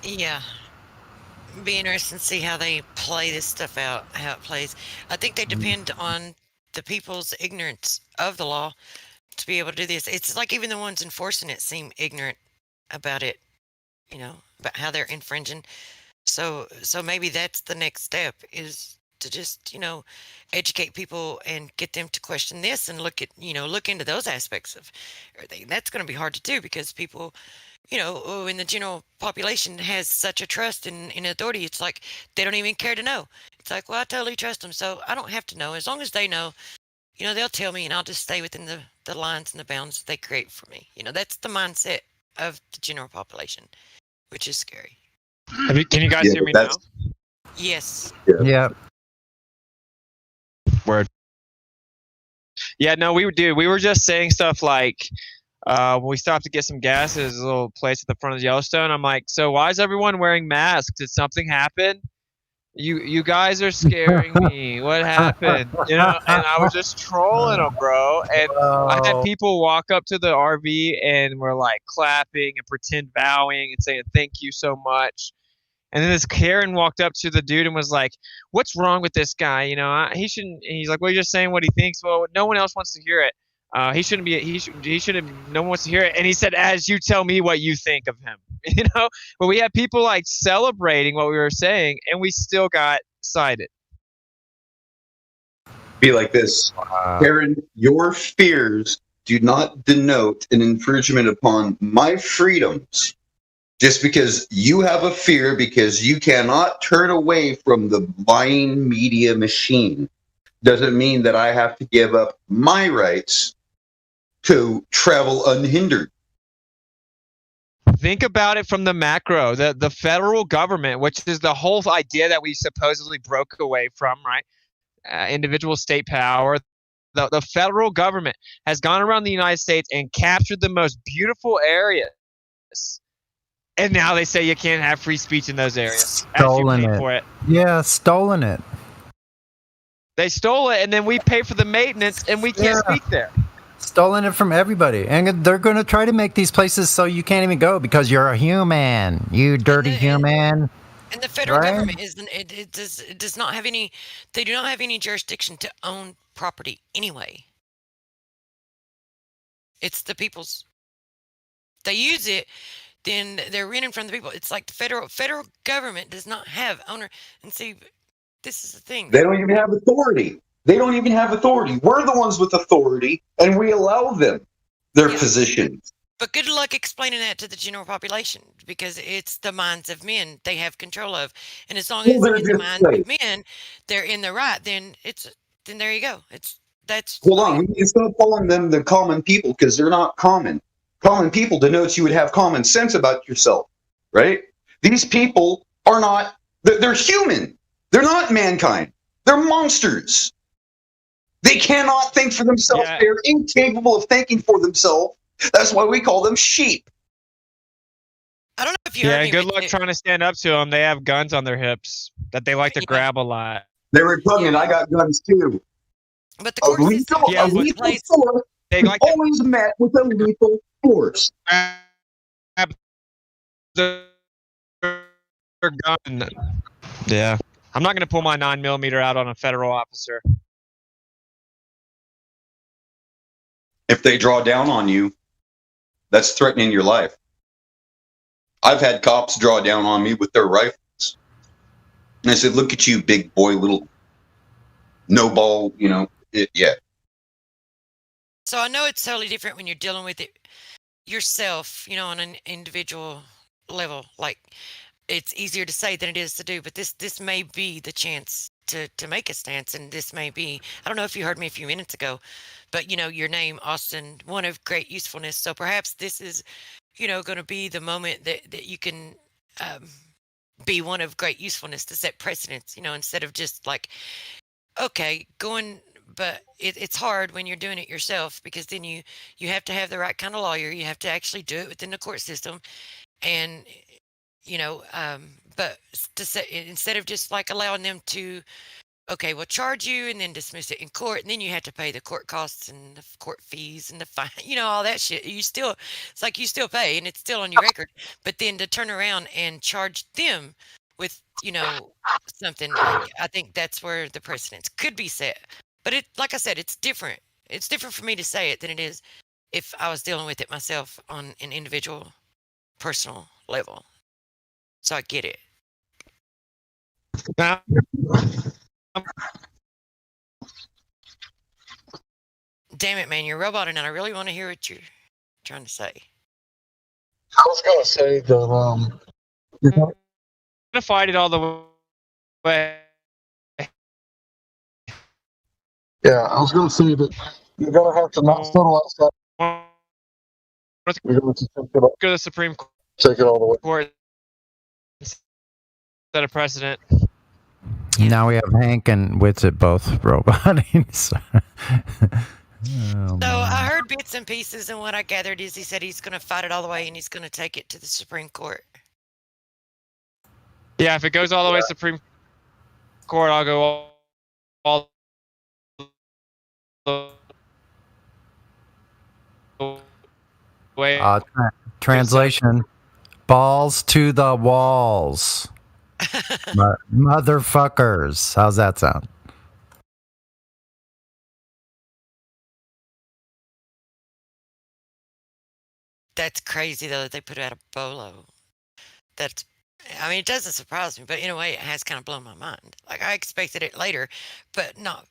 Yeah, be interesting to see how they play this stuff out, how it plays. I think they depend on the people's ignorance of the law to be able to do this. It's like even the ones enforcing it seem ignorant about it, about how they're infringing. So maybe that's the next step is to just, educate people and get them to question this and look into those aspects of everything. That's going to be hard to do because people, when the general population has such a trust in authority, it's like they don't even care to know. It's like, well, I totally trust them, so I don't have to know. As long as they know, they'll tell me and I'll just stay within the lines and the bounds they create for me. That's the mindset of the general population, which is scary. Can you guys Yeah, hear but me now? that's Yes. yeah. Yeah. Word. Yeah, no, we were just saying stuff like when we stopped to get some gas, there's a little place at the front of Yellowstone. I'm like, so why is everyone wearing masks? Did something happen? You guys are scaring me. What happened? And I was just trolling them, bro. And I had Wow. people walk up to the RV and were like clapping and pretend bowing and saying thank you so much. And then this Karen walked up to the dude and was like, "What's wrong with this guy? He shouldn't." And he's like, "Well, you're just saying what he thinks. Well, no one else wants to hear it. He shouldn't be. He shouldn't. No one wants to hear it." And he said, "As you tell me what you think of him." But we had people like celebrating what we were saying, and we still got cited. Be like this, Karen. Your fears do not denote an infringement upon my freedoms. Just because you have a fear, because you cannot turn away from the buying media machine, doesn't mean that I have to give up my rights to travel unhindered. Think about it from the macro, the federal government, which is the whole idea that we supposedly broke away from, right? Individual state power. The federal government has gone around the United States and captured the most beautiful areas. And now they say you can't have free speech in those areas as you Stolen pay it. for it. Yeah, stolen it. They stole it, and then we pay for the maintenance, and we can't Yeah. speak there. Stolen it from everybody. And they're going to try to make these places so you can't even go because you're a human. You dirty human. And the federal Right? government it does not have any. They do not have any jurisdiction to own property anyway. It's the people's. They use it, then they're renting from the people. It's like the federal government does not have owner. And see, this is the thing. They don't even have authority. They don't even have authority. We're the ones with authority, and we allow them their Yeah. positions. But good luck explaining that to the general population because it's the minds of men they have control of, and as long Well, as they're in the just minds like, of men they're in the right, then there you go. That's hold I on, we mean, need to stop calling them the common people because they're not common. Common people denotes you would have common sense about yourself, right? These people are not, they're human. They're not mankind. They're monsters. They cannot think for themselves. Yeah, They're incapable of thinking for themselves. That's why we call them sheep. I don't know if you heard yeah. me, Good but luck trying to stand up to them. They have guns on their hips that they like to yeah, grab a lot. They're repugnant. yeah. I got guns too. But the A court system lethal, Yeah, a is but the lethal place. force they is like to always met with a lethal force. grab their gun. Yeah, I'm not gonna pull my 9mm out on a federal officer. If they draw down on you, that's threatening your life. I've had cops draw down on me with their rifles. And I said, look at you, big boy, little no ball, yeah. So I know it's totally different when you're dealing with it yourself, on an individual level. Like it's easier to say than it is to do, but this may be the chance to make a stance, and this may be. I don't know if you heard me a few minutes ago, but your name, Austin, one of great usefulness. So perhaps this is, going to be the moment that you can um, be one of great usefulness to set precedents. Instead of just like okay going. But it's hard when you're doing it yourself because then you have to have the right kind of lawyer. You have to actually do it within the court system, and but to say instead of just like allowing them to okay, we'll charge you and then dismiss it in court, and then you have to pay the court costs and the court fees and the fine, all that shit. It's like you still pay and it's still on your record. But then to turn around and charge them with, something, I think that's where the precedence could be set. But like I said, it's different. It's different for me to say it than it is if I was dealing with it myself on an individual, personal level. So I get it. Now, Damn it, man, you're roboting, and I really want to hear what you're trying to say. I was gonna say that you're I'm gonna fight it all the way. yeah, I was gonna say that you're gonna have to not settle outside. You're gonna have to take it, Go to the Supreme take it all the way. Court, set a precedent. Now we have Hank and Witsit both roboting. So So I heard bits and pieces, and what I gathered is he said he's going to fight it all the way, and he's going to take it to the Supreme Court. Yeah, if it goes all the way to Supreme Court, I'll go all the way. Translation: balls to the walls, motherfuckers. How's that sound? That's crazy, though, that they put out a bolo. It doesn't surprise me, but in a way, it has kind of blown my mind. Like, I expected it later, but not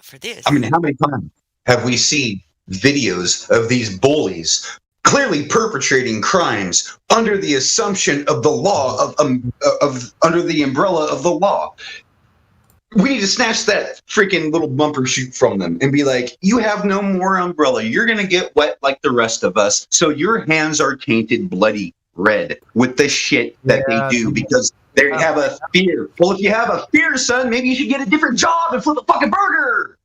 for this. I mean, how many times have we seen videos of these bullies clearly perpetrating crimes under the assumption of the law of under the umbrella of the law? We need to snatch that freaking little bumper shoot from them and be like, you have no more umbrella. You're going to get wet like the rest of us. So your hands are tainted bloody red with the shit that they do because they have a fear. Well, if you have a fear, son, maybe you should get a different job and flip a fucking burger.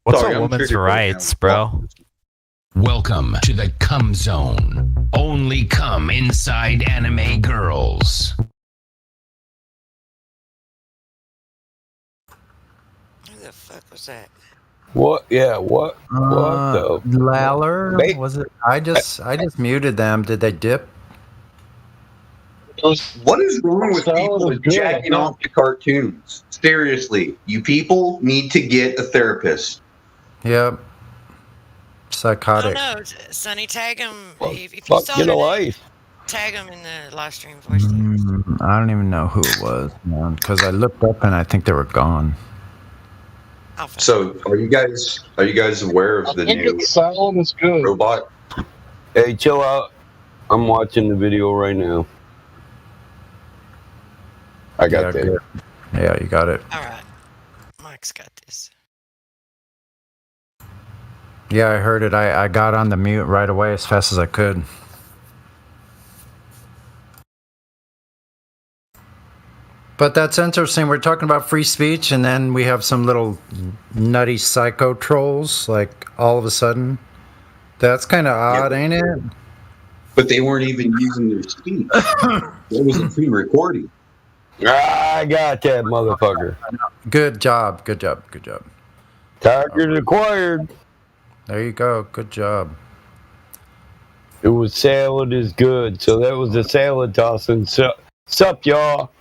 What's Sorry, a I'm woman's triggered right rights, now. bro? Welcome to the Cum Zone. Only come inside anime girls. Who the fuck was that? What? Yeah. What? What the? Laller? Ba- Was it? I just muted them. Did they dip? What is wrong with people with jacking off to cartoons? Seriously, you people need to get a therapist. Yep. I Psychotic. don't know. Sonny, tag him. If you Fuck, saw get a it, life. tag him in the live stream voice. I don't even know who it was, man, because I looked up and I think they were gone. I'll find So, are you guys aware of the new Silent is good. robot? Hey, chill out. I'm watching the video right now. I got that. Good. Yeah, you got it. All right. Mike's got this. Yeah, I heard it. I got on the mute right away as fast as I could. But that's interesting. We're talking about free speech, and then we have some little nutty psycho trolls, like, all of a sudden. That's kind of odd, ain't it? But they weren't even using their speech. It was a pre-recording. I got that motherfucker. Good job. Good job. Good job. Target acquired. There you go. Good job. It was salad is good. So that was the salad tossing. Sup, y'all?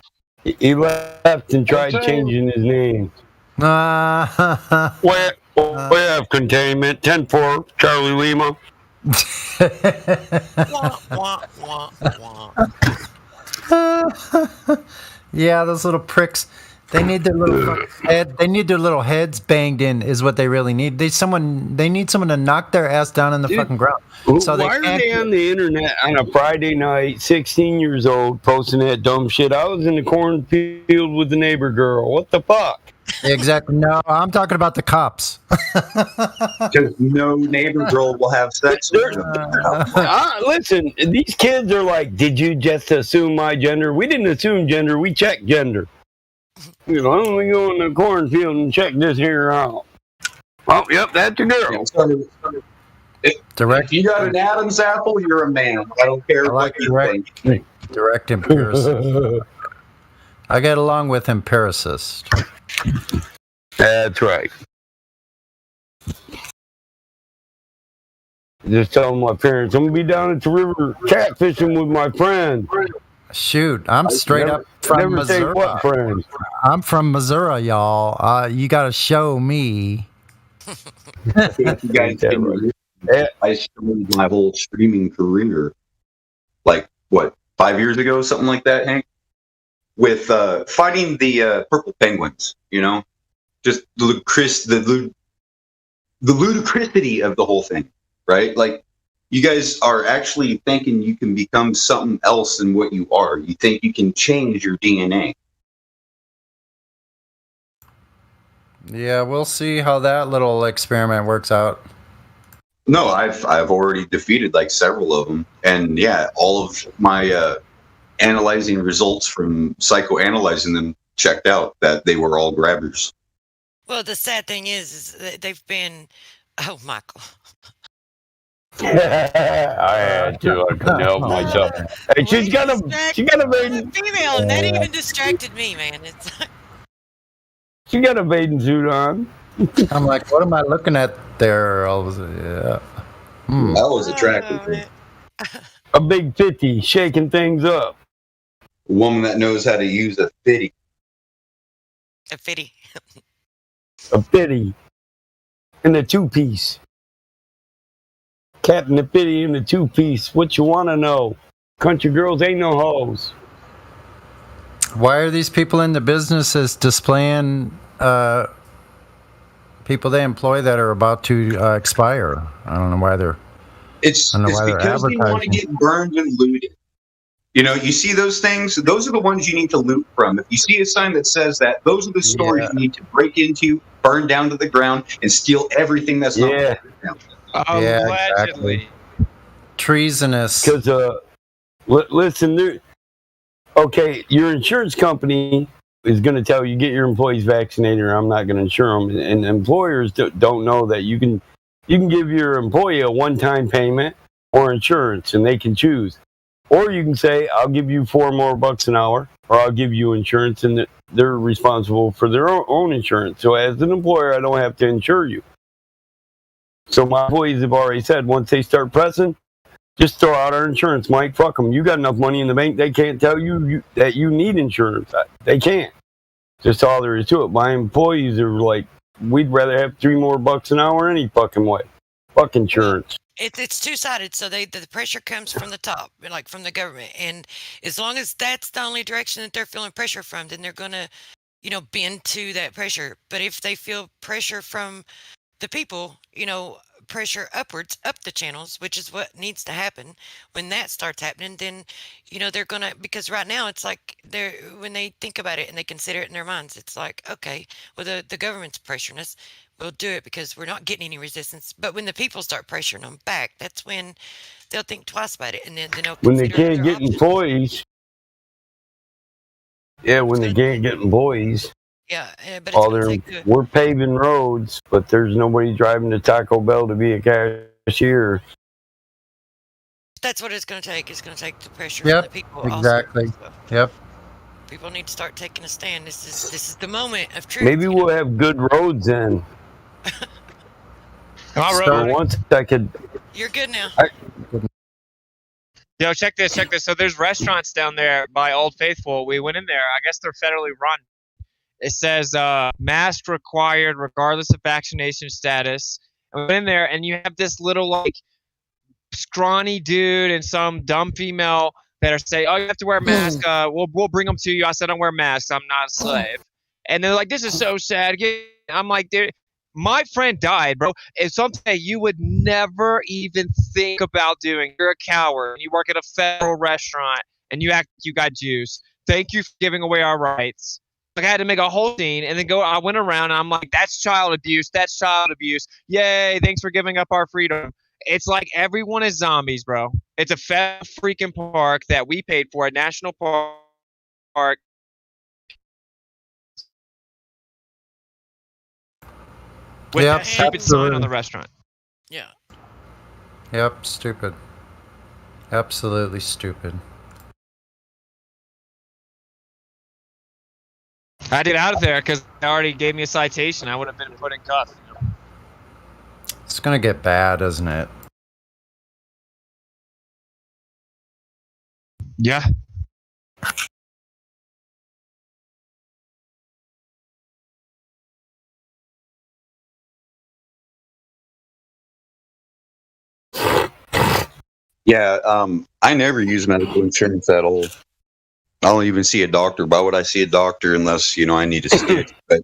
He left and tried changing his name. We have containment. 10-4, Charlie Lima. Wah, wah, wah, wah. Yeah, those little pricks. They need their little head. They need their little heads banged in. Is what they really need. They need someone to knock their ass down in the fucking ground. So Why are they on the internet on a Friday night, 16 years old, posting that dumb shit? I was in the cornfield with the neighbor girl. What the fuck? Exactly. No, I'm talking about the cops. Because no neighbor girl will have sex with them. Listen, these kids are like, did you just assume my gender? We didn't assume gender. We checked gender. You know, I'm going to go in the cornfield and check this here out. Oh, yep, that's your girl. If you got an Adam's apple, you're a man. I don't care I like what you think. direct empiricism. I get along with empiricist. That's right. Just telling my parents, I'm gonna be down at the river catfishing with my friend. Shoot, I'm straight up from Never say Missouri. what friend. I'm from Missouri, y'all. You got to show me. You guys can- I started my whole streaming career, like what, 5 years ago, something like that, Hank, with fighting the purple penguins. You know, just the ludicrosity of the whole thing, right? Like, you guys are actually thinking you can become something else than what you are. You think you can change your DNA. Yeah, we'll see how that little experiment works out. No, I've already defeated like several of them, and yeah, all of my analyzing results from psychoanalyzing them checked out that they were all grabbers. Well, the sad thing is that they've been. Oh, Michael. I had to. I couldn't help myself. Hey, she's got a bathing female, and that even distracted me, man. It's she got a bathing suit on. I'm like, what am I looking at there? Yeah. That was attractive. A big 50 shaking things up. A woman that knows how to use a fitty. a fitty. A fitty. And a two-piece. Captain the fitty and the two-piece. What you want to know? Country girls ain't no hoes. Why are these people in the businesses displaying people they employ that are about to expire? I don't know why they're. It's because they want to get burned and looted. You know, you see those things, those are the ones you need to loot from. If you see a sign that says that, those are the stores you need to break into, burn down to the ground, and steal everything that's not down. Allegedly. Exactly. Treasonous. Because, listen, okay, your insurance company is going to tell you, get your employees vaccinated or I'm not going to insure them. And employers don't know that you can give your employee a one-time payment or insurance, and they can choose. Or you can say, I'll give you $4 more an hour, or I'll give you insurance, and they're responsible for their own insurance. So as an employer, I don't have to insure you. So my employees have already said, once they start pressing, just throw out our insurance, Mike. Fuck them. You got enough money in the bank, they can't tell you that you need insurance. They can't. Just all there is to it. My employees are like, we'd rather have $3 more an hour any fucking way. Fuck insurance. It's two-sided, so the pressure comes from the top, like from the government, and as long as that's the only direction that they're feeling pressure from, then they're gonna, bend to that pressure. But if they feel pressure from the people, pressure upwards, up the channels, which is what needs to happen. When that starts happening, then, they're gonna, because right now it's like when they think about it and they consider it in their minds, it's like, okay, well, the government's pressuring us. We'll do it because we're not getting any resistance. But when the people start pressuring them back, that's when they'll think twice about it, and then they'll when they consider can't other get options. employees. Yeah, when they can't get employees. Yeah, but it's gonna take we're paving roads, but there's nobody driving to Taco Bell to be a cashier. That's what it's going to take. It's going to take the pressure Yep, from the people. exactly. Also. Yep. People need to start taking a stand. This is the moment of truth. Maybe we'll have good roads then. For once I could. You're good now. Yo, check this. So there's restaurants down there by Old Faithful. We went in there. I guess they're federally run. It says mask required regardless of vaccination status. And we went in there, and you have this little like scrawny dude and some dumb female that are saying, "Oh, you have to wear a mask. We'll bring them to you." I said, "I don't wear masks. I'm not a slave." And they're like, "This is so sad." I'm like, dude, my friend died, bro. It's something that you would never even think about doing. You're a coward. You work at a federal restaurant, and you act like you got juice. Thank you for giving away our rights. Like, I had to make a whole scene, and then I went around, and I'm like, that's child abuse. That's child abuse. Yay, thanks for giving up our freedom. It's like everyone is zombies, bro. It's a federal freaking park that we paid for, a national park. With that stupid sign on the restaurant. Yeah. Yep, stupid. Absolutely stupid. I did out of there because they already gave me a citation. I would have been put in cuffs. It's gonna get bad, isn't it? Yeah. Yeah, I never use medical insurance at all. I don't even see a doctor. Why would I see a doctor unless I need to see it? But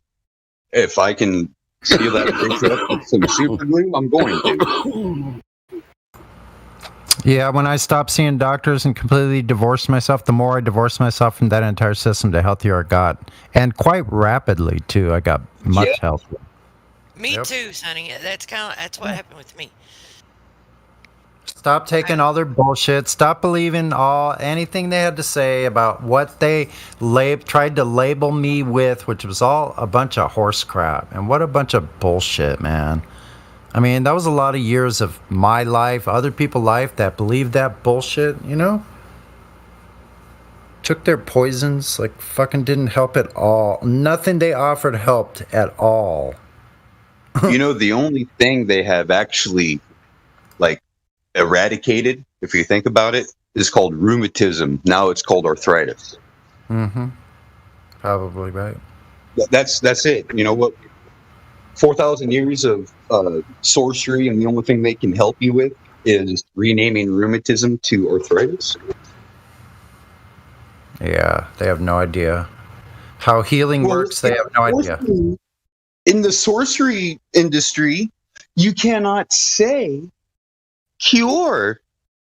if I can seal that bitch up with some super glue, I'm going to. Yeah, when I stopped seeing doctors and completely divorced myself, the more I divorced myself from that entire system, the healthier I got. And quite rapidly, too. I got much healthier. Me Yep. too, Sonny. That's what happened with me. Stop taking all their bullshit. Stop believing anything they had to say about what they tried to label me with, which was all a bunch of horse crap. And what a bunch of bullshit, man. I mean, that was a lot of years of my life, other people's life that believed that bullshit, Took their poisons, like fucking didn't help at all. Nothing they offered helped at all. The only thing they have actually, eradicated, if you think about it, is called rheumatism. Now it's called arthritis. Mm-hmm. Probably right. That's it. You know what? 4,000 years of sorcery, and the only thing they can help you with is renaming rheumatism to arthritis. Yeah, they have no idea how healing works. They have no idea. In the sorcery industry, you cannot say cure.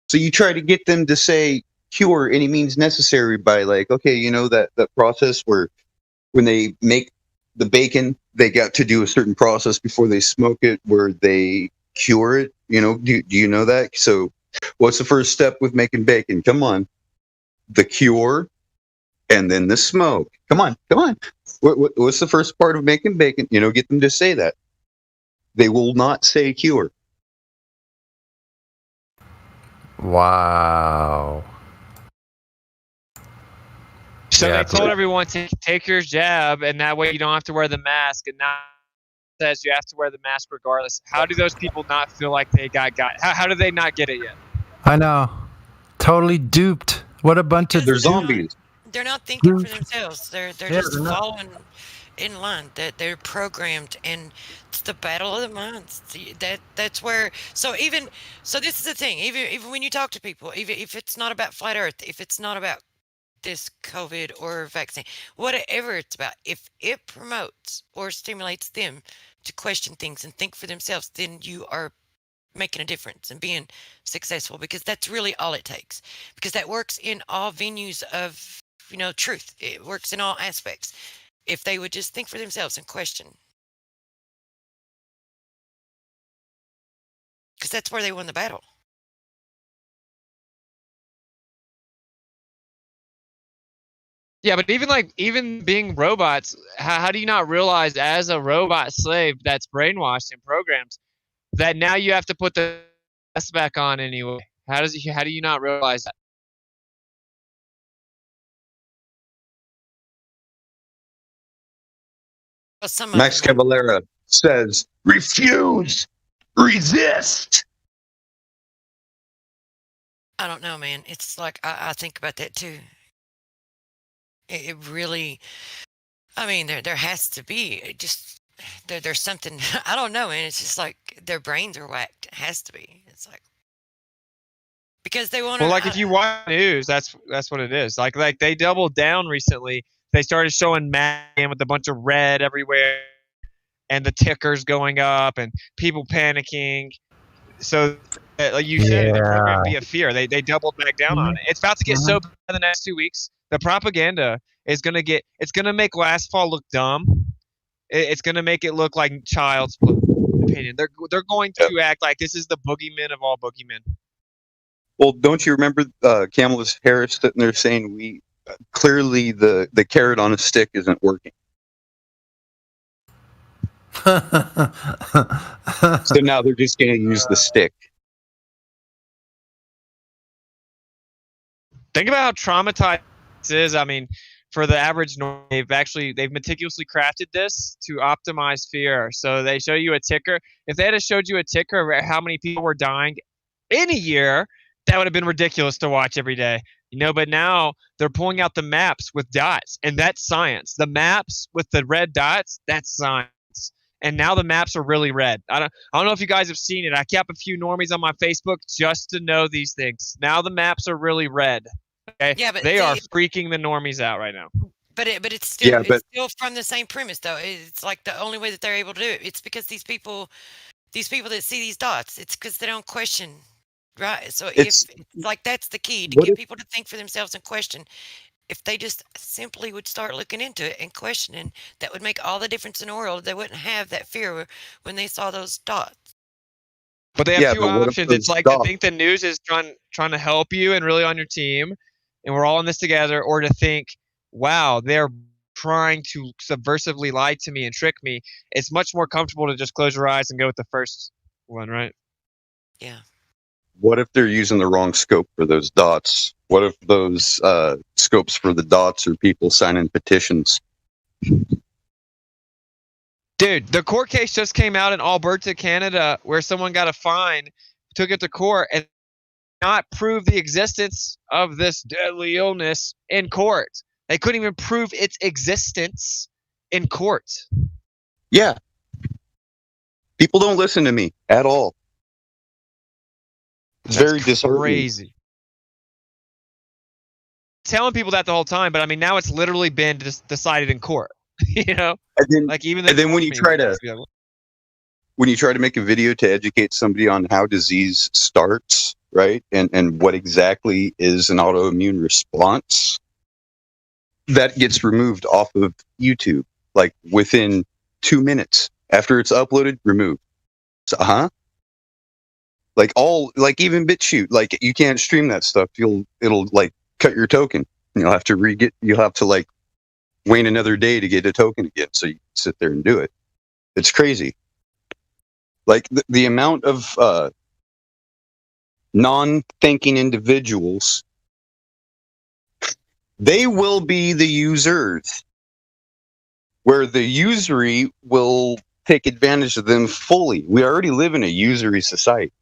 So you try to get them to say cure any means necessary by that process where when they make the bacon, they got to do a certain process before they smoke it where they cure it. Do you know that? So what's the first step with making bacon? Come on. The cure and then the smoke. Come on. What's the first part of making bacon? Get them to say that. They will not say cure. Wow. So Yeah, they told everyone to take your jab, and that way you don't have to wear the mask. And now it says you have to wear the mask regardless. How do those people not feel like they got? How do they not get it yet? I know. Totally duped. What a bunch of They're zombies. They're not thinking for themselves. They're just they're not. following in line. That they're programmed, and it's the battle of the minds. That's where. So this is the thing. Even when you talk to people, even if it's not about flat Earth, if it's not about this COVID or vaccine, whatever it's about, if it promotes or stimulates them to question things and think for themselves, then you are making a difference and being successful, because that's really all it takes, because that works in all venues of truth. It works in all aspects. If they would just think for themselves and question, because that's where they won the battle. Yeah, but even being robots, how do you not realize as a robot slave that's brainwashed and programmed that now you have to put the mask back on anyway? How do you not realize that? Well, Max Cavalera says, refuse, resist. I don't know, man. It's like I think about that too. It really, I mean, there has to be there's something, I don't know, and it's just like their brains are whacked. It has to be. It's like because they want to. Well, if you watch news, that's what it is. Like they doubled down recently. They started showing man with a bunch of red everywhere, and the tickers going up, and people panicking. So, like you said, the program via fear. They doubled back down on it. It's about to get so bad in the next 2 weeks. The propaganda is it's gonna make last fall look dumb. It's gonna make it look like child's opinion. They're going to act like this is the boogeyman of all boogeymen. Well, don't you remember Kamala Harris sitting there saying clearly the carrot on a stick isn't working. So now they're just going to use the stick. Think about how traumatized this is. I mean, for the average norm, they've meticulously crafted this to optimize fear. So they show you a ticker. If they had showed you a ticker of how many people were dying in a year, that would have been ridiculous to watch every day. But now they're pulling out the maps with dots, and that's science. The maps with the red dots, that's science. And now the maps are really red. I don't know if you guys have seen it. I kept a few normies on my Facebook just to know these things. Now the maps are really red. Okay? Yeah, but they are freaking the normies out right now. But it's still it's still from the same premise though. It's like the only way that they're able to do it. It's because these people that see these dots, it's because they don't question. Right. So if like that's the key to get people to think for themselves and question. If they just simply would start looking into it and questioning, that would make all the difference in the world. They wouldn't have that fear when they saw those dots. But they have two options. It's like to think the news is trying to help you and really on your team, and we're all in this together, or to think, wow, they're trying to subversively lie to me and trick me. It's much more comfortable to just close your eyes and go with the first one, right? Yeah. What if they're using the wrong scope for those dots? What if those scopes for the dots are people signing petitions? Dude, the court case just came out in Alberta, Canada, where someone got a fine, took it to court, and not prove the existence of this deadly illness in court. They couldn't even prove its existence in court. Yeah. People don't listen to me at all. It's very disheartening. Crazy. Telling people that the whole time, but I mean, now it's literally been decided in court. And then, like even when you try to make a video to educate somebody on how disease starts, right, and what exactly is an autoimmune response, that gets removed off of YouTube like within 2 minutes after it's uploaded. Removed. So, like even BitChute, like you can't stream that stuff. It'll like cut your token. You'll have to like wait another day to get a token again. So you sit there and do it. It's crazy. Like the amount of non-thinking individuals, they will be the users, where the usury will take advantage of them fully. We already live in a usury society.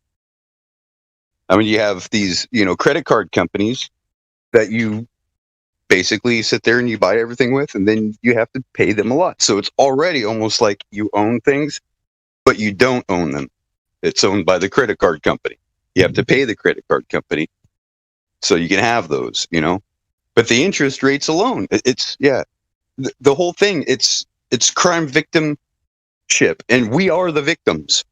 I mean, you have these, credit card companies that you basically sit there and you buy everything with, and then you have to pay them a lot. So it's already almost like you own things, but you don't own them. It's owned by the credit card company. You have to pay the credit card company so you can have those, But the interest rates alone, the whole thing, it's crime victimship, and we are the victims.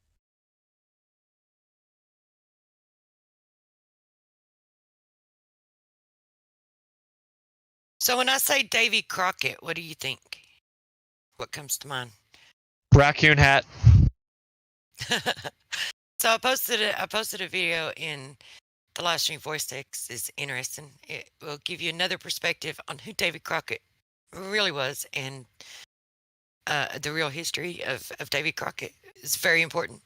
So when I say Davy Crockett, what do you think? What comes to mind? Raccoon hat. So I posted a video in the live stream. Voice text is interesting. It will give you another perspective on who Davy Crockett really was, and the real history of Davy Crockett is very important.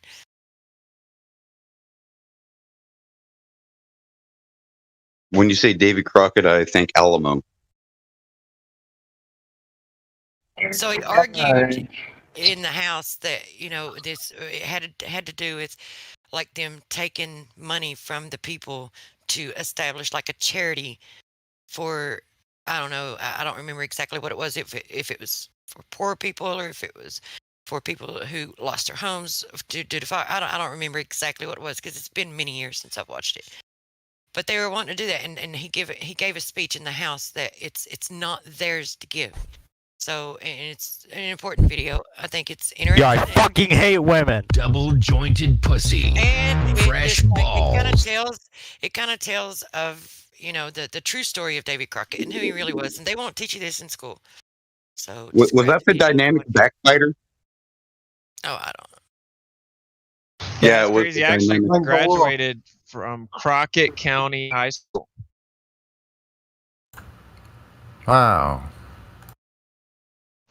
When you say Davy Crockett, I think Alamo. So he argued in the House that this had to do with like them taking money from the people to establish like a charity for, I don't know, I don't remember exactly what it was, if it was for poor people or if it was for people who lost their homes due to fire. I don't remember exactly what it was because it's been many years since I've watched it. But they were wanting to do that, and he gave a speech in the House that it's not theirs to give. So, and it's an important video. I think it's interesting. Yeah, I fucking hate women. Double jointed pussy. And fresh balls. It kind of tells of the true story of Davy Crockett and who he really was. And they won't teach you this in school. So was that the dynamic backbiter? Oh, I don't know. Yeah, it was crazy. I actually graduated from Crockett County High School. Wow.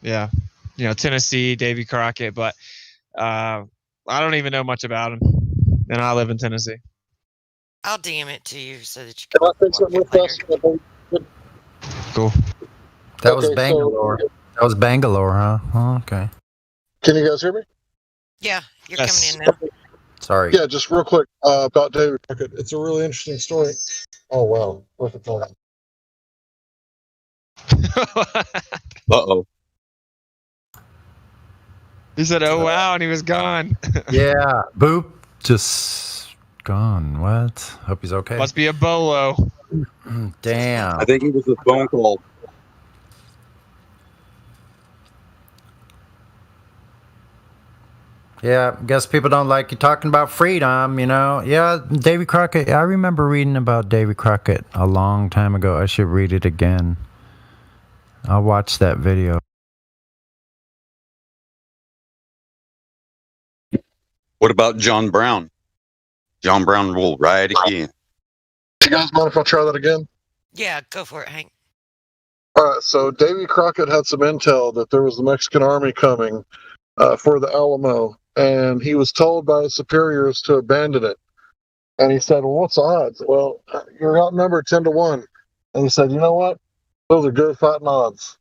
Yeah, Tennessee, Davy Crockett, but I don't even know much about him, and I live in Tennessee. I'll DM it to you so that you can. I think something with us? Cool. That was Okay, so- Bangalore. That was Bangalore, huh? Oh, okay. Can you guys hear me? Yeah, you're Yes. coming in now. Sorry. Yeah, just real quick about David Crockett. It's a really interesting story. Oh wow, look at that. Uh-oh. He said, "Oh wow," and he was gone. Yeah. Boop. Just gone. What? Hope he's okay. Must be a bolo. Damn. I think it was a phone call. Yeah, guess people don't like you talking about freedom, you know. Yeah, Davy Crockett. I remember reading about Davy Crockett a long time ago. I should read it again. I'll watch that video. What about John Brown? John Brown will ride again. Do you guys mind if I try that again? Yeah, go for it, Hank. All right, so Davy Crockett had some intel that there was the Mexican army coming for the Alamo, and he was told by his superiors to abandon it. And he said, well, what's the odds? Well, you're outnumbered 10-1. And he said, you know what? Those are good fighting odds.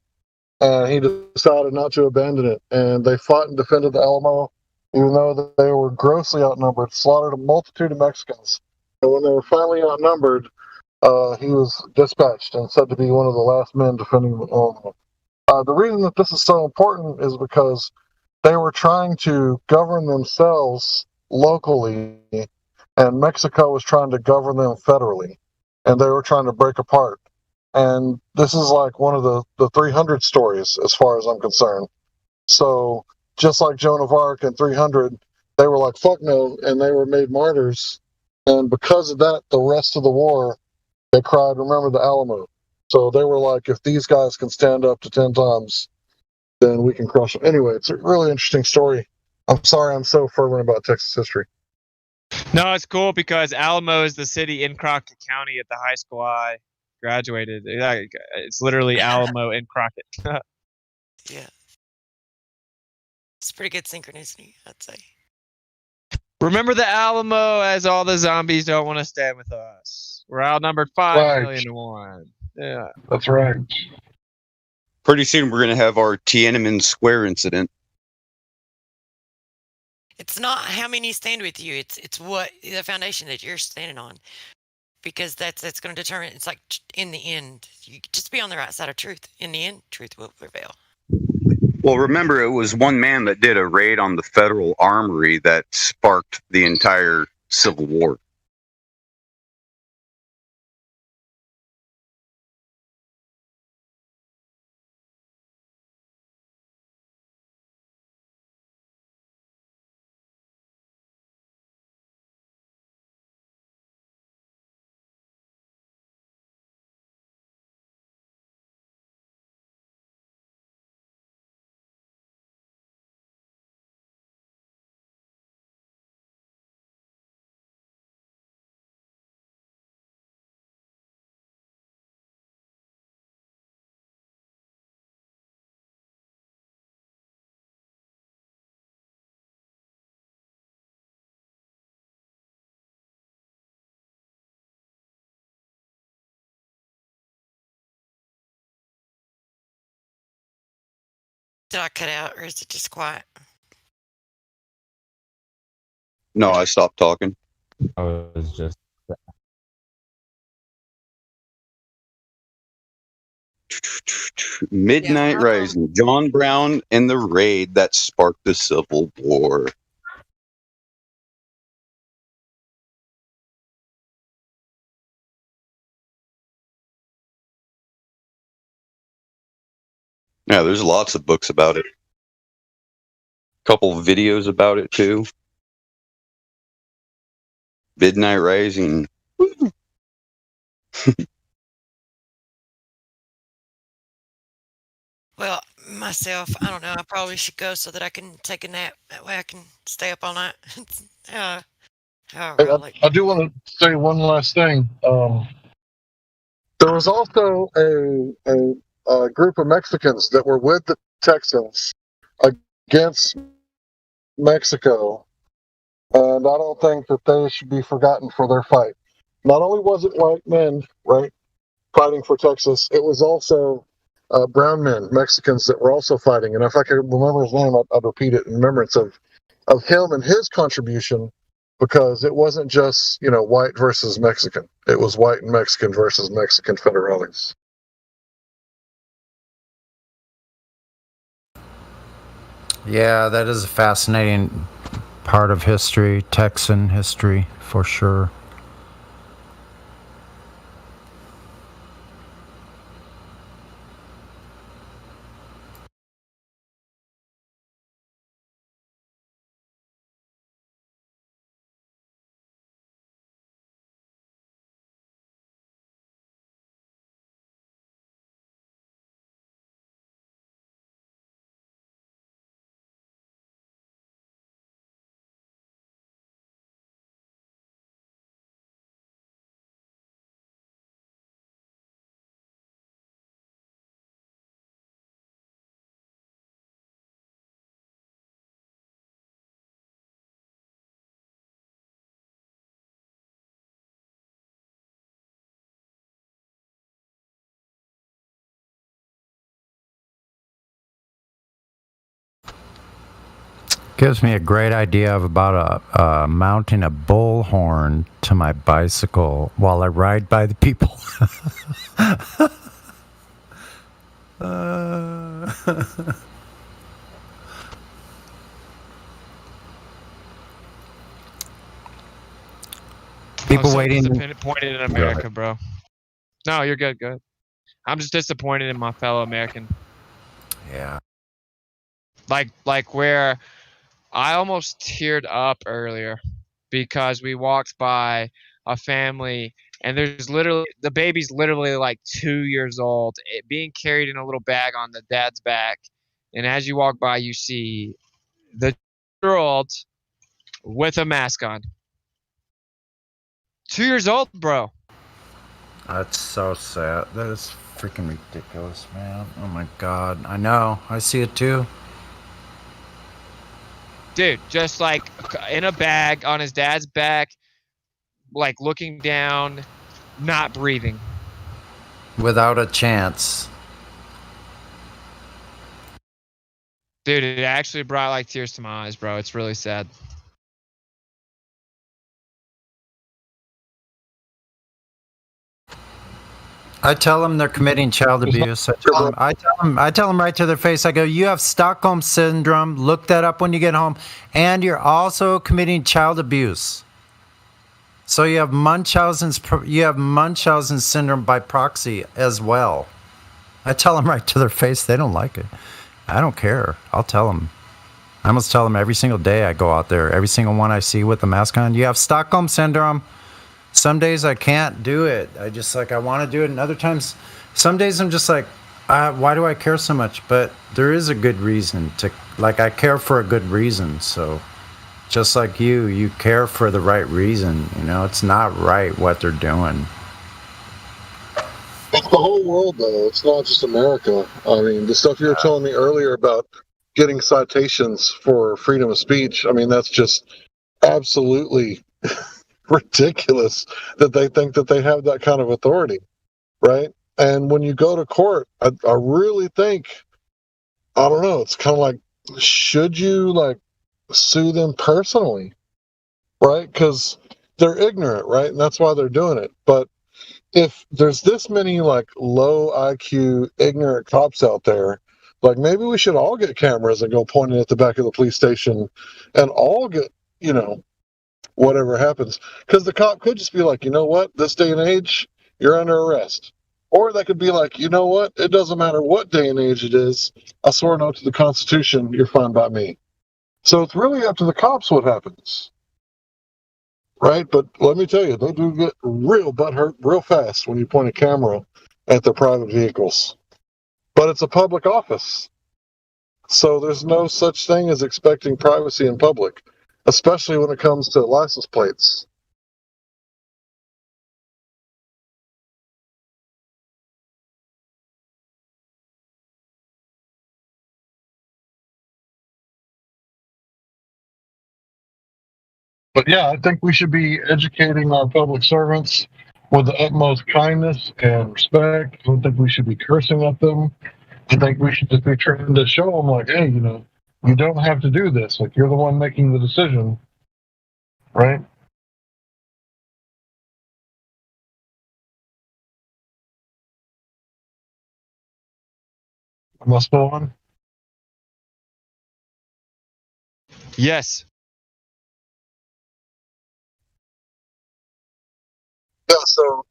And he decided not to abandon it. And they fought and defended the Alamo, even though they were grossly outnumbered, slaughtered a multitude of Mexicans. And when they were finally outnumbered, he was dispatched and said to be one of the last men defending the Alamo. The reason that this is so important is because they were trying to govern themselves locally, and Mexico was trying to govern them federally, and they were trying to break apart. And this is like one of the 300 stories, as far as I'm concerned. So just like Joan of Arc and 300, they were like, fuck no, and they were made martyrs. And because of that, the rest of the war, they cried, remember the Alamo. So they were like, if these guys can stand up to 10 times, then we can crush them. Anyway, it's a really interesting story. I'm sorry I'm so fervent about Texas history. No, it's cool because Alamo is the city in Crockett County at the high school I graduated. Yeah, it's literally Alamo in Crockett. Yeah. It's pretty good synchronicity, I'd say. Remember the Alamo, as all the zombies don't want to stand with us. We're outnumbered 5,000,000-1. Yeah. That's right. Pretty soon we're going to have our Tiananmen Square incident. It's not how many stand with you. It's what the foundation that you're standing on, because that's going to determine. It's like in the end, you just be on the right side of truth. In the end, truth will prevail. Well, remember, it was one man that did a raid on the federal armory that sparked the entire Civil War. Did I cut out, or is it just quiet? No, I stopped talking. I was just Midnight Yeah. Rising. John Brown and the raid that sparked the Civil War. Yeah, there's lots of books about it. Couple videos about it too. Midnight Rising. Well, myself, I don't know. I probably should go so that I can take a nap. That way I can stay up all night. uh, really. I do want to say one last thing. There was also a group of Mexicans that were with the Texans against Mexico, and I don't think that they should be forgotten for their fight. Not only was it white men, right, fighting for Texas, it was also brown men, Mexicans that were also fighting. And if I could remember his name, I'd repeat it in remembrance of him and his contribution, because it wasn't just, white versus Mexican. It was white and Mexican versus Mexican federales. Yeah, that is a fascinating part of history, Texan history, for sure. Gives me a great idea of about mounting a bullhorn to my bicycle while I ride by the people. People I'm so waiting. disappointed in America, bro. No, you're good. I'm just disappointed in my fellow American. Yeah. Like where I almost teared up earlier because we walked by a family and there's literally the baby's literally like 2 years old, being carried in a little bag on the dad's back, and as you walk by you see the 2-year-old with a mask on. 2 years old, bro. That's so sad. That is freaking ridiculous, man. Oh my god. I know. I see it too. Dude, just like in a bag on his dad's back, like looking down, not breathing. Without a chance. Dude, it actually brought like tears to my eyes, bro. It's really sad. I tell them they're committing child abuse. I tell them right to their face. I go, you have Stockholm syndrome. Look that up when you get home, and you're also committing child abuse. So you have Munchausen's syndrome by proxy as well. I tell them right to their face. They don't like it. I don't care. I'll tell them. I almost tell them every single day I go out there. Every single one I see with the mask on. You have Stockholm syndrome. Some days I can't do it. I want to do it. And other times, some days I'm just like, why do I care so much? But there is a good reason to, I care for a good reason. So just like you care for the right reason. It's not right what they're doing. It's the whole world, though. It's not just America. I mean, the stuff you were telling me earlier about getting citations for freedom of speech, I mean, that's just absolutely ridiculous that they think that they have that kind of authority, right? And when you go to court, I really think, I don't know, it's kind of like, should you sue them personally, right? Because they're ignorant, right? And that's why they're doing it. But if there's this many low IQ ignorant cops out there, maybe we should all get cameras and go pointing at the back of the police station and all get, whatever happens. Because the cop could just be like, you know what, this day and age, you're under arrest. Or they could be like, you know what, it doesn't matter what day and age it is, I swear an oath to the Constitution, you're fine by me. So it's really up to the cops what happens. Right? But let me tell you, they do get real butthurt real fast when you point a camera at their private vehicles. But it's a public office. So there's no such thing as expecting privacy in public, especially when it comes to license plates. But yeah, I think we should be educating our public servants with the utmost kindness and respect. I don't think we should be cursing at them. I think we should just be trying to show them, like, hey, you don't have to do this. Like, you're the one making the decision, right? Am I still on? Yes. Yeah, so,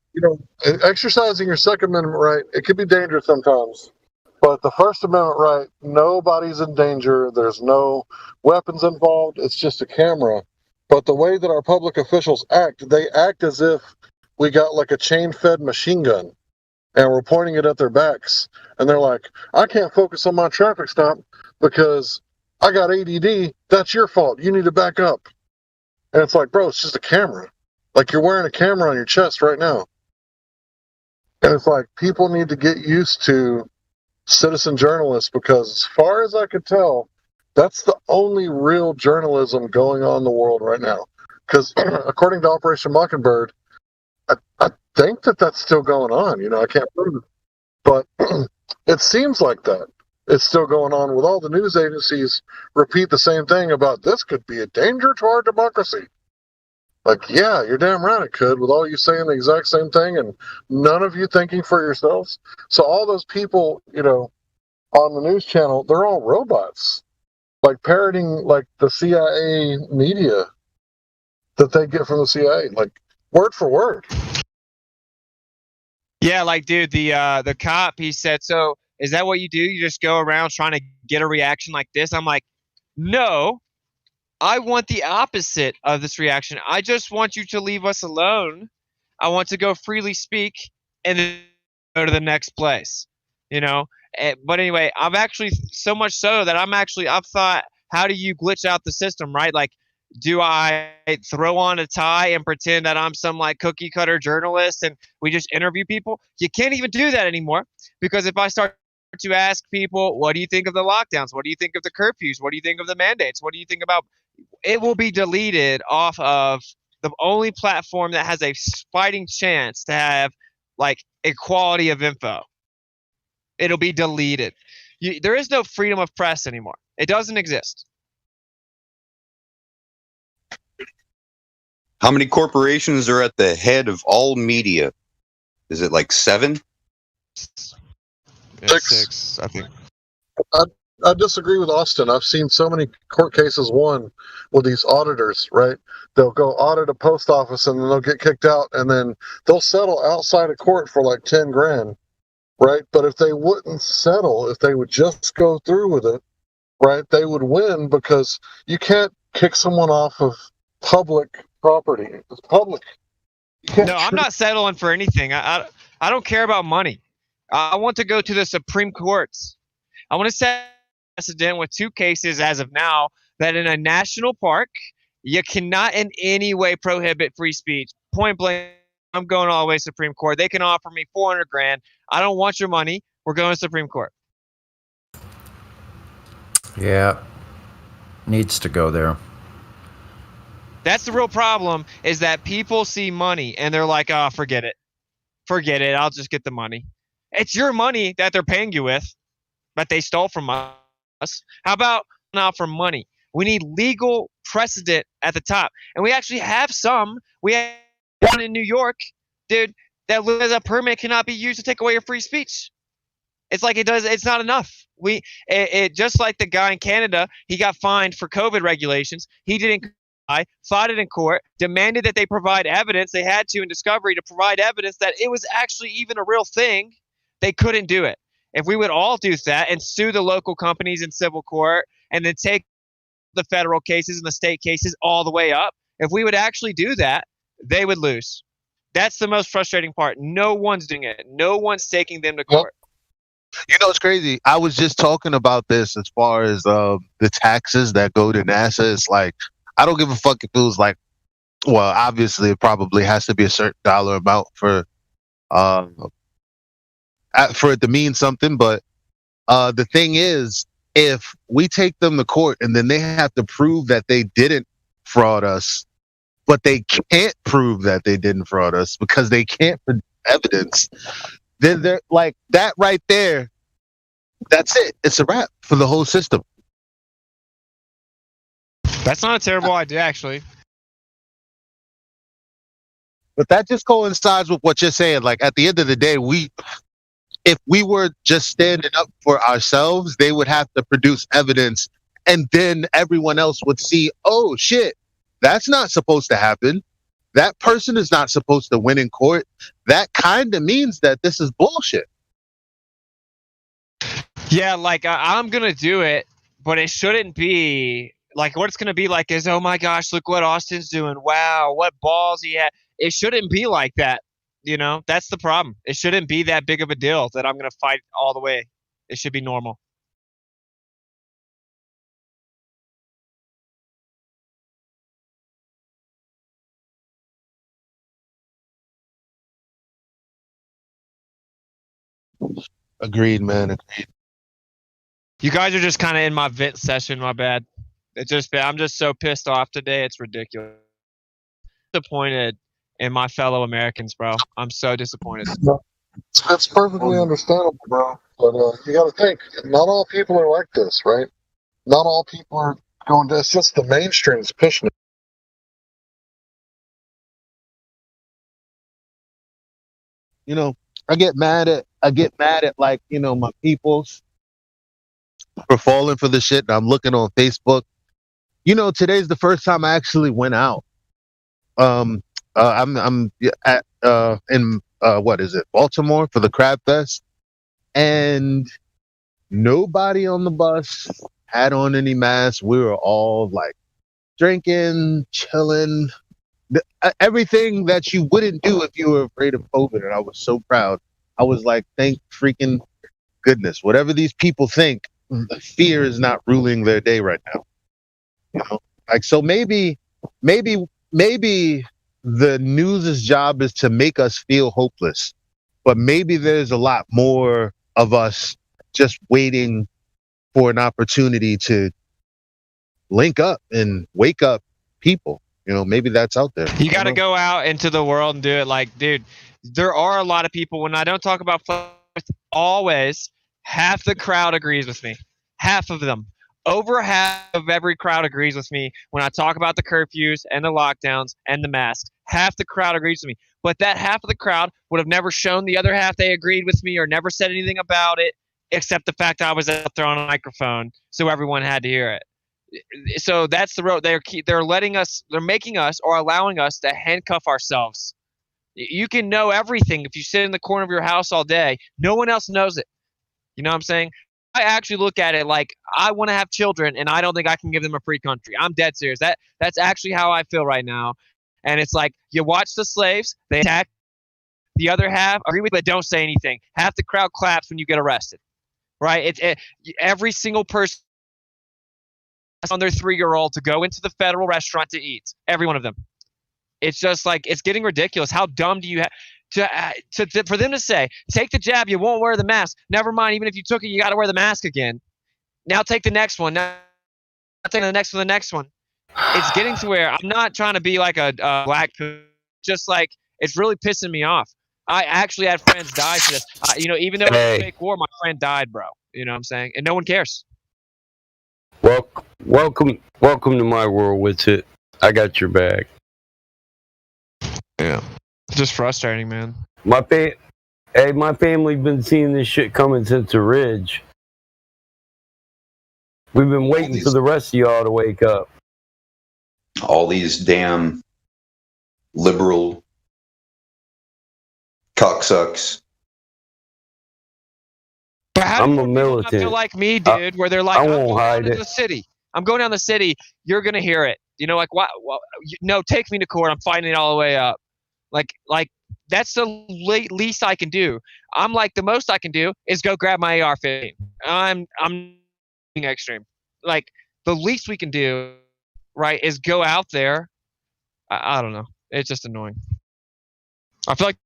exercising your Second Amendment right, it can be dangerous sometimes. But the First Amendment right, nobody's in danger. There's no weapons involved. It's just a camera. But the way that our public officials act, they act as if we got like a chain-fed machine gun and we're pointing it at their backs. And they're like, I can't focus on my traffic stop because I got ADD. That's your fault. You need to back up. And it's like, bro, it's just a camera. Like, you're wearing a camera on your chest right now. And it's like, people need to get used to citizen journalists, because as far as I could tell, that's the only real journalism going on in the world right now. Because according to Operation Mockingbird, I think that's still going on. I can't prove it. But it seems like that. It's still going on, with all the news agencies repeat the same thing about this could be a danger to our democracy. Like, yeah, you're damn right it could, with all you saying the exact same thing and none of you thinking for yourselves. So all those people, on the news channel, they're all robots, like parroting like the CIA media that they get from the CIA, like word for word. Yeah, like, dude, the cop, he said, so is that what you do? You just go around trying to get a reaction like this? I'm like, no, I want the opposite of this reaction. I just want you to leave us alone. I want to go freely speak and then go to the next place, But anyway, I've actually, so much so that I've thought, how do you glitch out the system, right? Like, do I throw on a tie and pretend that I'm some like cookie cutter journalist and we just interview people? You can't even do that anymore, because if I start to ask people, what do you think of the lockdowns? What do you think of the curfews? What do you think of the mandates? What do you think about, it will be deleted off of the only platform that has a fighting chance to have like equality of info. It'll be deleted. There is no freedom of press anymore. It doesn't exist. How many corporations are at the head of all media? Is it like 7? Six, I think. I disagree with Austin. I've seen so many court cases won with these auditors, right? They'll go audit a post office and then they'll get kicked out, and then they'll settle outside of court for like 10 grand, right? But if they wouldn't settle, if they would just go through with it, right, they would win, because you can't kick someone off of public property. It's public. No, I'm not settling for anything. I don't care about money. I want to go to the Supreme Courts. I want to set precedent with 2 cases as of now, that in a national park, you cannot in any way prohibit free speech. Point blank, I'm going all the way to Supreme Court. They can offer me 400 grand. I don't want your money. We're going to Supreme Court. Yeah. Needs to go there. That's the real problem, is that people see money and they're like, oh, forget it. Forget it. I'll just get the money. It's your money that they're paying you with, that they stole from us. How about now for money? We need legal precedent at the top. And we actually have some. We have one in New York, dude, that as a permit cannot be used to take away your free speech. It's like it's not enough. It just like the guy in Canada, he got fined for COVID regulations. He didn't comply, fought it in court, demanded that they provide evidence. They had to in discovery to provide evidence that it was actually even a real thing. They couldn't do it. If we would all do that and sue the local companies in civil court and then take the federal cases and the state cases all the way up, if we would actually do that, they would lose. That's the most frustrating part. No one's doing it. No one's taking them to court. It's crazy. I was just talking about this as far as the taxes that go to NASA. It's like, I don't give a fuck if it was like, well, obviously it probably has to be a certain dollar amount for it to mean something. But the thing is, if we take them to court and then they have to prove that they didn't fraud us, but they can't prove that they didn't fraud us because they can't produce evidence, then they're like, that right there that's it. It's a wrap for the whole system. That's not a terrible idea, actually. But that just coincides with what you're saying. Like at the end of the day, if we were just standing up for ourselves, they would have to produce evidence, and then everyone else would see, oh shit, that's not supposed to happen. That person is not supposed to win in court. That kind of means that this is bullshit. Yeah, like I'm gonna do it, but it shouldn't be like what it's gonna be like is, oh my gosh, look what Austin's doing. Wow, what balls he had. It shouldn't be like that. You know, that's the problem. It shouldn't be that big of a deal that I'm gonna fight all the way. It should be normal. Agreed, man. Agreed. You guys are just kind of in my vent session. My bad. I'm just so pissed off today. It's ridiculous. Disappointed in my fellow Americans, bro. I'm so disappointed. That's perfectly understandable, bro. But you got to think, not all people are like this, right? Not all people are going. That's just the mainstream is pushing it. You know, I get mad at like, you know, my peoples for falling for the shit. And I'm looking on Facebook. You know, today's the first time I actually went out. I'm at in what is it, Baltimore for the Crab Fest, and nobody on the bus had on any masks. We were all like drinking, chilling, everything that you wouldn't do if you were afraid of COVID. And I was so proud. I was like, thank freaking goodness. Whatever these people think, fear is not ruling their day right now. You know, like, so maybe the news's job is to make us feel hopeless, but maybe there's a lot more of us just waiting for an opportunity to link up and wake up people. You know, maybe that's out there. You got to go out into the world and do it. Like, dude, there are a lot of people, when I don't talk about always, half the crowd agrees with me. Half of them. Over half of every crowd agrees with me when I talk about the curfews and the lockdowns and the masks. Half the crowd agrees with me. But that half of the crowd would have never shown the other half they agreed with me or never said anything about it, except the fact I was out there on a microphone, so everyone had to hear it. So that's the road. They're letting us, they're making us or allowing us to handcuff ourselves. You can know everything if you sit in the corner of your house all day. No one else knows it. You know what I'm saying? I actually look at it like I want to have children, and I don't think I can give them a free country. I'm dead serious. That's actually how I feel right now. And it's like you watch the slaves, they attack the other half, agree with, but don't say anything. Half the crowd claps when you get arrested, right? Every single person on their 3-year-old to go into the federal restaurant to eat. Every one of them. It's just like, it's getting ridiculous. How dumb do you have to for them to say, take the jab, you won't wear the mask. Never mind, even if you took it, you got to wear the mask again. Now take the next one. Now take the next one. It's getting to where I'm not trying to be like a black, just like it's really pissing me off. I actually had friends die for this. You know, even though it was a fake war, my friend died, bro. You know what I'm saying? And no one cares. Welcome to my world with it. I got your back. Yeah. It's just frustrating, man. My family's been seeing this shit coming since the Ridge. We've been waiting for the rest of y'all to wake up. All these damn liberal cocksucks. But how I'm do a people not militant. feel like me, dude, where they're like, I I'm won't going hide down to it. the city. I'm going down the city. You're going to hear it. You know, like, what? Well, no, take me to court. I'm fighting it all the way up. Like that's the least I can do. I'm like, the most I can do is go grab my AR-15. I'm extreme. Like, the least we can do, right, is go out there. I don't know. It's just annoying. I feel like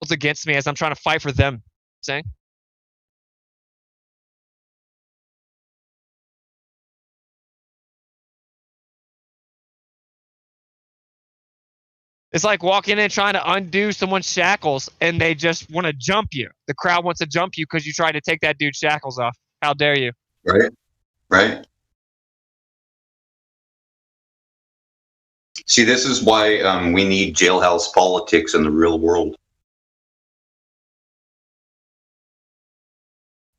it's against me as I'm trying to fight for them. Saying. It's like walking in and trying to undo someone's shackles, and they just want to jump you. The crowd wants to jump you because you tried to take that dude's shackles off. How dare you? Right? Right? See, this is why we need jailhouse politics in the real world.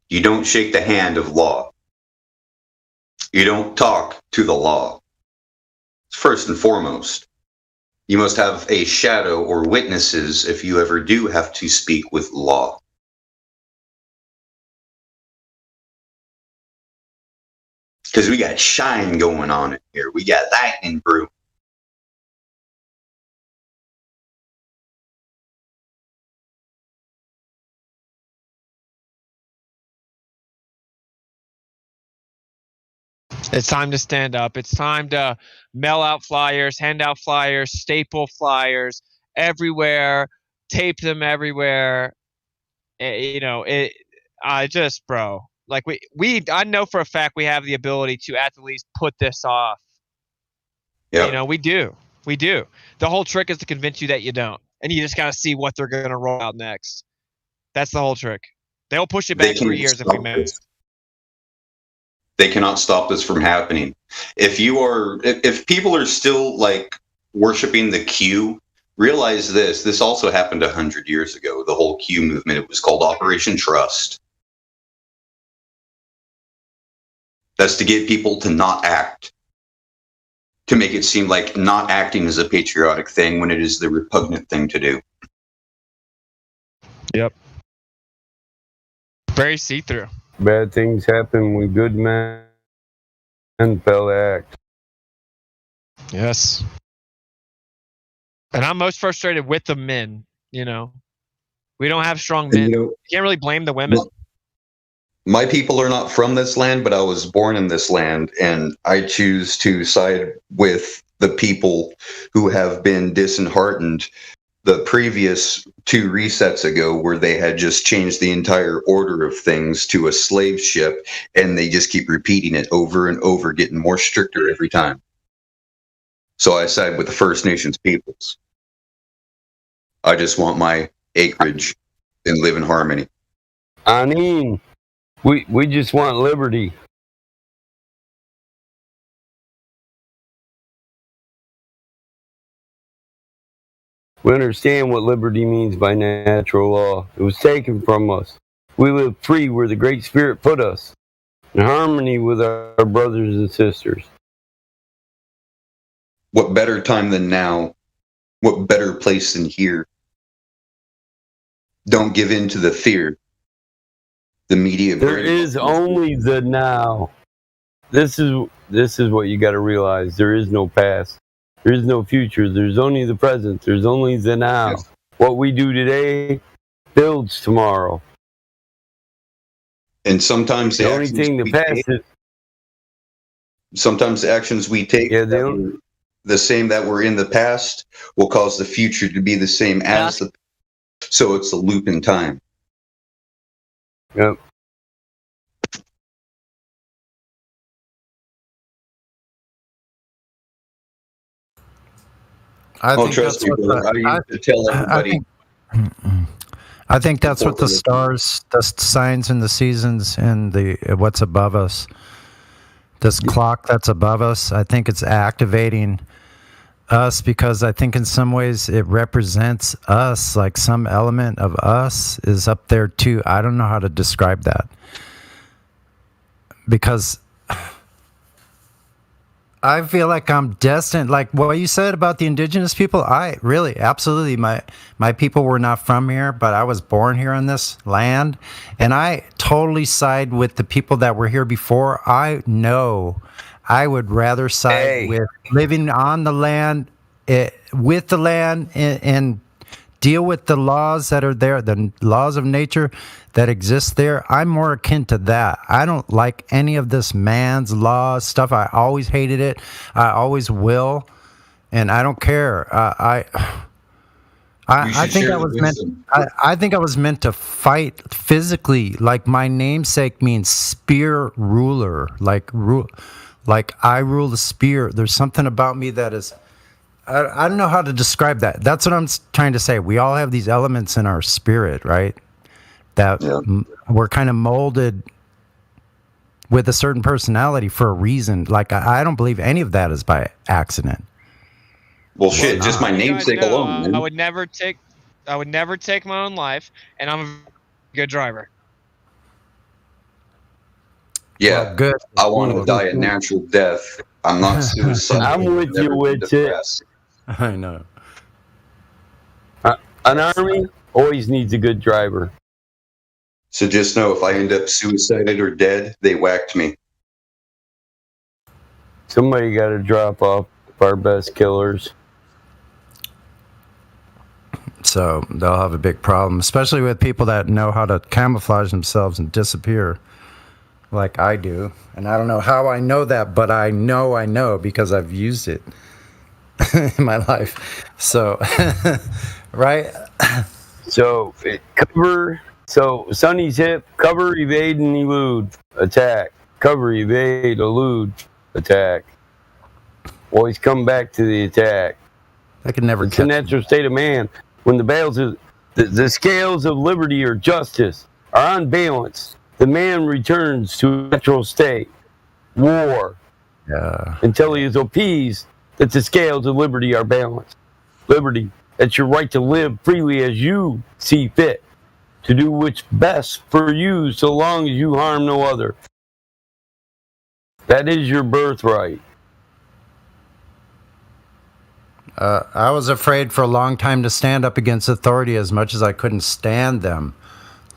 You don't shake the hand of law. You don't talk to the law. First and foremost, you must have a shadow or witnesses if you ever do have to speak with law. Because we got shine going on in here. We got lightning brew. It's time to stand up. It's time to mail out flyers, hand out flyers, staple flyers everywhere, tape them everywhere. Bro, like I know for a fact we have the ability to at the least put this off. Yeah. We do. The whole trick is to convince you that you don't, and you just gotta see what they're gonna roll out next. That's the whole trick. They'll push it back 3 years if we miss. They cannot stop this from happening. If people are still like worshiping the Q, realize this. This also happened 100 years ago. The whole Q movement. It was called Operation Trust. That's to get people to not act. To make it seem like not acting is a patriotic thing when it is the repugnant thing to do. Yep. Very see-through. Bad things happen when good men fail to act. Yes. And I'm most frustrated with the men, We don't have strong men. You can't really blame the women. My people are not from this land, but I was born in this land, and I choose to side with the people who have been disheartened the previous 2 resets ago, where they had just changed the entire order of things to a slave ship, and they just keep repeating it over and over, getting more stricter every time. So I side with the First Nations peoples. I just want my acreage and live in harmony. I mean, we just want liberty. We understand what liberty means by natural law. It was taken from us. We live free where the Great Spirit put us, in harmony with our brothers and sisters. What better time than now? What better place than here? Don't give in to the fear. The media. There is only the now. This is what you got to realize. There is no past. There is no future. There's only the present. There's only the now. Yes. What we do today builds tomorrow. And sometimes the only thing the past is. Sometimes the actions we take, the same that were in the past, will cause the future to be the same as the. So it's a loop in time. Yep. I think that's what I think that's what the stars, the signs and the seasons and the what's above us, this clock that's above us, I think it's activating us, because I think in some ways it represents us, like some element of us is up there too. I don't know how to describe that, because I feel like I'm destined, like what you said about the indigenous people. I really, absolutely, my people were not from here, but I was born here on this land, and I totally side with the people that were here before. I know I would rather side with living on the land, with the land, and deal with the laws that are there, the laws of nature that exist there. I'm more akin to that. I don't like any of this man's law stuff. I always hated it. I always will, and I don't care. I think I was meant. I think I was meant to fight physically. Like my namesake means spear ruler. Like I rule the spear. There's something about me that is. I don't know how to describe that. That's what I'm trying to say. We all have these elements in our spirit, right? That we're kind of molded with a certain personality for a reason. Like, I don't believe any of that is by accident. Well, shit, just my You guys namesake know, alone, man. I would never take my own life, and I'm a good driver. Yeah, Well, good. I want to die a natural death. I'm not suicidal. I'm with you with it. I know. An army always needs a good driver. So just know if I end up suicided or dead, they whacked me. Somebody got to drop off our best killers. So they'll have a big problem, especially with people that know how to camouflage themselves and disappear, like I do. And I don't know how I know that, but I know because I've used it in my life. So, right? So cover. So Sonny's hip. Cover, evade, and elude. Attack. Cover, evade, elude. Attack. Always come back to the attack. I could never It's catch a natural state of man. When the scales of liberty or justice are unbalanced, the man returns to a natural state. War. Yeah. Until he is appeased that the scales of liberty are balanced. Liberty, that's your right to live freely as you see fit, to do what's best for you so long as you harm no other. That is your birthright. I was afraid for a long time to stand up against authority as much as I couldn't stand them.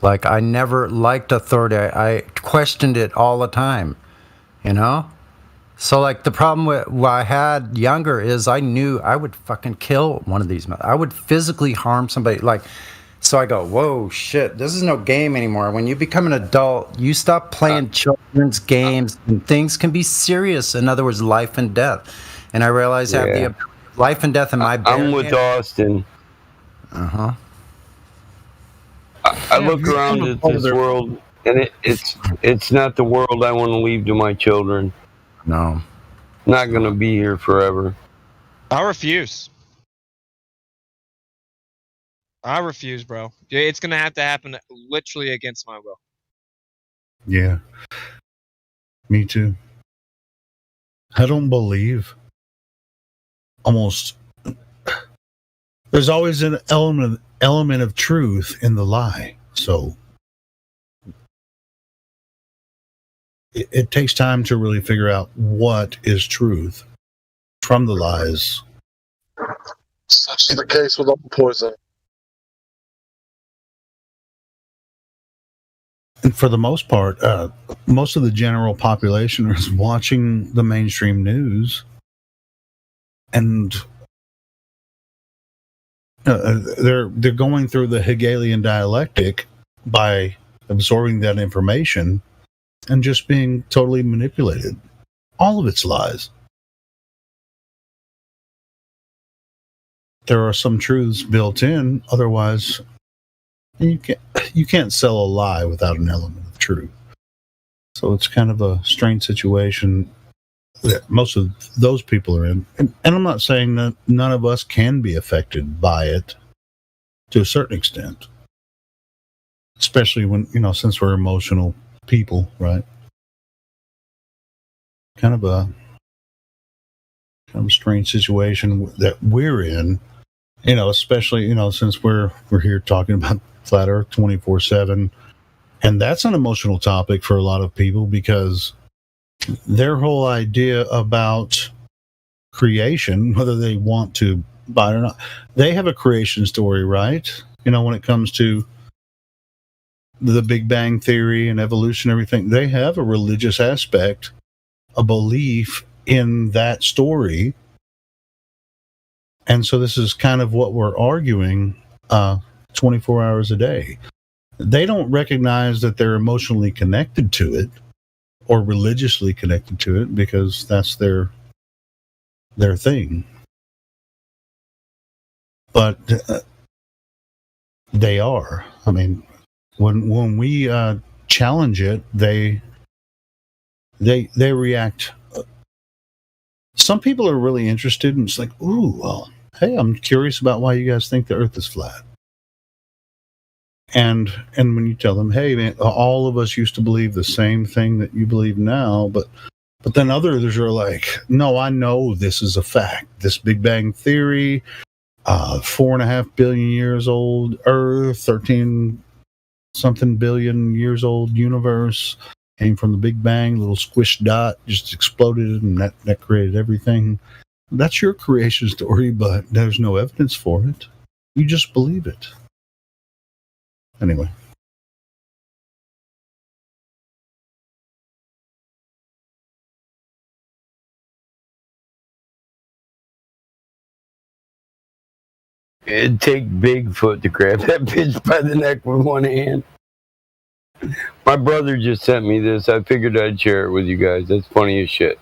Like, I never liked authority. I questioned it all the time, you know? So, like, the problem with what I had younger is I knew I would fucking kill one of these. I would physically harm somebody. Like, so I go, whoa, shit, this is no game anymore. When you become an adult, you stop playing children's games, and things can be serious. In other words, life and death. And I realized I have the life and death in my bare I'm with hands. Austin. Uh-huh. I look around at this world, and it's not the world I want to leave to my children. No. Not going to be here forever. I refuse. I refuse, bro. It's gonna have to happen literally against my will. Yeah. Me too. I don't believe there's always an element of truth in the lie. So it takes time to really figure out what is truth from the lies. Such is the case with all poison. And for the most part, most of the general population is watching the mainstream news, and they're going through the Hegelian dialectic by absorbing that information and just being totally manipulated. All of it's lies. There are some truths built in, otherwise you can't sell a lie without an element of truth. So it's kind of a strange situation that most of those people are in. And I'm not saying that none of us can be affected by it to a certain extent. Especially when, since we're emotional people, right? Kind of a strange situation that we're in, especially, since we're here talking about Flat Earth 24/7. And that's an emotional topic for a lot of people because their whole idea about creation, whether they want to buy it or not, they have a creation story, right? When it comes to the Big Bang Theory and evolution and everything, they have a religious aspect, a belief in that story. And so this is kind of what we're arguing 24 hours a day. They don't recognize that they're emotionally connected to it or religiously connected to it because that's their thing. But they are. I mean, when we challenge it, they react. Some people are really interested and it's like, ooh, well, hey, I'm curious about why you guys think the Earth is flat. And when you tell them, hey man, all of us used to believe the same thing that you believe now, but then others are like, no, I know this is a fact. This Big Bang Theory, 4.5 billion years old Earth, 13 something billion years old universe came from the Big Bang, little squished dot just exploded, and that created everything. That's your creation story, but there's no evidence for it. You just believe it. Anyway. It'd take Bigfoot to grab that bitch by the neck with one hand. My brother just sent me this. I figured I'd share it with you guys. That's funny as shit.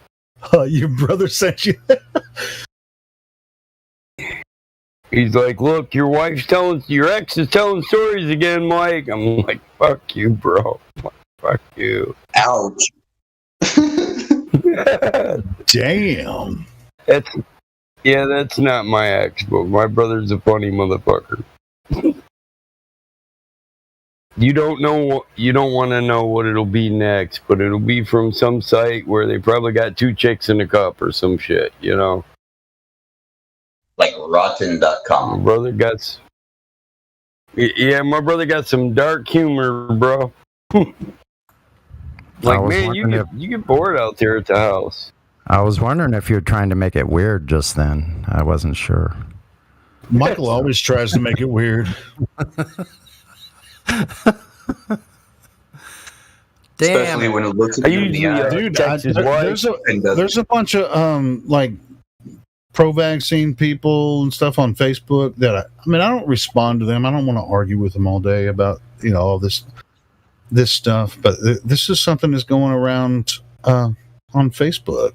Your brother sent you. He's like, look, your ex is telling stories again, Mike. I'm like, fuck you, bro. Fuck you. Ouch. Damn. That's not my ex, but my brother's a funny motherfucker. You don't want to know what it'll be next, but it'll be from some site where they probably got 2 chicks in a cup or some shit, you know? Like rotten.com. My brother got some dark humor, bro. Like, man, you get bored out there at the house. I was wondering if you were trying to make it weird just then. I wasn't sure. Michael always tries to make it weird. Especially when it looks at you in the eye. Dude, there's a bunch of like pro-vaccine people and stuff on Facebook that I don't respond to them. I don't want to argue with them all day about all this stuff, but this is something that's going around on Facebook.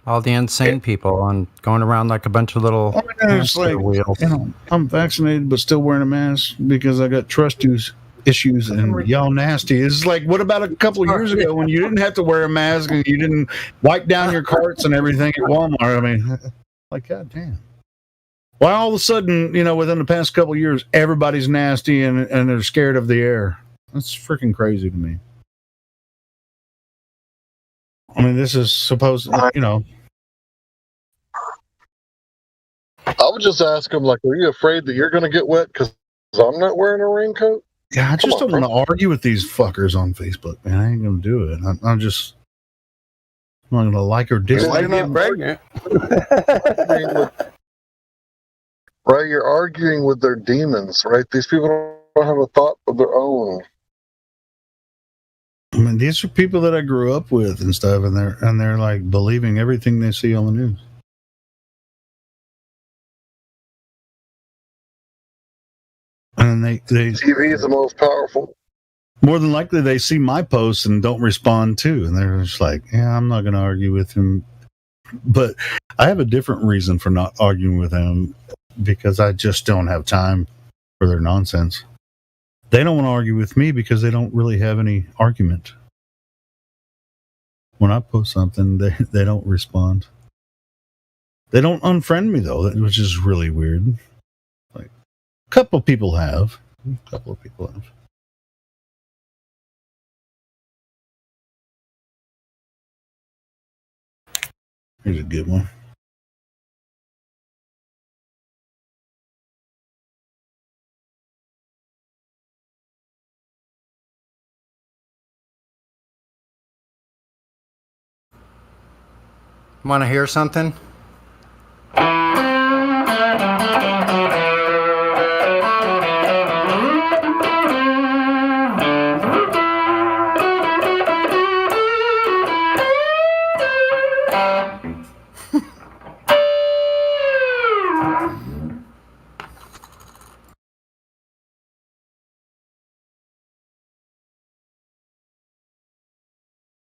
All the insane people going around like a bunch of little it's like, wheels. I'm vaccinated but still wearing a mask because I got trust issues and y'all nasty. It's like, what about a couple of years ago when you didn't have to wear a mask and you didn't wipe down your carts and everything at Walmart? I mean, like, god damn. Why all of a sudden, within the past couple of years, everybody's nasty and they're scared of the air? That's freaking crazy to me. I mean, this is supposed, I would just ask him, like, are you afraid that you're going to get wet because I'm not wearing a raincoat? Yeah, I just don't want to argue with these fuckers on Facebook, man. I ain't going to do it. I'm not going to like or dislike. Get pregnant. Right, you're arguing with their demons, right? These people don't have a thought of their own. I mean, these are people that I grew up with and stuff, and they're like believing everything they see on the news. And they TV is the most powerful. More than likely, they see my posts and don't respond too, and they're just like, "Yeah, I'm not going to argue with him." But I have a different reason for not arguing with him, because I just don't have time for their nonsense. They don't want to argue with me because they don't really have any argument. When I post something, they don't respond. They don't unfriend me though, which is really weird. Like, a couple of people have. Here's a good one. Want to hear something?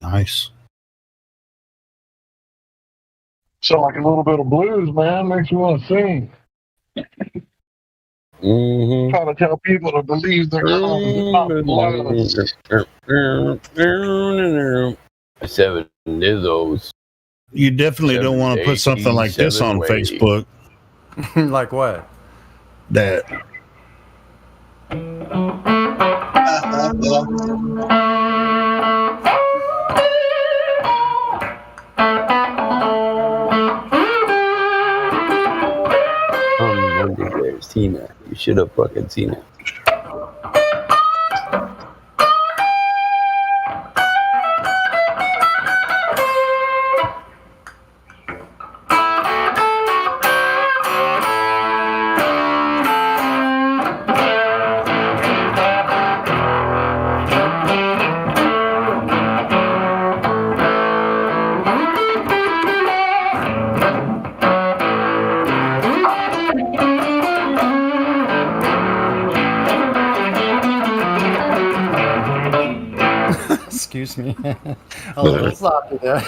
Nice. Sound like a little bit of blues, man. Makes you want to sing. Mm-hmm. Trying to tell people to believe their own. 7 Nizzos. You definitely don't want to put something like this on Facebook. Like what? that There's Tina. You should have fucking seen it. Excuse me. I was a little sloppy there.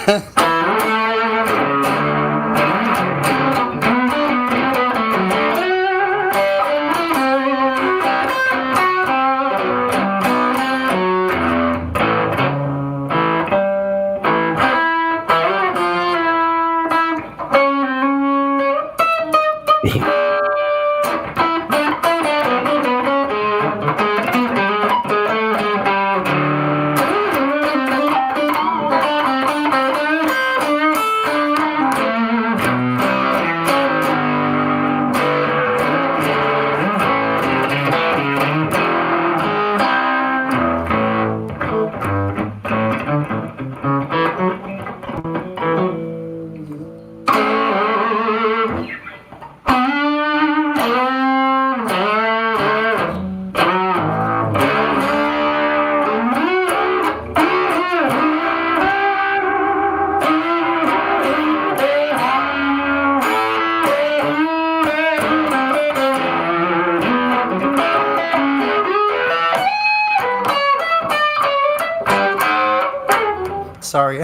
Sorry.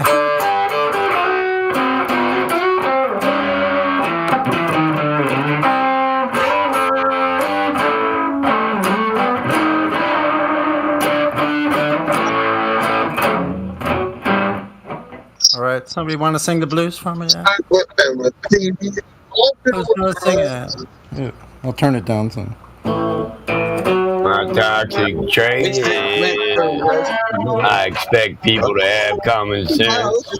All right, somebody want to sing the blues for me? Yeah? I was going to sing it. Yeah, I'll turn it down soon. My toxic trait. I expect people to have common sense.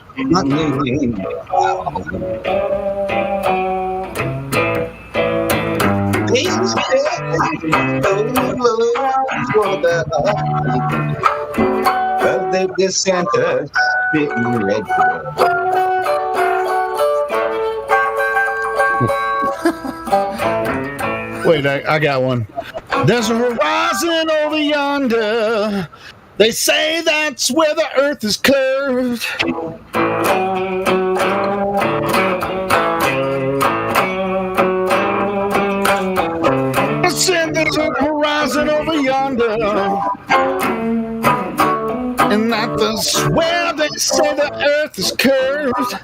Wait, I got one. There's a horizon over yonder. They say that's where the earth is curved. I said there's a horizon over yonder. And that's where they say the earth is curved.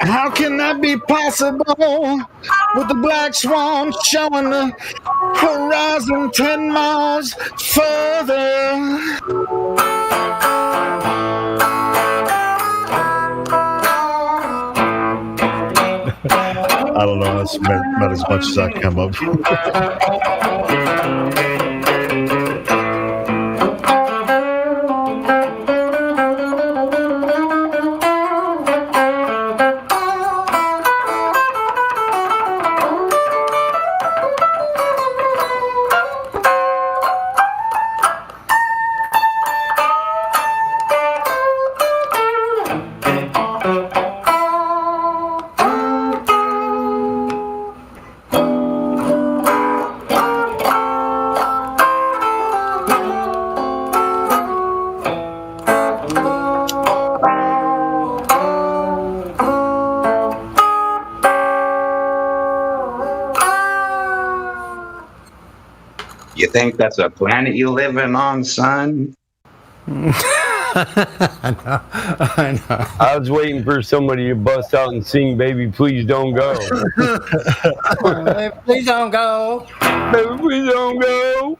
How can that be possible with the black swan showing the horizon 10 miles further? I don't know. That's about as much as I can come up with. You think that's a planet you living on, son? I know. I was waiting for somebody to bust out and sing "Baby, Please Don't Go." Please don't go. Baby, please don't go.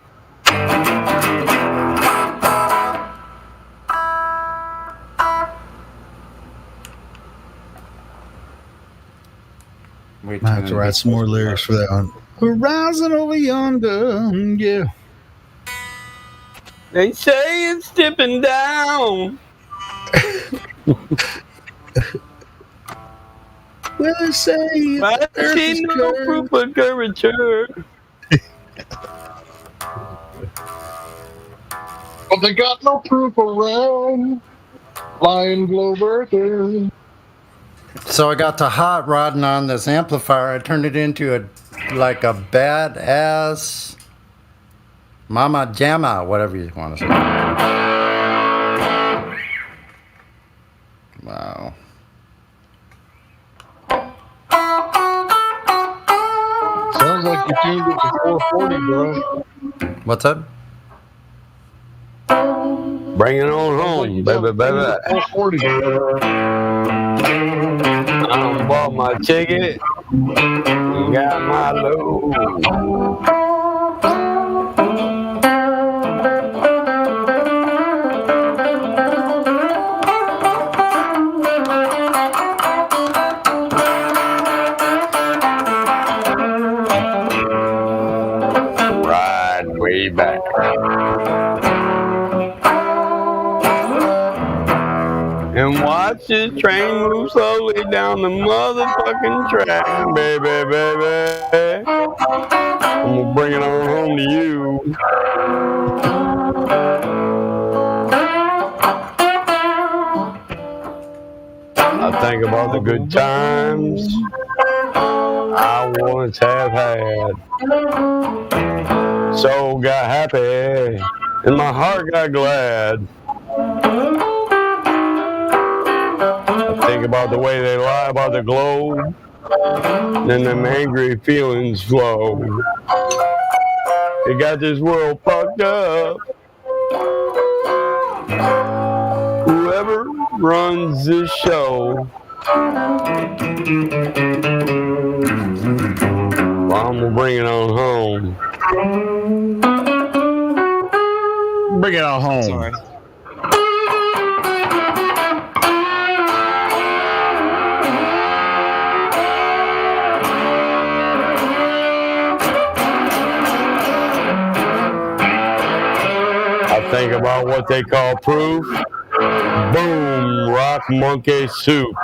We I have to write some more lyrics for that one. Horizon over yonder, yeah. They say it's dipping down. Well, they say I Earth see is no curved. proof of curvature. But they got no proof around Lion Globe Earthers. So I got to hot rodding on this amplifier. I turned it into a badass mama jamma, whatever you want to say. Wow. Sounds like you tuned it to 440, bro. What's up? Bring it on home, baby, baby. 440. I bought my ticket, got my load. Ride way back. And watch this train move slowly down the motherfucking track, baby, baby. I'm gonna bring it on home to you. I think about the good times I once have had. Soul got happy, and my heart got glad. Think about the way they lie about the globe, then them angry feelings flow. They got this world fucked up. Whoever runs this show, I'm gonna bring it on home. Bring it on home. Sorry. I think about what they call proof. Boom, rock monkey soup.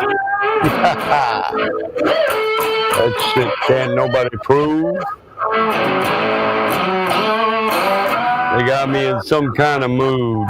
That shit can't nobody prove. They got me in some kind of mood.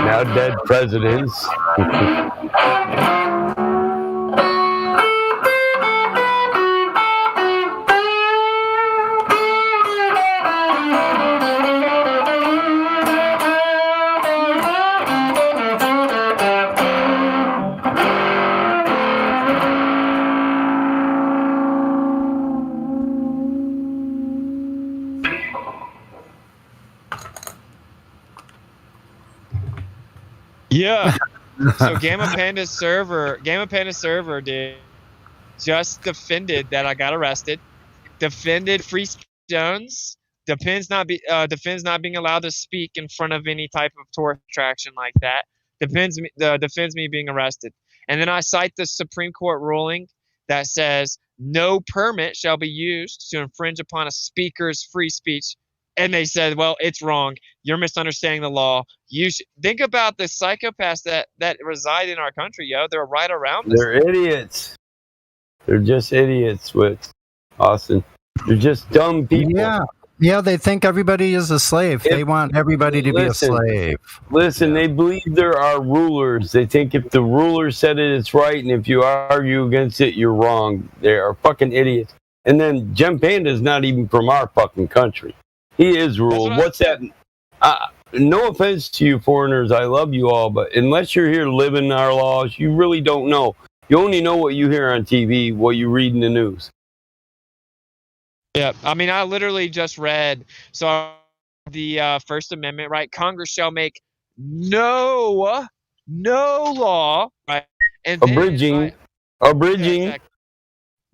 Now dead presidents. Yeah. So Gamma Panda server, dude, just defended that I got arrested. Defended Free Stones. Defends not being allowed to speak in front of any type of tour attraction like that. Defends me being arrested. And then I cite the Supreme Court ruling that says no permit shall be used to infringe upon a speaker's free speech. And they said, well, it's wrong. You're misunderstanding the law. You should think about the psychopaths that reside in our country, yo. They're right around us. They're idiots. They're just idiots, with Austin. They're just dumb people. Yeah, they think everybody is a slave. They want everybody to be a slave. Listen, they believe there are rulers. They think if the ruler said it, it's right, and if you argue against it, you're wrong. They are fucking idiots. And then Jem Panda is not even from our fucking country. He is ruled. What's that? No offense to you foreigners, I love you all, but unless you're here living our laws, you really don't know. You only know what you hear on TV, what you read in the news. Yeah, I mean, I literally just read the First Amendment, right? Congress shall make no law, right? And then Abridging. exactly.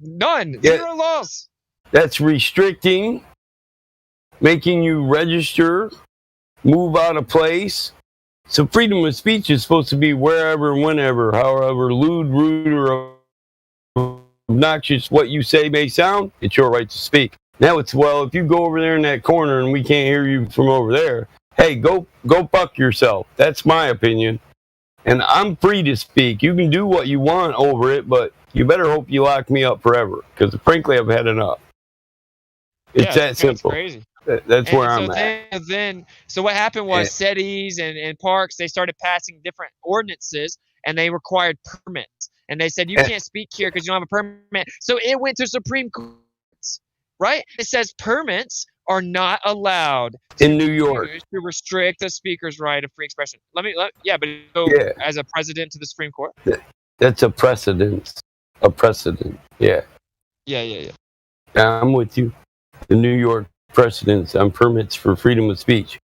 None, Yeah. 0 laws. That's restricting, making you register, move out of place. So freedom of speech is supposed to be wherever, whenever, however lewd, rude, or obnoxious what you say may sound, it's your right to speak. Now it's, well, if you go over there in that corner and we can't hear you from over there, hey, go fuck yourself. That's my opinion. And I'm free to speak. You can do what you want over it, but you better hope you lock me up forever, because frankly, I've had enough. It's that simple. Crazy. That's where I'm at. So what happened was cities and parks, they started passing different ordinances, and they required permits. And they said, you can't speak here because you don't have a permit. So it went to Supreme Court, right? It says permits are not allowed in New York to restrict the speaker's right of free expression. But as a president to the Supreme Court. That's a precedent. A precedent. Yeah. Yeah. I'm with you. The New York precedents on permits for freedom of speech.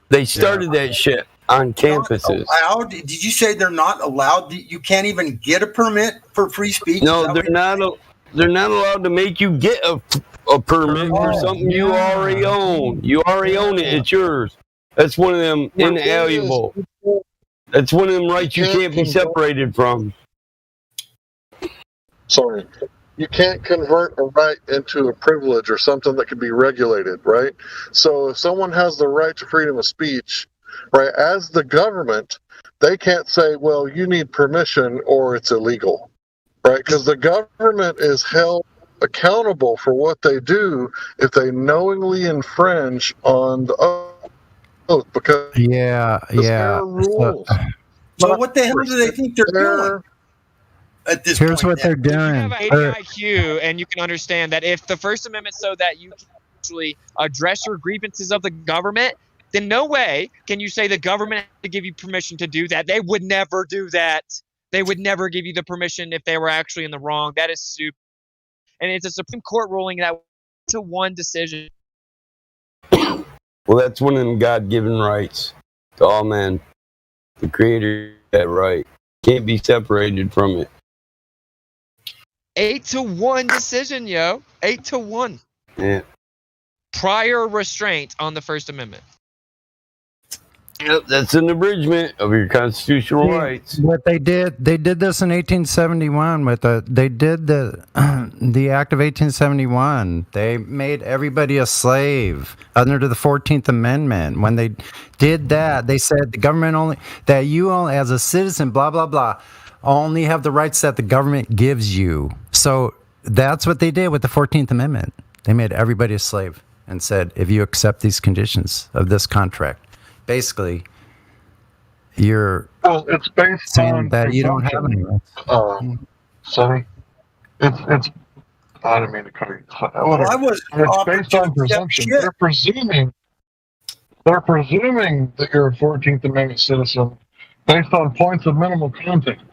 They started that shit on campuses. Allowed? Did you say they're not allowed? You can't even get a permit for free speech? No, they're not. They're not allowed to make you get a permit for something you already own. You already own it. It's yours. That's one of them inalienable. That's one of them rights you can't be separated from. Sorry. You can't convert a right into a privilege or something that can be regulated, right? So if someone has the right to freedom of speech, right, as the government, they can't say, well, you need permission or it's illegal, right? Because the government is held accountable for what they do if they knowingly infringe on the oath, because there are rules. So what the hell do they think they're doing? Here's what they're doing. You have an 80 IQ, and you can understand that if the First Amendment so that you can actually address your grievances of the government, then no way can you say the government has to give you permission to do that. They would never do that. They would never give you the permission if they were actually in the wrong. That is stupid. And it's a Supreme Court ruling that to one decision. Well, that's one of them God-given rights to all men. The Creator, that right, can't be separated from it. 8-1 decision, yo. 8-1. Yeah. Prior restraint on the First Amendment. Yep, that's an abridgment of your constitutional rights. What they did this in 1871 with they did the Act of 1871. They made everybody a slave under the 14th Amendment. When they did that, they said the government you as a citizen, blah blah blah, only have the rights that the government gives you. So that's what they did with the 14th Amendment. They made everybody a slave and said, if you accept these conditions of this contract, basically, it's based saying on that you don't have any rights. Sorry, it's. I didn't mean to cut you. It's based on presumption. They're presuming that you're a 14th Amendment citizen based on points of minimal contact.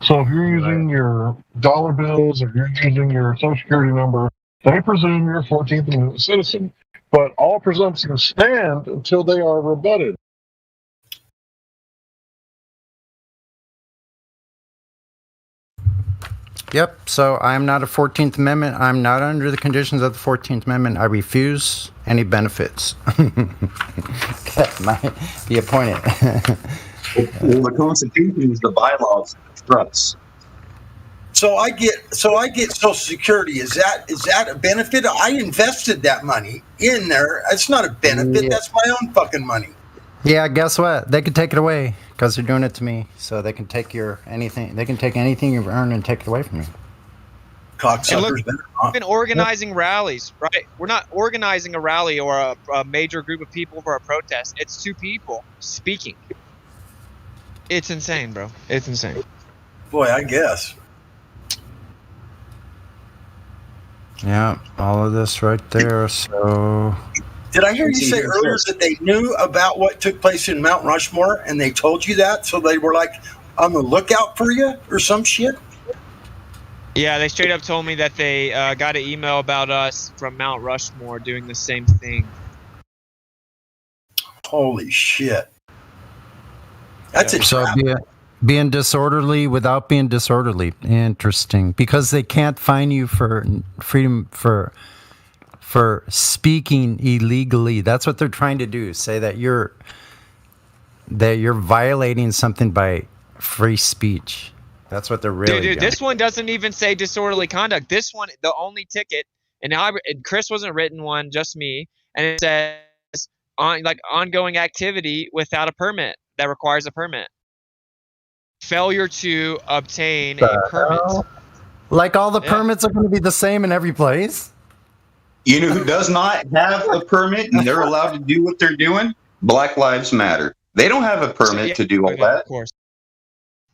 So if you're using your dollar bills, if you're using your Social Security number, they presume you're a 14th Amendment citizen. But all presumptions stand until they are rebutted. Yep, so I'm not a 14th Amendment. I'm not under the conditions of the 14th Amendment. I refuse any benefits. That might be a point. Well, the Constitution is the bylaws of trust. So I get Social Security. Is that a benefit? I invested that money in there. It's not a benefit. Yeah. That's my own fucking money. Yeah, guess what? They could take it away because they're doing it to me. So they can take anything. They can take anything you've earned and take it away from you. Cocksuckers. We've been organizing rallies, right? We're not organizing a rally or a major group of people for a protest. It's two people speaking. It's insane, bro. It's insane. Boy, I guess. Yeah, all of this right there. So, did I hear you say earlier that they knew about what took place in Mount Rushmore and they told you that? So they were like on the lookout for you or some shit? Yeah, they straight up told me that they got an email about us from Mount Rushmore doing the same thing. Holy shit. That's a So trap. being disorderly without being disorderly. Interesting. Because they can't fine you for freedom for speaking illegally. That's what they're trying to do. Say that you're violating something by free speech. That's what they're really Dude, doing. this one doesn't even say disorderly conduct. This one, the only ticket, and Chris wasn't written one, just me, and it says ongoing activity without a permit that requires a permit. Failure to obtain a permit. Like all the permits are going to be the same in every place? You know who does not have a permit and they're allowed to do what they're doing? Black Lives Matter. They don't have a permit to do all that.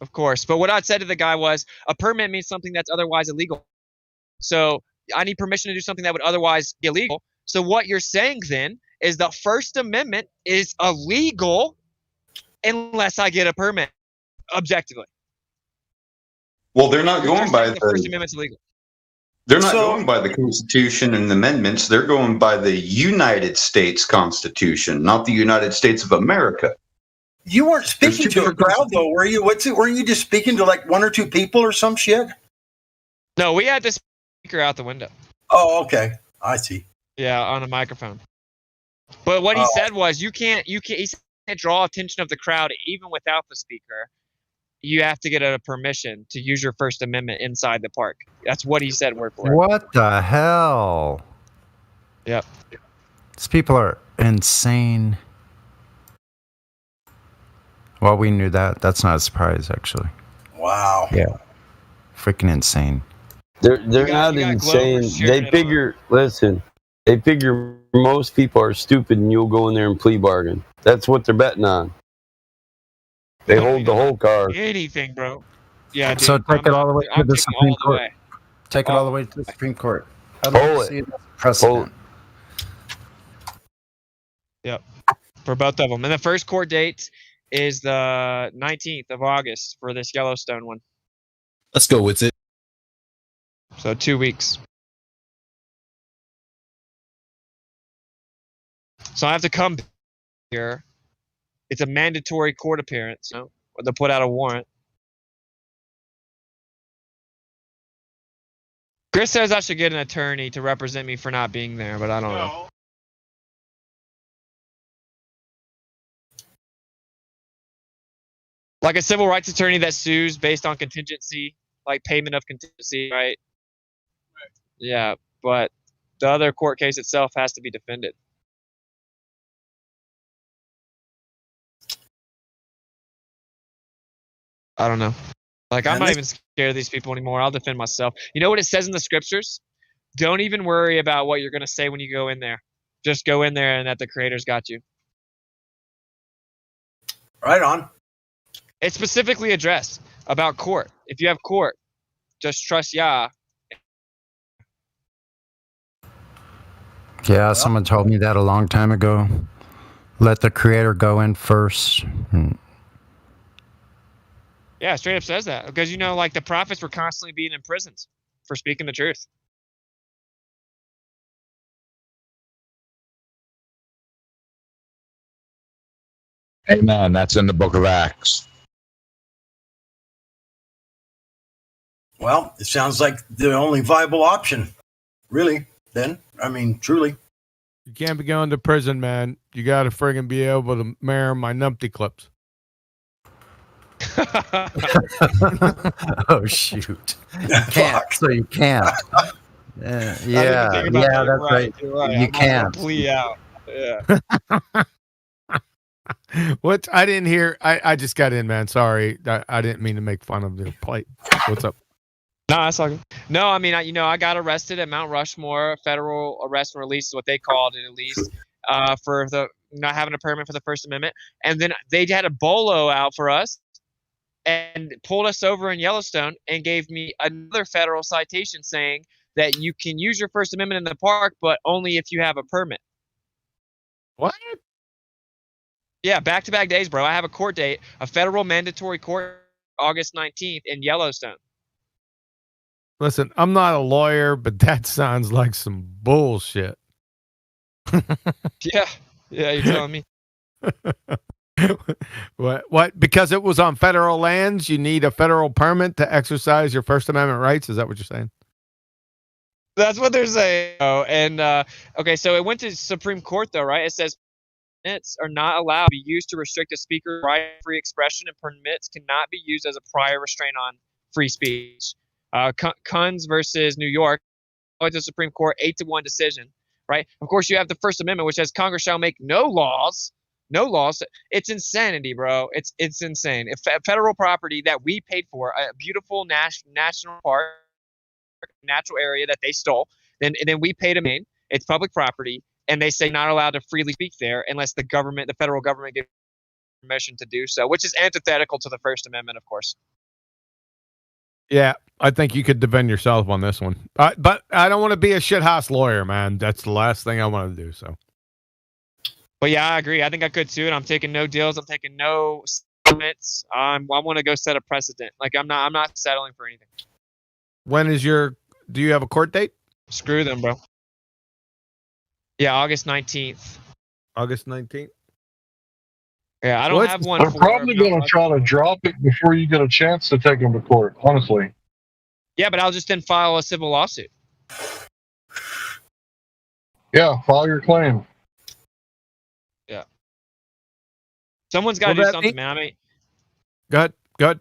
Of course. But what I said to the guy was, a permit means something that's otherwise illegal. So I need permission to do something that would otherwise be illegal. So what you're saying then is the First Amendment is illegal unless I get a permit, objectively. Well, they're not going by the First Amendment's illegal. They're not going by the Constitution and the amendments. They're going by the United States Constitution, not the United States of America. You weren't speaking to a crowd, though, were you? Weren't you just speaking to like one or two people or some shit? No, we had this speaker out the window. Oh, okay. I see. Yeah, on a microphone. But what he said was, he can't draw attention of the crowd even without the speaker. You have to get a permission to use your First Amendment inside the park. That's what he said word for word. What the hell? Yep. These people are insane. Well, we knew that. That's not a surprise, actually. Wow. Yeah. Freaking insane. They're not insane. They figure, listen, they figure most people are stupid and you'll go in there and plea bargain. That's what they're betting on. They hold the whole card. Anything, bro. Yeah. Dude, So take it all the way to the Supreme Court. way. Take it all the way to the Supreme Court. I'd Hold like to it. see it as a precedent. Yep. For both of them. And the first court date is the 19th of August for this Yellowstone one. Let's go with it. So 2 weeks. So I have to come here. It's a mandatory court appearance. You know, they'll put out a warrant. Chris says I should get an attorney to represent me for not being there, but I don't know. Like a civil rights attorney that sues based on contingency, like payment of contingency, right? Yeah, but the other court case itself has to be defended. I don't know. Like, I'm not even scared of these people anymore. I'll defend myself. You know what it says in the scriptures? Don't even worry about what you're going to say when you go in there. Just go in there and that the Creator's got you. Right on. It's specifically addressed about court. If you have court, just trust Yah. Yeah, someone told me that a long time ago. Let the Creator go in first. Yeah, straight up says that. Because, you know, like the prophets were constantly being imprisoned for speaking the truth. Amen. That's in the book of Acts. Well, it sounds like the only viable option, really, then. I mean, truly. You can't be going to prison, man. You got to friggin' be able to marry my numpty clips. Oh, shoot. You can't, so you can't. Yeah, that's right. You can't. Plea out. Yeah. What? I didn't hear. I just got in, man. Sorry. I didn't mean to make fun of the plight. What's up? No, that's all good. No, I mean, I got arrested at Mount Rushmore. Federal arrest and release is what they called it, at least, for the not having a permit for the First Amendment. And then they had a bolo out for us and pulled us over in Yellowstone and gave me another federal citation saying that you can use your First Amendment in the park, but only if you have a permit. What? Yeah, back-to-back days, bro. I have a court date, a federal mandatory court, August 19th in Yellowstone. Listen, I'm not a lawyer, but that sounds like some bullshit. Yeah, you're telling me. What? Because it was on federal lands, you need a federal permit to exercise your First Amendment rights? Is that what you're saying? That's what they're saying. Oh, and okay, so it went to Supreme Court though, right? It says permits are not allowed to be used to restrict a speaker's right to free expression, and permits cannot be used as a prior restraint on free speech. Kunz versus New York, went to the Supreme Court, 8-1 decision, right? Of course, you have the First Amendment, which says Congress shall make no laws. It's insanity, bro. It's insane. If federal property that we paid for, a beautiful national park, natural area that they stole, then we paid them in. It's public property, and they say not allowed to freely speak there unless the federal government gives permission to do so, which is antithetical to the First Amendment, of course. Yeah, I think you could defend yourself on this one. But I don't want to be a shithouse lawyer, man. That's the last thing I want to do. So. But yeah, I agree. I think I could too, and I'm taking no deals. I'm taking no settlements. I want to go set a precedent. Like I'm not settling for anything. When is do you have a court date? Screw them, bro. Yeah, August 19th. August 19th? Yeah, I don't have one. They're probably going to try to drop it before you get a chance to take them to court, honestly. Yeah, but I'll just then file a civil lawsuit. Yeah, file your claim. Yeah. Someone's got to do something, man. I mean, Go ahead.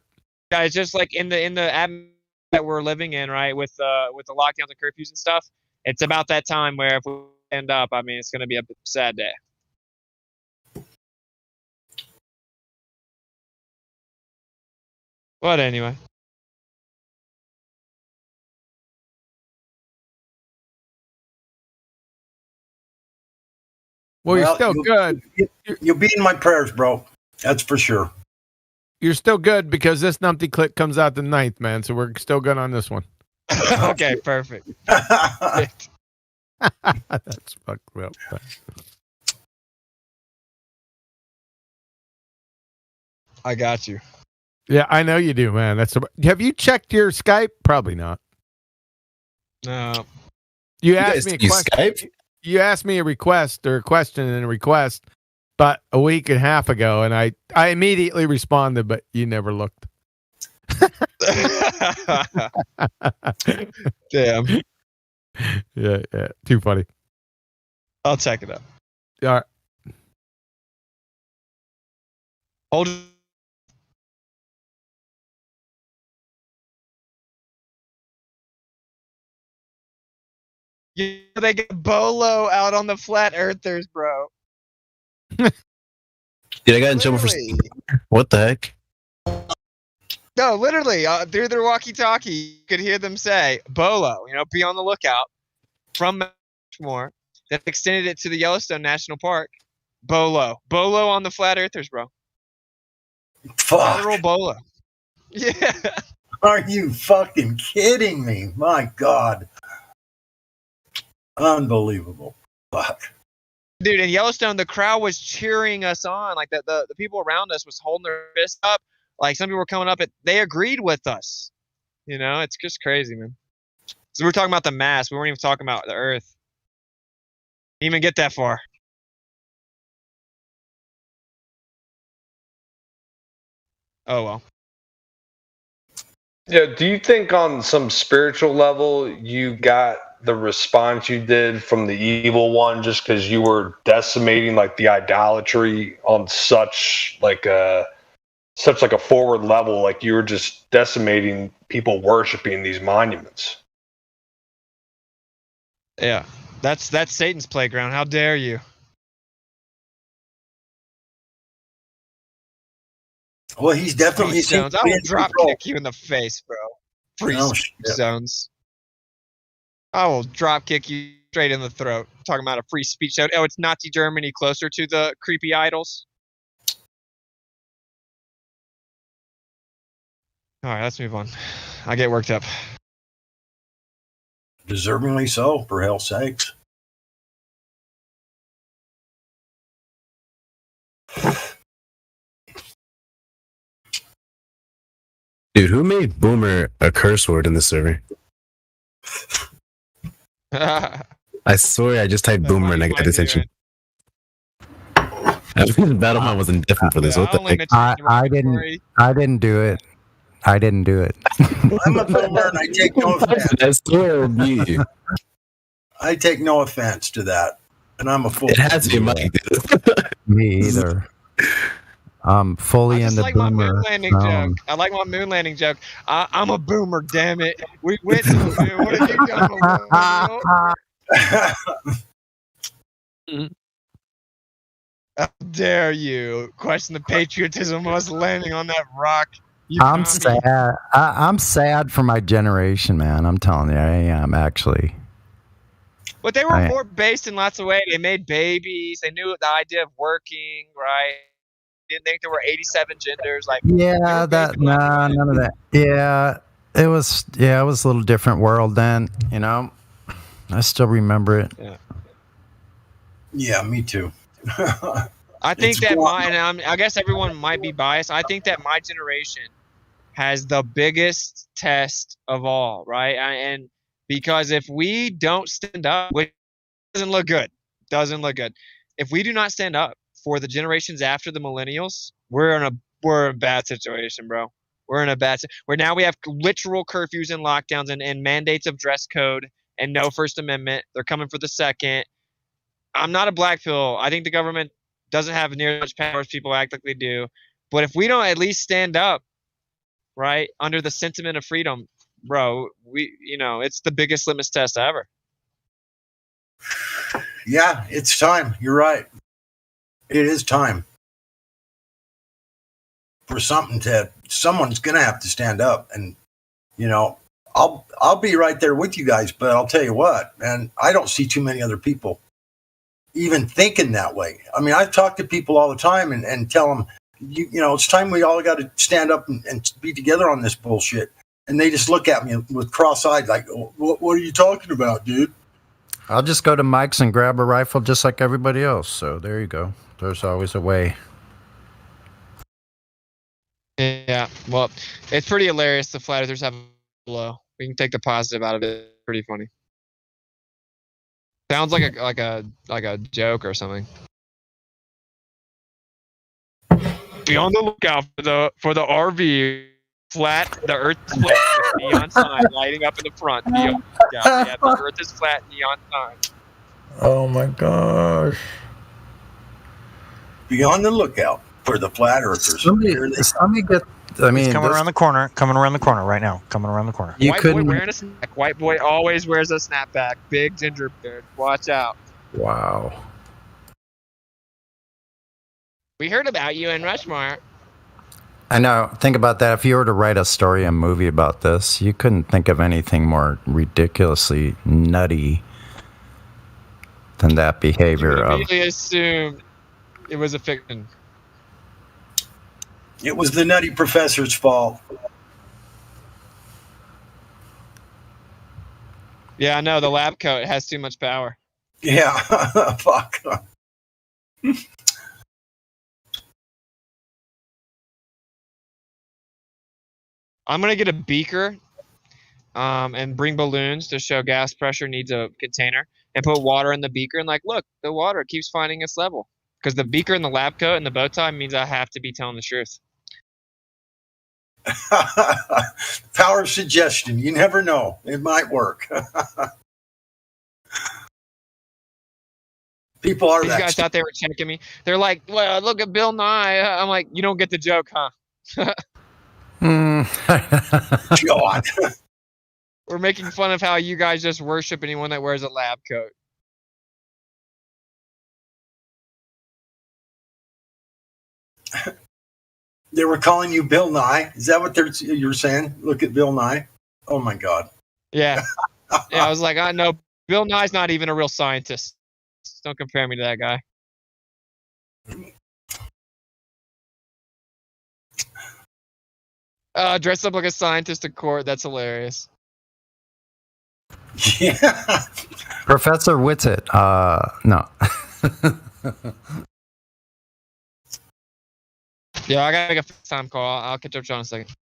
Yeah, it's just like in the atmosphere that we're living in, right, with the lockdowns and curfews and stuff. It's about that time where if we end up, I mean, it's going to be a sad day. But anyway. Well, you're still good. You'll be in my prayers, bro. That's for sure. You're still good because this numpty clip comes out the 9th, man. So we're still good on this one. Okay, perfect. That's fucked up. I got you. Yeah, I know you do, man. Have you checked your Skype? Probably not. No. You asked me a question. Skype? You asked me a request or a question and a request about a week and a half ago, and I immediately responded, but you never looked. Damn. Yeah. Too funny. I'll check it out. All right. Hold. Yeah, they get Bolo out on the flat earthers, bro. Dude, I got in trouble for what the heck? No, literally, through their walkie-talkie, you could hear them say, Bolo, be on the lookout from Rushmore. That extended it to the Yellowstone National Park. Bolo on the flat earthers, bro. Fuck. Literal Bolo. Yeah. Are you fucking kidding me? My God. Unbelievable. Fuck. Dude, in Yellowstone, the crowd was cheering us on. Like the people around us was holding their fists up. Like some people were coming up, they agreed with us. It's just crazy, man. So we're talking about the mass. We weren't even talking about the Earth. Didn't even get that far. Oh well. Yeah, do you think on some spiritual level you got the response you did from the evil one just because you were decimating like the idolatry on such like a forward level, like you were just decimating people worshiping these monuments? Yeah, that's Satan's playground. How dare you? Well, he's definitely Zones. I will drop kick you in the face, bro. Free zones. I will drop kick you straight in the throat. Talking about a free speech zone. Oh, it's Nazi Germany closer to the creepy idols. All right, let's move on. I get worked up. Deservingly so, for hell's sakes. Dude, who made Boomer a curse word in the server? I swear I just typed boomer and I got attention. Battleman wasn't different for this. What the heck? I didn't do it. I didn't do it. I'm a boomer and I take no offense. I swear it would be you. I take no offense to that. And I'm a fool. It has to be Mike. Me either. I'm fully into like my boomer. moon landing joke. I like my moon landing joke. I'm a boomer, damn it. We went to the moon. What have you done? How dare you question the patriotism of us landing on that rock? I'm sad. I'm sad for my generation, man. I'm telling you, I am actually. But they were more based in lots of ways. They made babies. They knew the idea of working, right? Didn't think there were 87 genders. Like none of that. Yeah, it was a little different world then. You know, I still remember it. Yeah, me too. I think that I guess everyone might be biased. I think that my generation has the biggest test of all, right? And because if we don't stand up, which doesn't look good, if we do not stand up for the generations after the millennials, we're in a bad situation, bro. We're in a bad where now we have literal curfews and lockdowns and mandates of dress code and no First Amendment. They're coming for the second. I'm not a black pill. I think the government doesn't have near as much power as people act like they do. But if we don't at least stand up, right, under the sentiment of freedom, bro, it's the biggest litmus test ever. Yeah, it's time. You're right. It is time for someone's going to have to stand up. And, I'll be right there with you guys, but I'll tell you what, man, I don't see too many other people even thinking that way. I mean, I talk to people all the time and tell them, it's time we all got to stand up and be together on this bullshit. And they just look at me with cross-eyed like, what are you talking about, dude? I'll just go to Mike's and grab a rifle just like everybody else. So there you go. There's always a way. Yeah, well, it's pretty hilarious. The flat earthers have below. We can take the positive out of it. It's pretty funny. Sounds like a joke or something. Be on the lookout for the RV flat. The Earth is flat. With neon sign lighting up in the front. Be on the lookout. Yeah, the Earth is flat. Neon sign. Oh my gosh. Be on the lookout for the flat earthers. He's coming around the corner. Coming around the corner right now. Coming around the corner. White boy wearing a snapback. White boy always wears a snapback. Big ginger beard. Watch out. Wow. We heard about you in Rushmore. I know. Think about that. If you were to write a story, a movie about this, you couldn't think of anything more ridiculously nutty than that behavior You of. immediately assumed it was a fiction. It was the nutty professor's fault. Yeah, I know. The lab coat has too much power. Yeah. Fuck. I'm going to get a beaker and bring balloons to show gas pressure needs a container and put water in the beaker. And look, the water keeps finding its level. Because the beaker and the lab coat and the bow tie means I have to be telling the truth. Power of suggestion. You never know. It might work. People are These guys thought they were checking me. They're like, well, look at Bill Nye. I'm like, you don't get the joke, huh? God. We're making fun of how you guys just worship anyone that wears a lab coat. They were calling you Bill Nye. Is that what you're saying? Look at Bill Nye. Oh my God. Yeah. Yeah. I was like, I know Bill Nye's not even a real scientist. Don't compare me to that guy. Dressed up like a scientist in court. That's hilarious. Yeah. Professor Whitsitt. No. Yeah, I gotta make a FaceTime call. I'll catch up with you in a second.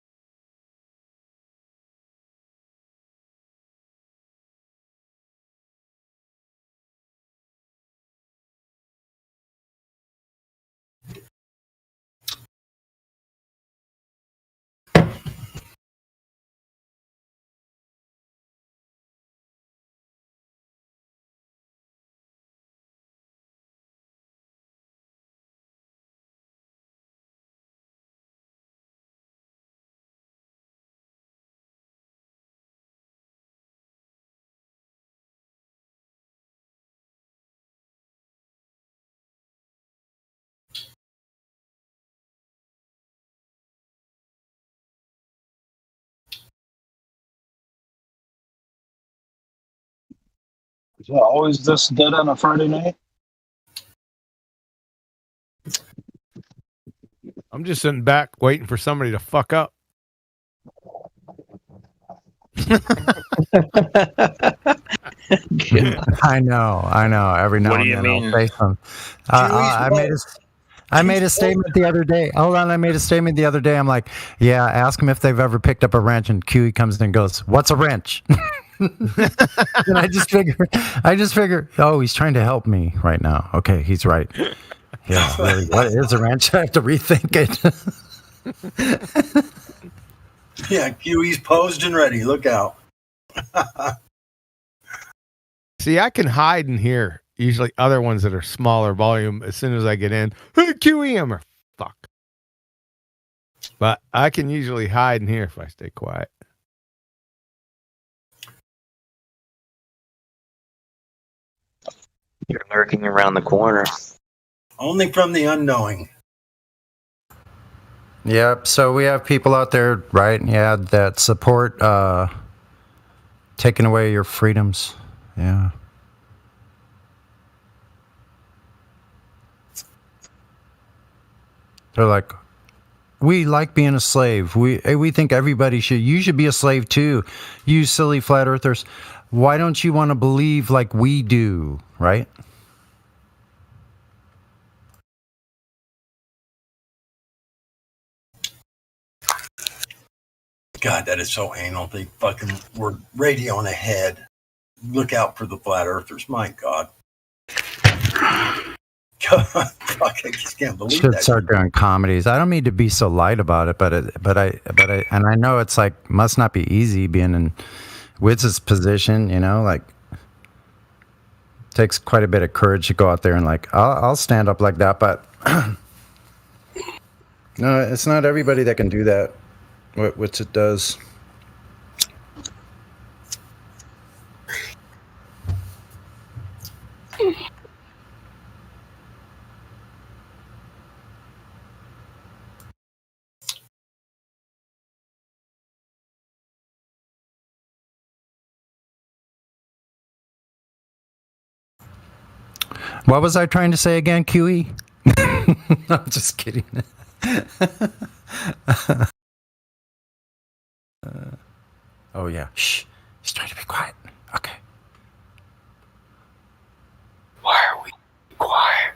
Is it always this dead on a Friday night? I'm just sitting back waiting for somebody to fuck up. I know. Every now What do and you then mean? I'll say something. I made a statement the other day. Hold on, I made a statement the other day. I'm like, yeah, ask them if they've ever picked up a wrench, and QE comes in and goes, "What's a wrench?" And I just figure, oh, he's trying to help me right now. Okay, he's right. Yeah, really, what is a wrench? I have to rethink it. Yeah, QE's posed and ready. Look out. See, I can hide in here. Usually other ones that are smaller volume, as soon as I get in, hey, QE, I'm a fuck. But I can usually hide in here if I stay quiet. You're lurking around the corner. Only from the unknowing. Yep. So we have people out there, right? Yeah, that support taking away your freedoms. Yeah. They're like, we like being a slave. We think everybody should. You should be a slave too. You silly flat earthers. Why don't you want to believe like we do, right? God, that is so anal. They fucking were radioing ahead. Look out for the flat earthers. My God. God, fuck, I just can't believe Should that. start doing comedies. I don't mean to be so light about it, but I know it's like must not be easy being in Witz's position. You know, like takes quite a bit of courage to go out there and like I'll stand up like that, but no, it's not everybody that can do that. Which it does. What was I trying to say again, QE? I'm just kidding. Oh yeah. Shh. He's trying to be quiet. Okay. Why are we quiet?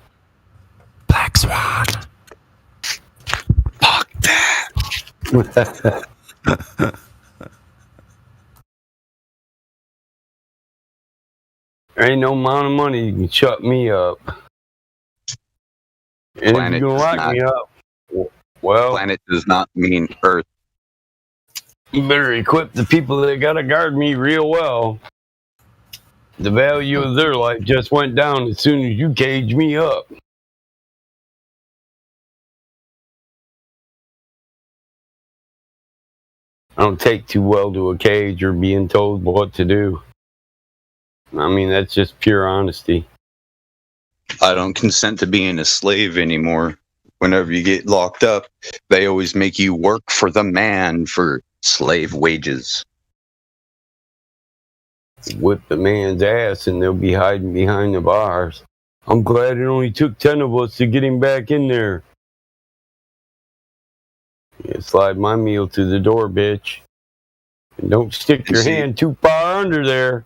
Black Swan. Fuck that. There ain't no amount of money you can shut me up. And if you're gonna lock me up, well, planet does not mean Earth. You better equip the people that gotta guard me real well. The value of their life just went down as soon as you cage me up. I don't take too well to a cage or being told what to do. I mean, that's just pure honesty. I don't consent to being a slave anymore. Whenever you get locked up, they always make you work for the man for slave wages. Whip the man's ass and they'll be hiding behind the bars. I'm glad it only took 10 of us to get him back in there. Yeah, slide my meal to the door, bitch. And don't stick your hand too far under there.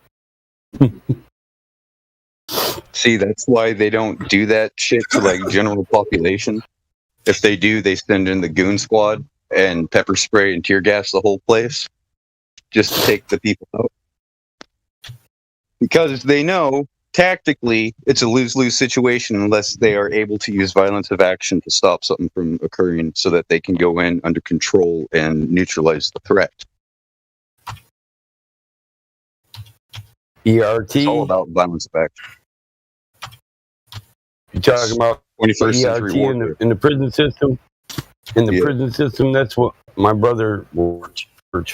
See, that's why they don't do that shit to like general population. If they do, they send in the goon squad and pepper spray and tear gas the whole place just to take the people out. Because they know tactically it's a lose-lose situation unless they are able to use violence of action to stop something from occurring so that they can go in under control and neutralize the threat. ERT? It's all about violence of action. You're talking about 21st century ERT in the prison system? In the prison system, that's what my brother works for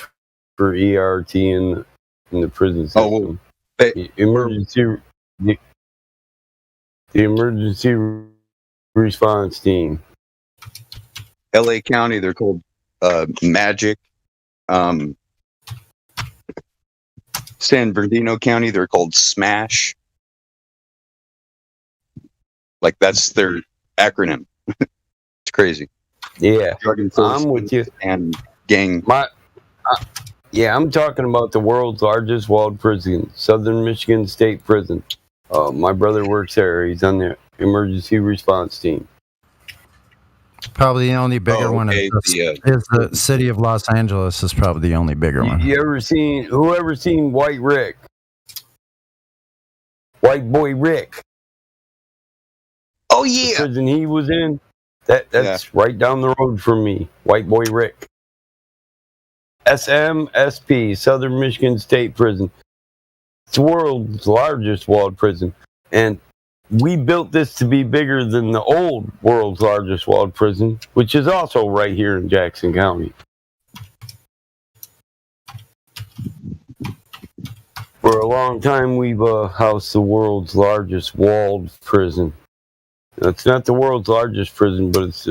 ERT in the prison system. The emergency response team. LA County, they're called Magic. San Bernardino County, they're called SMASH. Like that's their acronym. It's crazy. Yeah, Drug I'm enforcement with you. and gang. Yeah, I'm talking about the world's largest walled prison, Southern Michigan State Prison. My brother works there. He's on the emergency response team. Probably the only bigger one is the city of Los Angeles is probably the only bigger one. You ever seen White Rick? White Boy Rick. Oh yeah. The prison he was in. That's right down the road from me. White Boy Rick. SMSP, Southern Michigan State Prison. It's the world's largest walled prison. And we built this to be bigger than the old world's largest walled prison, which is also right here in Jackson County. For a long time, we've housed the world's largest walled prison. It's not the world's largest prison, but it's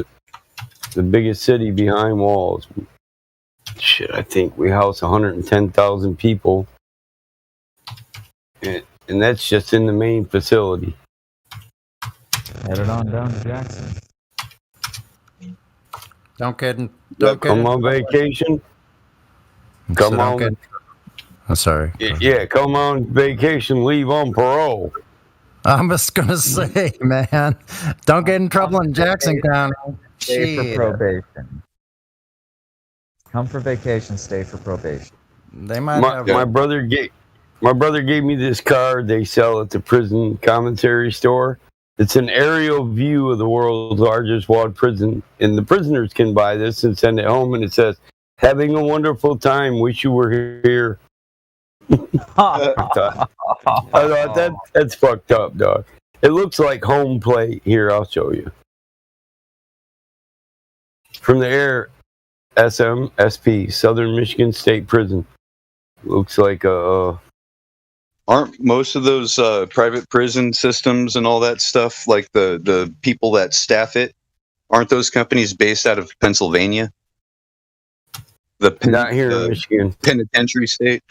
the biggest city behind walls. Shit, I think we house 110,000 people. And that's just in the main facility. Headed on down to Jackson. Don't come on vacation. Come on. I'm sorry. Yeah, come on vacation, leave on parole. I'm just gonna say, man, don't get in trouble in Jackson County. Stay for probation. Come for vacation, stay for probation. They might my brother gave me this card they sell at the prison commissary store. It's an aerial view of the world's largest walled prison, and the prisoners can buy this and send it home, and it says, "Having a wonderful time, wish you were here." I thought that's fucked up, dog. It looks like home plate. Here, I'll show you. From the air, SMSP, Southern Michigan State Prison. Looks like Aren't most of those private prison systems and all that stuff, like the people that staff it, aren't those companies based out of Pennsylvania? Not here in Michigan. Penitentiary state?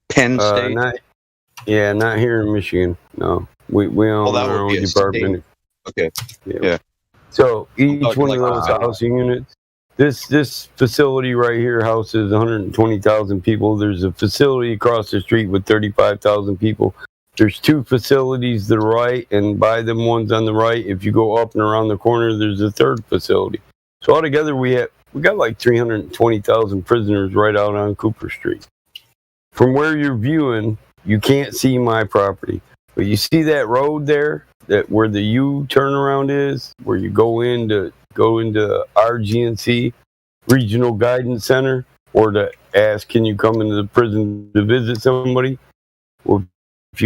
Penn State? Not here in Michigan. No. We own our own department. Okay. Yeah. So each one of those housing units, this facility right here houses 120,000 people. There's a facility across the street with 35,000 people. There's two facilities to the right, and by them ones on the right, if you go up and around the corner, there's a third facility. So altogether, we got like 320,000 prisoners right out on Cooper Street. From where you're viewing, you can't see my property, but you see that road there, that where the U turnaround is, where you go into RGNC, Regional Guidance Center, or to ask, can you come into the prison to visit somebody? Well, if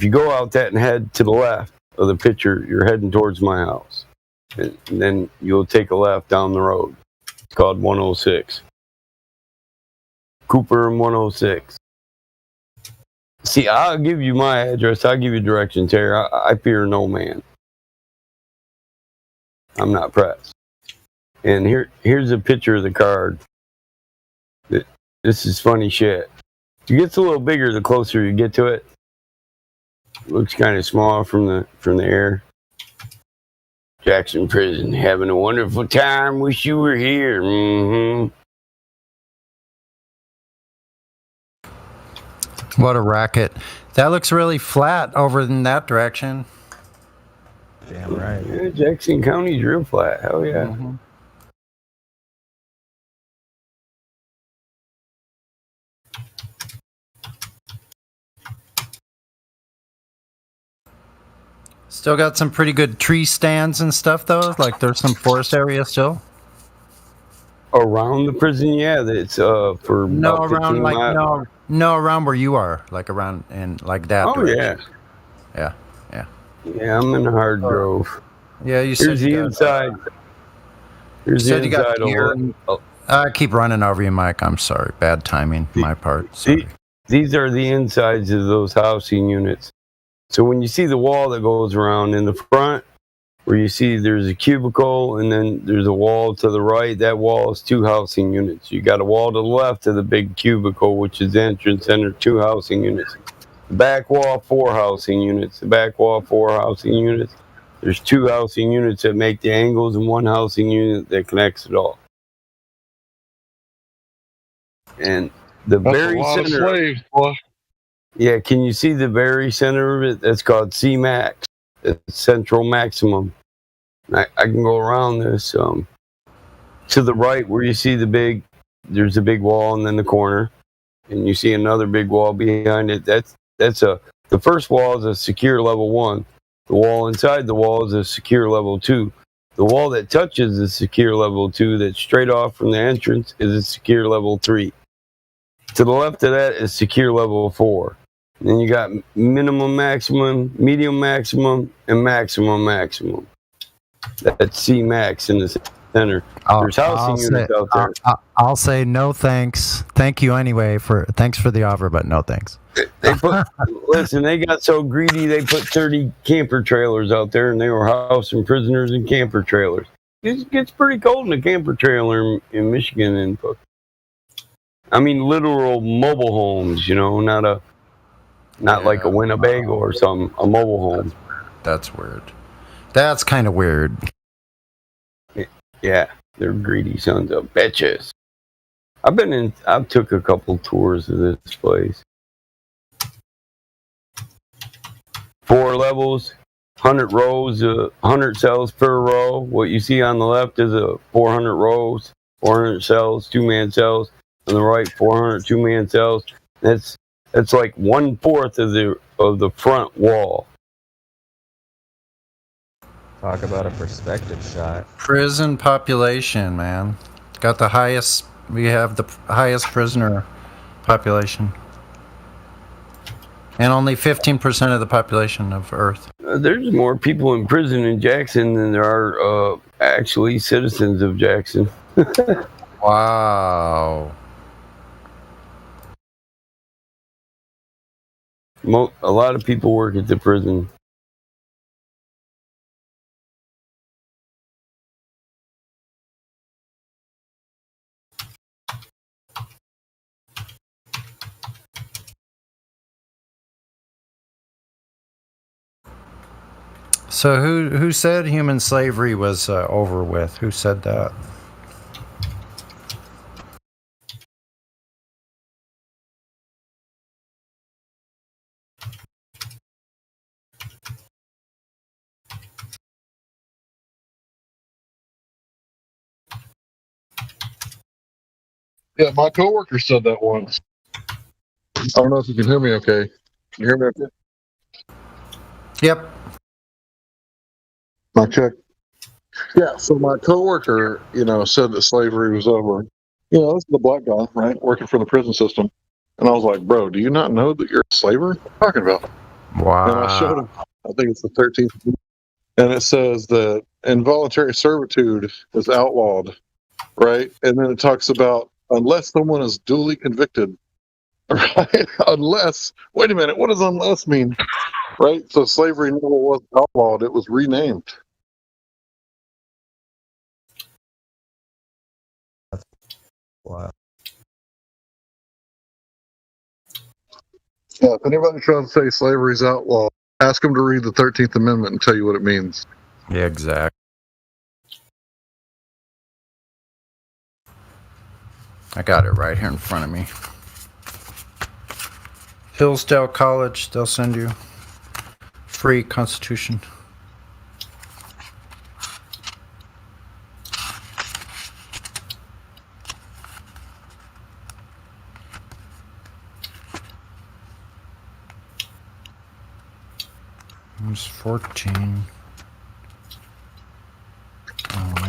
you go out that and head to the left of the picture, you're heading towards my house, and then you'll take a left down the road. It's called 106. Cooper and 106. See, I'll give you my address. I'll give you directions, Terry. I fear no man. I'm not pressed. And here's a picture of the card. This is funny shit. It gets a little bigger the closer you get to it. Looks kind of small from the air. Jackson Prison, having a wonderful time. Wish you were here. Mm-hmm. What a racket. That looks really flat over in that direction. Damn right. Yeah, Jackson County's real flat. Hell yeah. Mm-hmm. Still got some pretty good tree stands and stuff, though. Like there's some forest area still. Around the prison, yeah. It's for no about around 15 like miles. no around where you are, like around and like that. Oh direction. yeah. Yeah. I'm in Hard Grove. Yeah, you said here's the inside. Here's the inside. I keep running over you, Mike. I'm sorry. Bad timing, my part. Sorry. These are the insides of those housing units. So when you see the wall that goes around in the front, where you see there's a cubicle and then there's a wall to the right. That wall is 2 housing units. You got a wall to the left of the big cubicle, which is the entrance center, 2 housing units. The back wall, 4 housing units. The back wall, 4 housing units. There's 2 housing units that make the angles and 1 housing unit that connects it all. And the That's very a lot of center. slaves, boy. Yeah, can you see the very center of it? That's called C-max. It's central maximum. I can go around this. To the right, where you see there's a big wall, and then the corner, and you see another big wall behind it. The first wall is a secure level 1. The wall inside the wall is a secure level 2. The wall that touches the secure level 2, that's straight off from the entrance, is a secure level 3. To the left of that is secure level 4. And then you got minimum maximum, medium maximum, and maximum. That's C-max in the center. There's housing units out there. I'll say no thanks. Thank you anyway thanks for the offer, but no thanks. Listen, they got so greedy they put 30 camper trailers out there, and they were housing prisoners in camper trailers. It gets pretty cold in a camper trailer in Michigan and I mean literal mobile homes, not like a Winnebago or something, a mobile home. That's weird. That's kind of weird. Yeah, they're greedy sons of bitches. I've took a couple tours of this place. 4 levels, 100 rows, 100 cells per row. What you see on the left is 400 rows, 400 cells, 2-man cells. On the right, 400 2-man cells. That's like 1/4 of the front wall. Talk about a perspective shot. Prison population, man. Got the highest. We have the highest prisoner population, and only 15% of the population of Earth. There's more people in prison in Jackson than there are actually citizens of Jackson. Wow. A lot of people work at the prison. So who said human slavery was over with? Who said that? Yeah, my coworker said that once. I don't know if you can hear me okay. Can you hear me okay? Yep. My check. Yeah, so my coworker, said that slavery was over. This is the black guy, right, working for the prison system. And I was like, bro, do you not know that you're a slaver? What are you talking about? Wow. And I showed him, I think it's the 13th. And it says that involuntary servitude is outlawed, right? And then it talks about unless someone is duly convicted, right? Unless, wait a minute, what does unless mean? Right? So slavery never was outlawed, it was renamed. Wow. Yeah, if anybody tries to say slavery is outlawed, ask them to read the 13th Amendment and tell you what it means. Yeah, exactly. I got it right here in front of me. Hillsdale College, they'll send you free Constitution. It was 14.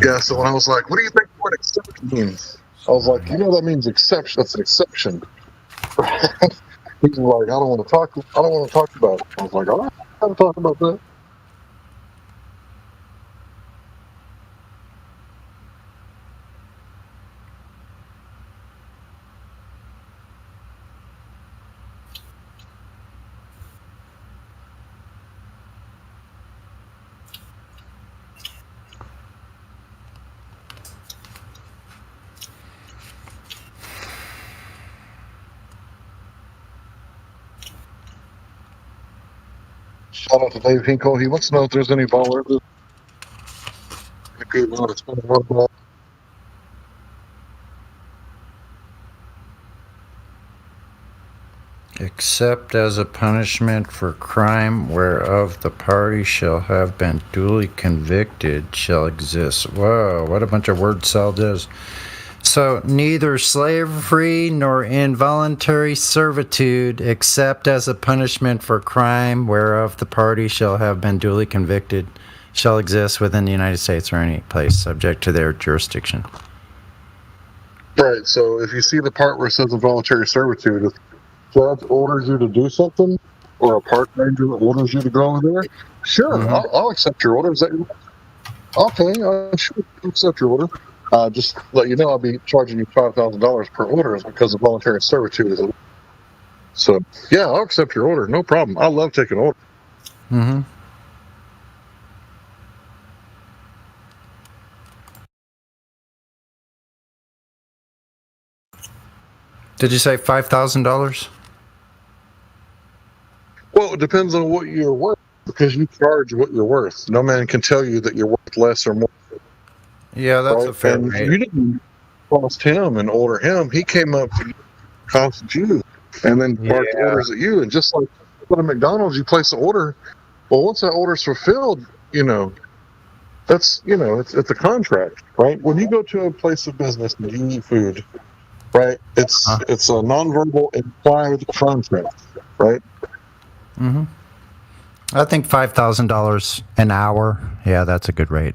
Yeah, so when I was like, what do you think the word exception means? I was like, that means exception. That's an exception. He was like, I don't want to talk about it. I was like, all right, I don't talk about that. Shout out to Dave Hinkle. He wants to know if there's any ballers. Except as a punishment for crime whereof the party shall have been duly convicted shall exist. Whoa, what a bunch of word salad is. So neither slavery nor involuntary servitude, except as a punishment for crime whereof the party shall have been duly convicted, shall exist within the United States or any place subject to their jurisdiction. Right. So if you see the part where it says involuntary servitude, if judge orders you to do something, or a park ranger orders you to go over there, sure, I'll accept your order. Is that okay? I should accept your order. Just let you know, I'll be charging you $5,000 per order because of voluntary servitude is. So yeah, I'll accept your order, no problem. I love taking orders. Mm-hmm. Did you say $5,000? Well, it depends on what you're worth, because you charge what you're worth. No man can tell you that you're worth less or more. Yeah, that's a fair and rate. you didn't cost him and order him. He came up to cost you, and then barked orders at you. And just like at a McDonald's, you place an order. Well, once that order's fulfilled, that's it's a contract, right? When you go to a place of business and you eat food, right? It's a nonverbal implied contract, right? Mm-hmm. I think $5,000 an hour. Yeah, that's a good rate.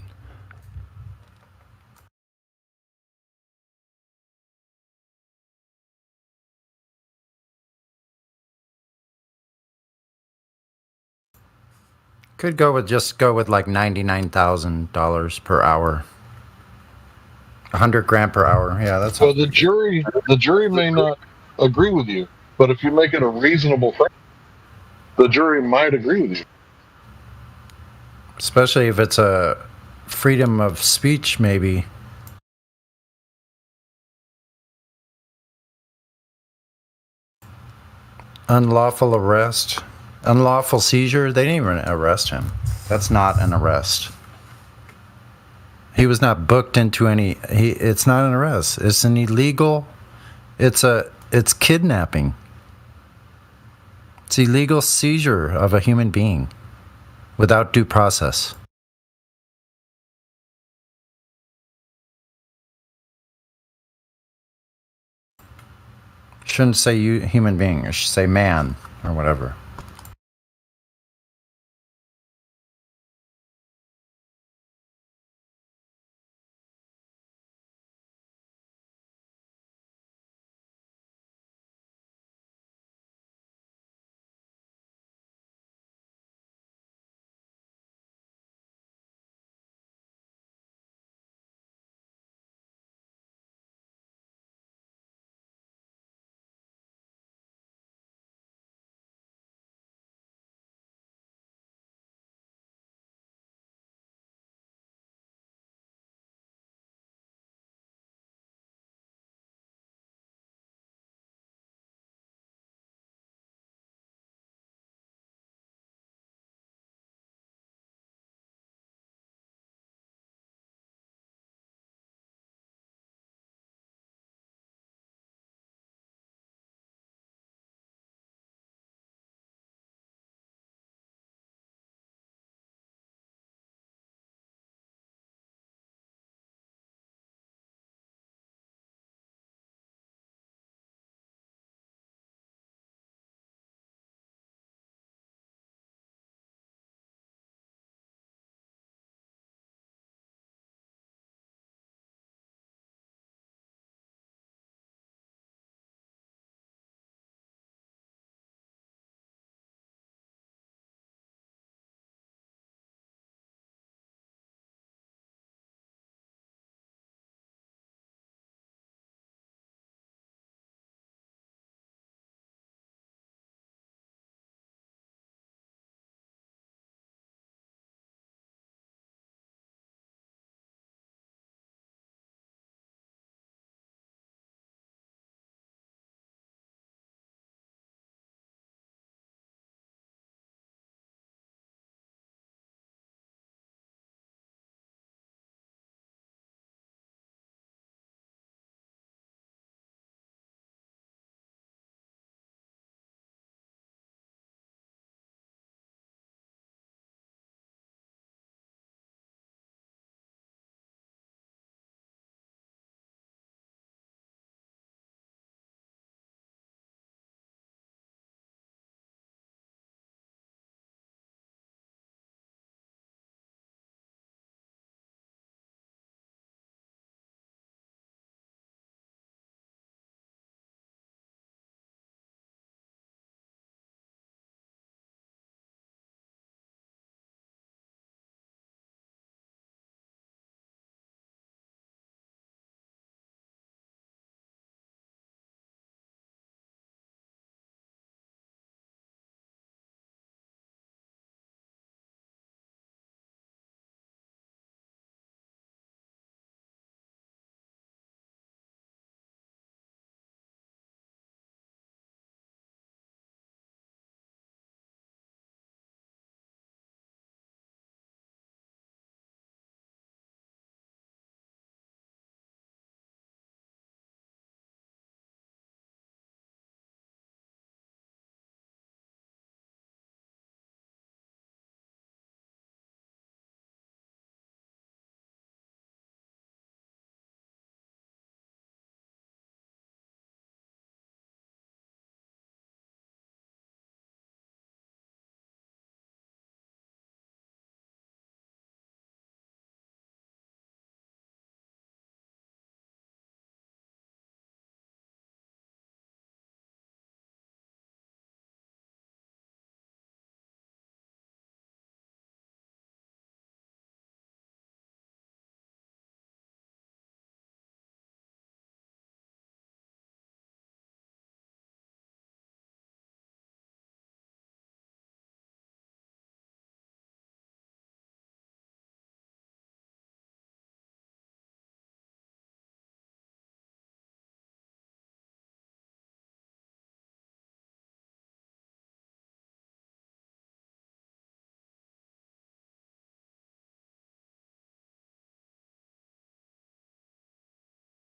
Could go with like $99,000 per hour. 100 grand per hour. Yeah, that's. So the jury may not agree with you, but if you make it a reasonable price, the jury might agree with you. Especially if it's a freedom of speech, maybe. Unlawful arrest. Unlawful seizure. They didn't even arrest him. That's not an arrest. He was not booked into any. It's not an arrest. It's an illegal. It's kidnapping. It's illegal seizure of a human being without due process. Shouldn't say human being. It should say man or whatever.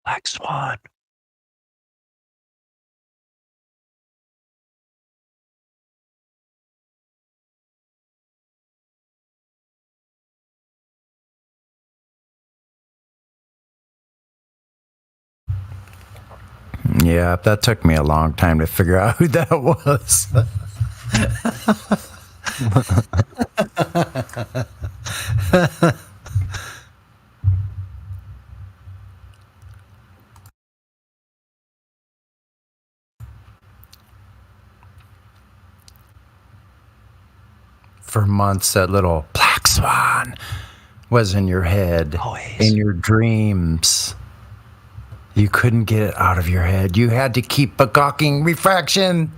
Black Swan. Yeah, that took me a long time to figure out who that was. For months, that little black swan was in your head, in your dreams. You couldn't get it out of your head. You had to keep gawking refraction.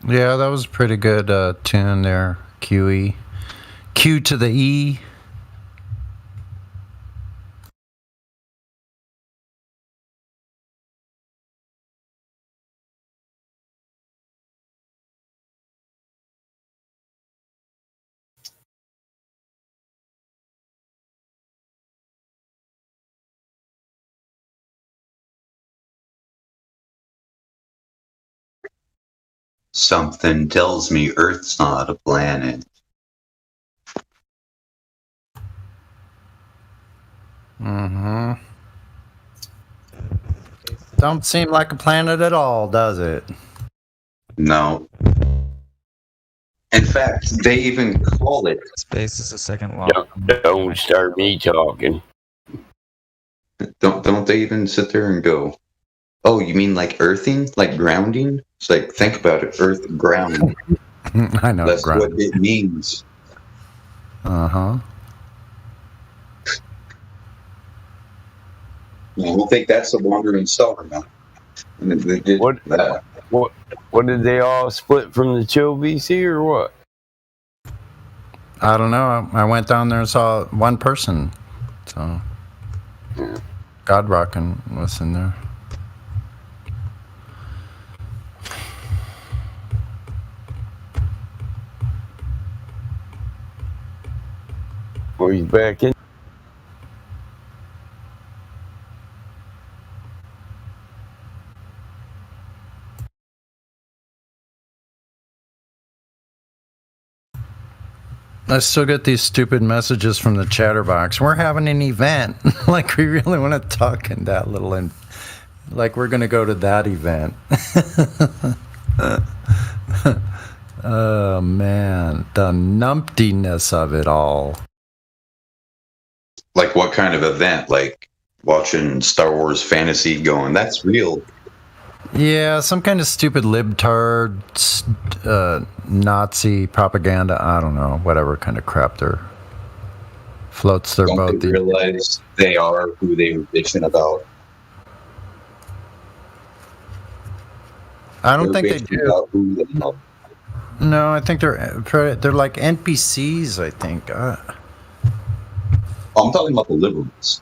Yeah, that was a pretty good tune there, QE. Q to the E. Something tells me Earth's not a planet. Mm-hmm. Don't seem like a planet at all, does it? No. In fact, they even call it. Space is the second law. Don't start me talking. Don't they even sit there and go, oh, you mean like earthing? Like grounding? It's like, think about it, earth grounding. I know. That's what it means. Uh-huh. I don't think that's a wandering star, man. And they did that. What did they all split from the Chill VC or what? I don't know. I went down there and saw one person. So, God Rockin' was in there. Oh, he's back in. I still get these stupid messages from the chatterbox. We're having an event. Like, we really want to talk in that little... like, we're going to go to that event. Oh, man. The numptiness of it all. Like, what kind of event? Like, watching Star Wars Fantasy going, that's real. Yeah, some kind of stupid libtard, Nazi propaganda. I don't know, whatever kind of crap they're floats their boat. Don't they realize they are who they were bitching about? I don't think they do. No, I think they're like NPCs. I think. I'm talking about the liberals.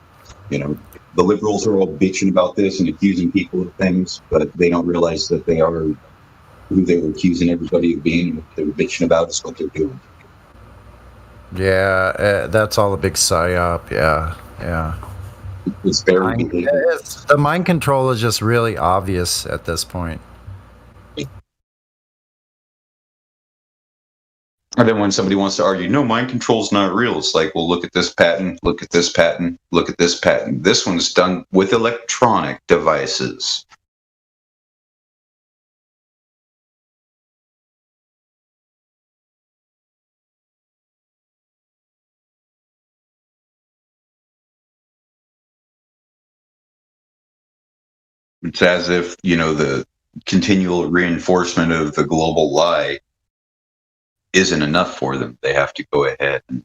You know, the liberals are all bitching about this and accusing people of things, but they don't realize that they are who they were accusing everybody of being. What they were bitching about is what they're doing. Yeah, that's all a big psyop. Yeah. It's very the mind control is just really obvious at this point. And then when somebody wants to argue, no, mind control's not real, it's like, well, look at this patent, look at this patent, look at this patent. This one's done with electronic devices. It's as if, the continual reinforcement of the global lie isn't enough for them. They have to go ahead and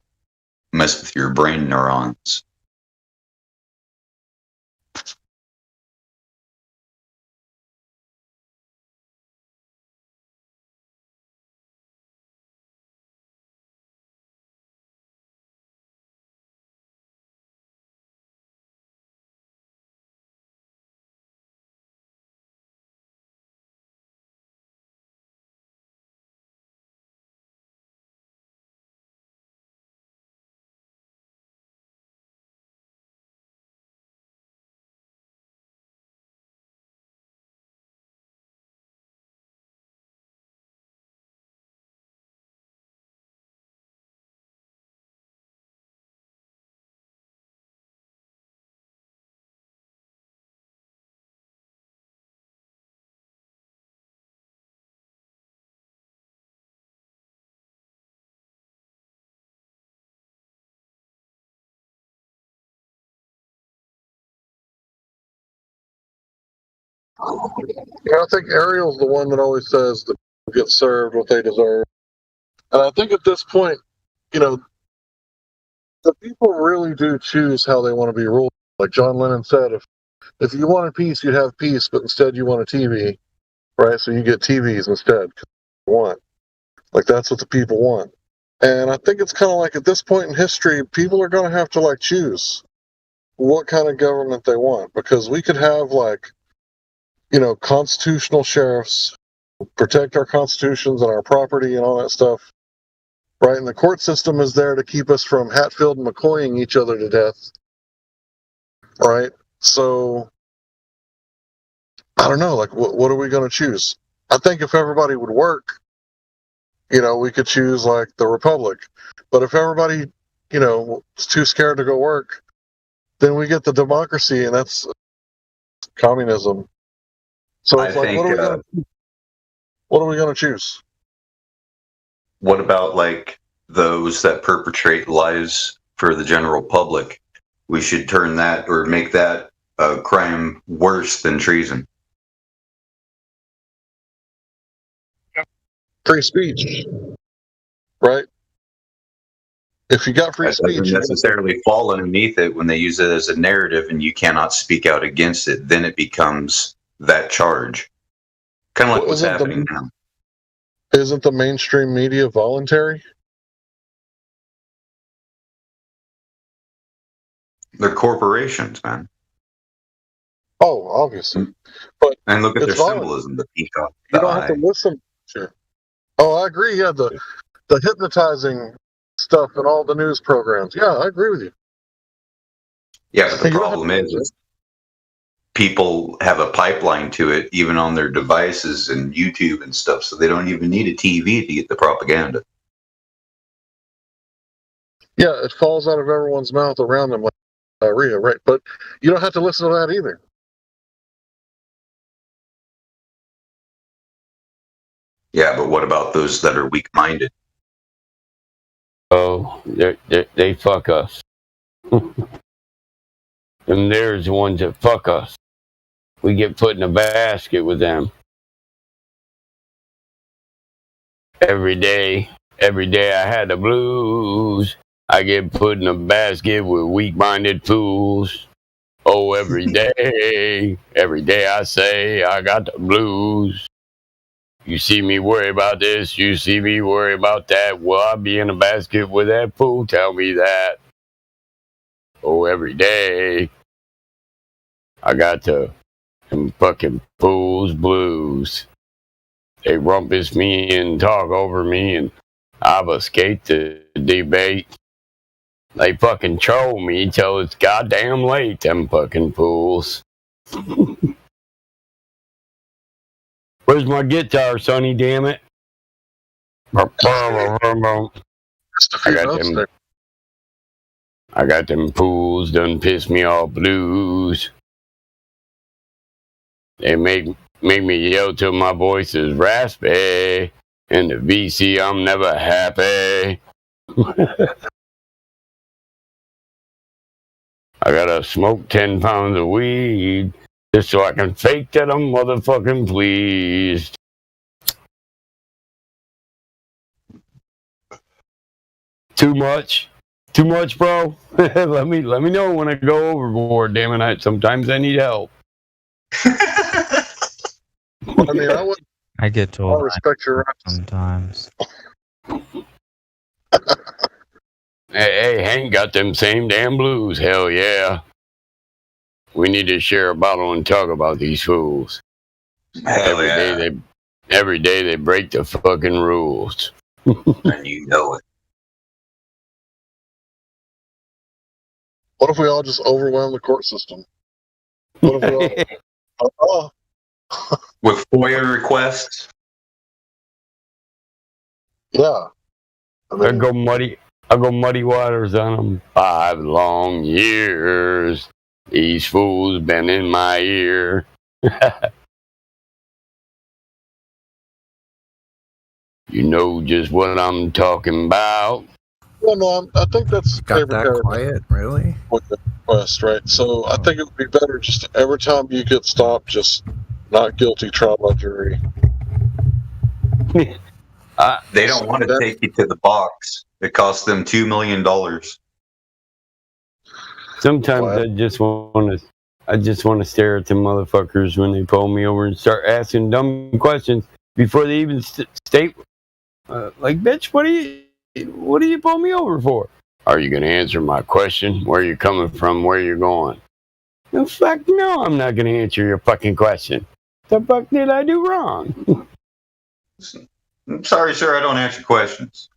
mess with your brain neurons. Yeah, I think Ariel's the one that always says that people get served what they deserve. And I think at this point, the people really do choose how they want to be ruled. Like John Lennon said, if you wanted peace, you'd have peace, but instead you want a TV, right? So you get TVs instead. Like, that's what the people want. And I think it's kind of like at this point in history, people are going to have to choose what kind of government they want, because we could have constitutional sheriffs protect our constitutions and our property and all that stuff, right? And the court system is there to keep us from Hatfield and McCoying each other to death, right? So I don't know, what are we going to choose? I think if everybody would work, we could choose the Republic. But if everybody, is too scared to go work, then we get the democracy, and that's communism. So it's what are we going to choose? What about those that perpetrate lies for the general public? We should turn that or make that a crime worse than treason. Free speech, right? If you got free speech, doesn't necessarily fall underneath it when they use it as a narrative and you cannot speak out against it. Then it becomes that charge, kind of like what's happening now. Isn't the mainstream media voluntary? They're corporations, man. Oh, obviously. But and look at their voluntary. Symbolism, the peacock. You don't have to listen. Sure. Oh, I agree. Yeah, the hypnotizing stuff and all the news programs. Yeah, I agree with you. Yeah, but the problem is people have a pipeline to it, even on their devices and YouTube and stuff, so they don't even need a TV to get the propaganda. Yeah, it falls out of everyone's mouth around them like diarrhea, right? But you don't have to listen to that either. Yeah, but what about those that are weak-minded? Oh, they fuck us. And there's the ones that fuck us. We get put in a basket with them. Every day I had the blues. I get put in a basket with weak-minded fools. Oh, every day I say I got the blues. You see me worry about this, you see me worry about that. Will I be in a basket with that fool? Tell me that. Oh, every day I got them fucking fools blues. They rumpus me and talk over me, and I've escaped the debate. They fucking troll me till it's goddamn late, them fucking fools. Where's my guitar, Sonny, damn it? I got them fools done piss me off blues. They make me yell till my voice is raspy. In the VC, I'm never happy. I gotta smoke 10 pounds of weed just so I can fake that I'm motherfucking pleased. Too much? Too much, bro? let me know when I go overboard, damn it. Sometimes I need help. I mean, I get told I respect your rights sometimes. Hey, Hank got them same damn blues. Hell yeah. We need to share a bottle and talk about these fools. Every day they break the fucking rules. And you know it. What if we all just overwhelm the court system? What if we all... With FOIA requests? Yeah. I'll go muddy waters on them. 5 long years. These fools been in my ear. You know just what I'm talking about. Well, no, I think that's got that quiet, really? Request, right? So I think it would be better just every time you get stopped, just not guilty, trial by jury. They don't want to take you to the box. It costs them $2 million. Sometimes I just want to stare at the motherfuckers when they pull me over and start asking dumb questions before they even state. Like, bitch, what do you pull me over for? Are you gonna answer my question? Where you coming from? Where you going? In fact, no, I'm not gonna answer your fucking question. The fuck did I do wrong? I'm sorry, sir. I don't answer questions.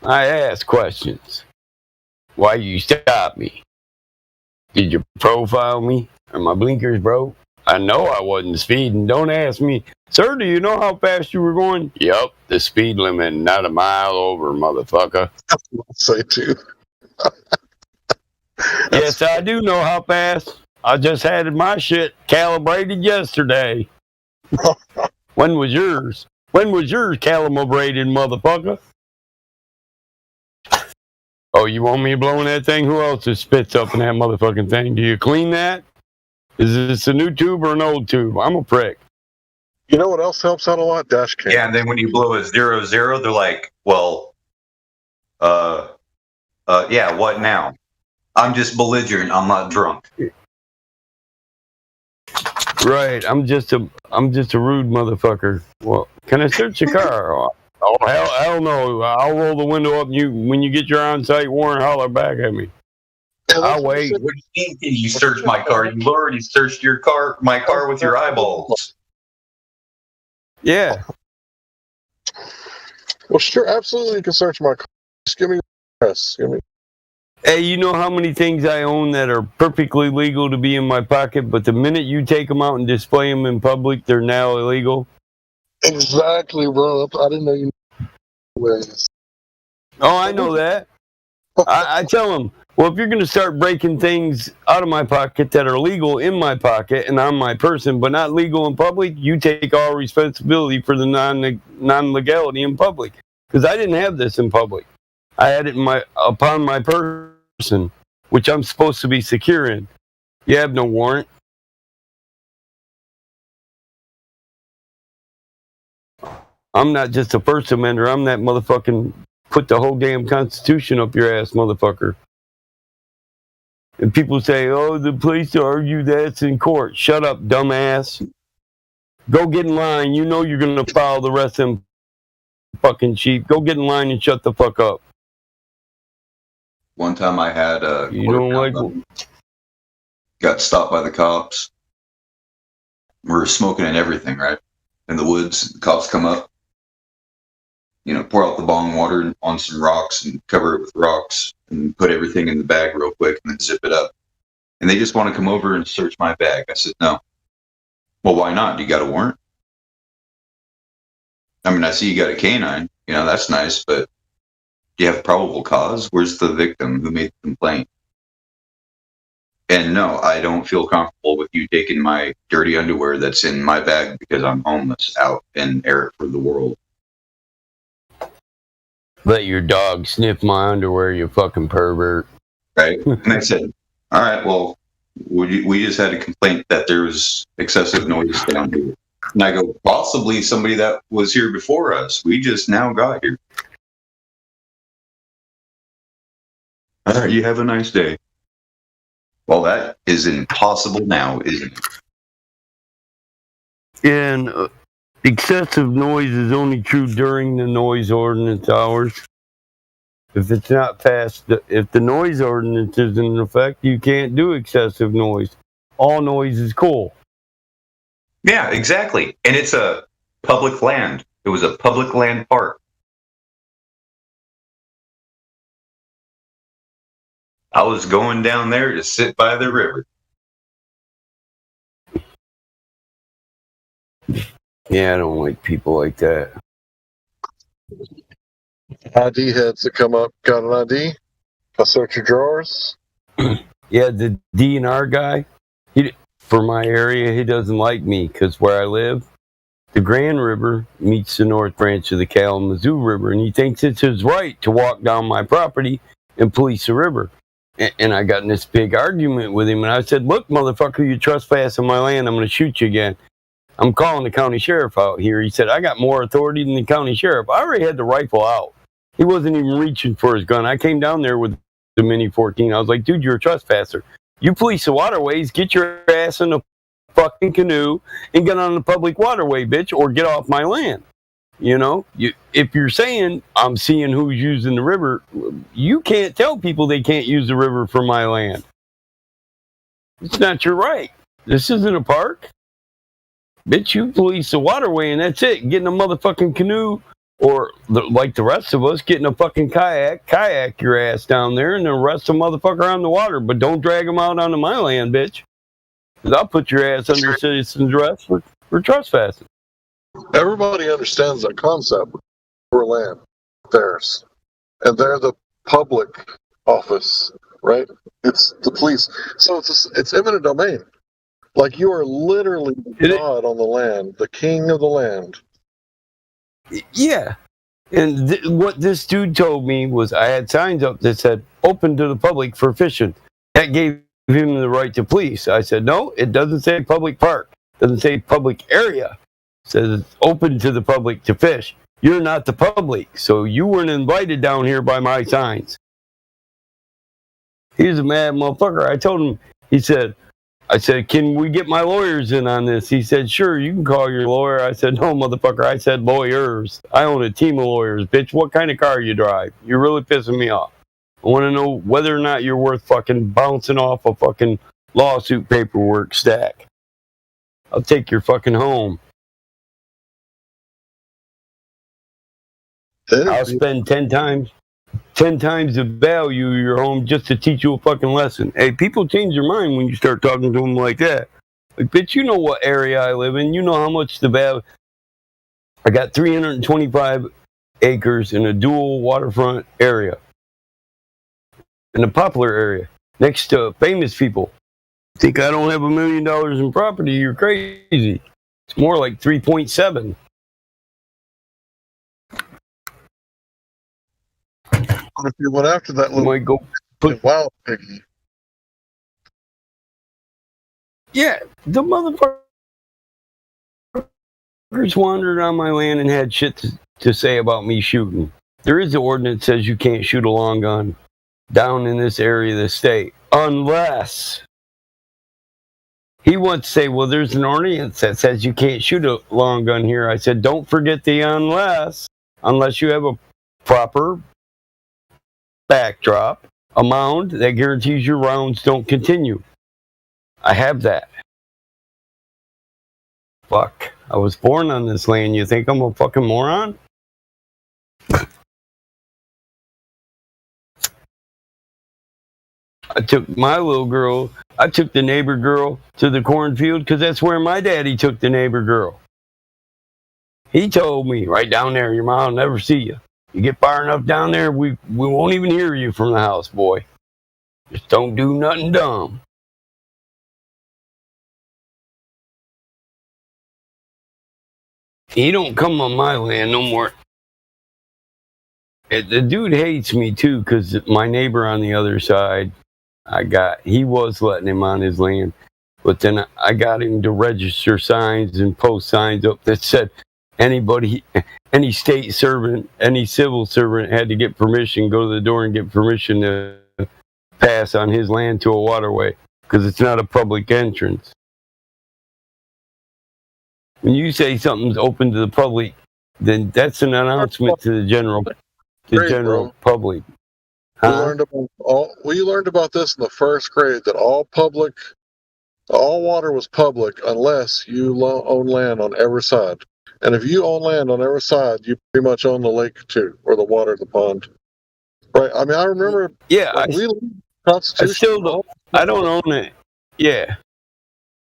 I ask questions. Why you stop me? Did you profile me? Are my blinkers broke? I know I wasn't speeding. Don't ask me, sir, do you know how fast you were going? Yup, the speed limit, not a mile over, motherfucker. That's what I say too. Yes, I do know how fast. I just had my shit calibrated yesterday. When was yours? When was yours calibrated, motherfucker? Oh, you want me blowing that thing? Who else just spits up in that motherfucking thing? Do you clean that? Is this a new tube or an old tube? I'm a prick. You know what else helps out a lot? Dash cam. Yeah, and then when you blow a 0-0, they're like, well, yeah, what now? I'm just belligerent. I'm not drunk. Right. I'm just a rude motherfucker. Well, can I search your car? Oh, hell no. I'll roll the window up. When you get your on-site warrant, holler back at me. I'll wait. What do you mean you search my car? You've already searched my car with your eyeballs. Yeah. Well, sure, absolutely, you can search my car. Just give me the address. Hey, you know how many things I own that are perfectly legal to be in my pocket, but the minute you take them out and display them in public, they're now illegal? Exactly, bro. I didn't know you knew this. Oh, I know that. I tell them, well, if you're going to start breaking things out of my pocket that are legal in my pocket and on my person, but not legal in public, you take all responsibility for the non-legality in public. Because I didn't have this in public. I had it upon my person, which I'm supposed to be secure in. You have no warrant. I'm not just a First Amender. I'm that motherfucking put the whole damn Constitution up your ass, motherfucker. And people say, oh, the place to argue that's in court. Shut up, dumbass. Go get in line. You know you're going to follow the rest of them fucking sheep. Go get in line and shut the fuck up. One time I had got stopped by the cops. We were smoking and everything, right? In the woods. The cops come up. pour out the bong water on some rocks and cover it with rocks and put everything in the bag real quick and then zip it up. And they just want to come over and search my bag. I said, no. Well, why not? Do you got a warrant? I mean, I see you got a canine. That's nice, but do you have probable cause? Where's the victim who made the complaint? And no, I don't feel comfortable with you taking my dirty underwear that's in my bag because I'm homeless out and air it for the world. Let your dog sniff my underwear, you fucking pervert. Right? And I said, all right, well, we just had a complaint that there was excessive noise down here. And I go, possibly somebody that was here before us. We just now got here. All right, you have a nice day. Well, that is impossible now, isn't it? And excessive noise is only true during the noise ordinance hours. If it's not passed, if the noise ordinance is in effect, you can't do excessive noise. All noise is cool. Yeah, exactly. And it's a public land. It was a public land park. I was going down there to sit by the river. Yeah, I don't like people like that. ID heads that come up. Got an ID? I'll search your drawers. Yeah, the DNR guy, for my area, he doesn't like me because where I live, the Grand River meets the North Branch of the Kalamazoo River, and he thinks it's his right to walk down my property and police the river. And I got in this big argument with him, and I said, look, motherfucker, you trespass on my land, I'm going to shoot you again. I'm calling the county sheriff out here. He said, I got more authority than the county sheriff. I already had the rifle out. He wasn't even reaching for his gun. I came down there with the Mini 14. I was like, dude, you're a trespasser. You police the waterways, get your ass in a fucking canoe and get on the public waterway, bitch, or get off my land. If you're saying I'm seeing who's using the river, you can't tell people they can't use the river for my land. It's not your right. This isn't a park. Bitch, you police the waterway and that's it. Get in a motherfucking canoe or like the rest of us, get in a fucking kayak your ass down there and then arrest a motherfucker on the water. But don't drag him out onto my land, bitch. Because I'll put your ass under citizen's arrest for trespassing. Everybody understands that concept for land, theirs, and they're the public office, right? It's the police, so it's eminent domain. Like you are literally God on the land, the king of the land. Yeah, and what this dude told me was I had signs up that said "open to the public for fishing." That gave him the right to police. I said, no, it doesn't say public park. It doesn't say public area. Says it's open to the public to fish. You're not the public, so you weren't invited down here by my signs. He's a mad motherfucker. I told him, I said, can we get my lawyers in on this? He said, sure, you can call your lawyer. I said, no, motherfucker. I said, lawyers. I own a team of lawyers, bitch. What kind of car you drive? You're really pissing me off. I want to know whether or not you're worth fucking bouncing off a fucking lawsuit paperwork stack. I'll take your fucking home. I'll spend 10 times the value of your home just to teach you a fucking lesson. Hey, people change their mind when you start talking to them like that. Like, bitch, you know what area I live in. You know how much the value. I got 325 acres in a dual waterfront area. In a popular area. Next to famous people. Think I don't have $1 million in property? You're crazy. It's more like 3.7. If you went after that little might go put wild piggy. Yeah, the motherfuckers wandered on my land and had shit to say about me shooting. There is an ordinance that says you can't shoot a long gun down in this area of the state. Unless he wants to say, well, there's an ordinance that says you can't shoot a long gun here. I said, don't forget the unless you have a proper backdrop, a mound that guarantees your rounds don't continue. I have that. Fuck. I was born on this land. You think I'm a fucking moron? I took my little girl. I took the neighbor girl to the cornfield because that's where my daddy took the neighbor girl. He told me, right down there, your mom will never see you. You get far enough down there, we won't even hear you from the house, boy. Just don't do nothing dumb. He don't come on my land no more. The dude hates me too because my neighbor on the other side, he was letting him on his land. But then I got him to register signs and post signs up that said anybody, any state servant, any civil servant had to get permission, go to the door and get permission to pass on his land to a waterway because it's not a public entrance. When you say something's open to the public, then that's an announcement to the general public. We learned about this in the first grade that all water was public unless you own land on every side. And if you own land on every side, you pretty much own the lake too, or the water, the pond. Right? I mean, I remember. Yeah, I don't own it. Yeah.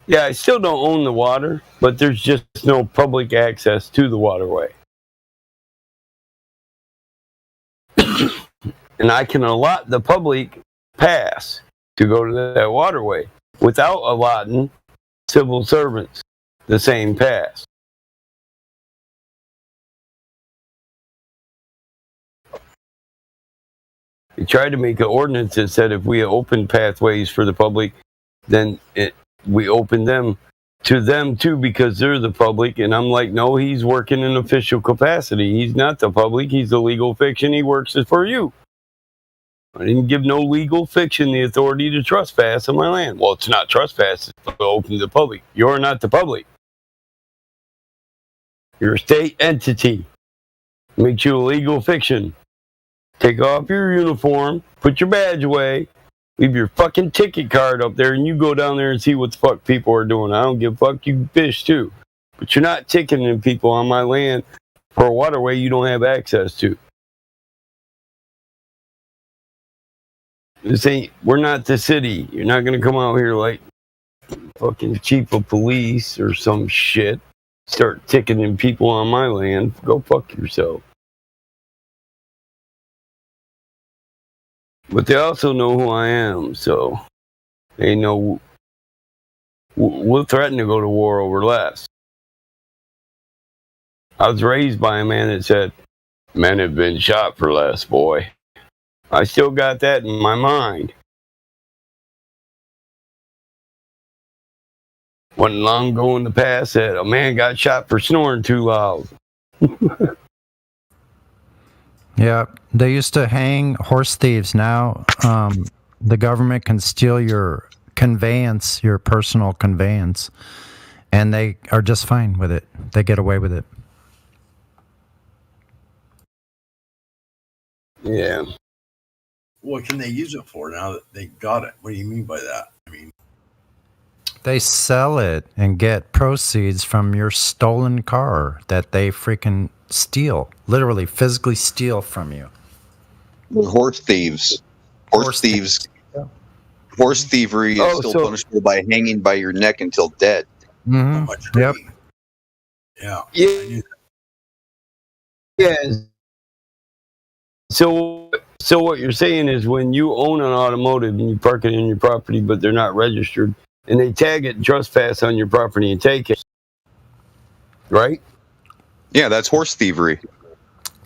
Yeah, I still don't own the water, but there's just no public access to the waterway. And I can allot the public pass to go to that waterway without allotting civil servants the same pass. They tried to make an ordinance that said if we open pathways for the public, then we open them to them too because they're the public. And I'm like, no, he's working in official capacity. He's not the public. He's a legal fiction. He works for you. I didn't give no legal fiction the authority to trespass on my land. Well, it's not trespass. It's open to the public. You're not the public. You're a state entity. Makes you a legal fiction. Take off your uniform, put your badge away, leave your fucking ticket card up there, and you go down there and see what the fuck people are doing. I don't give a fuck. You fish too. But you're not ticketing people on my land for a waterway you don't have access to. We're not the city. You're not going to come out here like fucking chief of police or some shit. Start ticketing people on my land. Go fuck yourself. But they also know who I am, so they know we'll threaten to go to war over less. I was raised by a man that said, men have been shot for less, boy. I still got that in my mind. Wasn't long ago in the past that a man got shot for snoring too loud. Yeah, they used to hang horse thieves. Now the government can steal your conveyance, your personal conveyance, and they are just fine with it. They get away with it. Yeah. What can they use it for now that they got it? What do you mean by that? I mean, they sell it and get proceeds from your stolen car that they freaking steal, literally physically steal from you. Horse thieves. Horse thievery is still punishable by hanging by your neck until dead. Mm-hmm. Yep. Yeah. Yeah. So what you're saying is when you own an automotive and you park it in your property, but they're not registered, and they tag it and trespass on your property and take it, right? Yeah, that's horse thievery.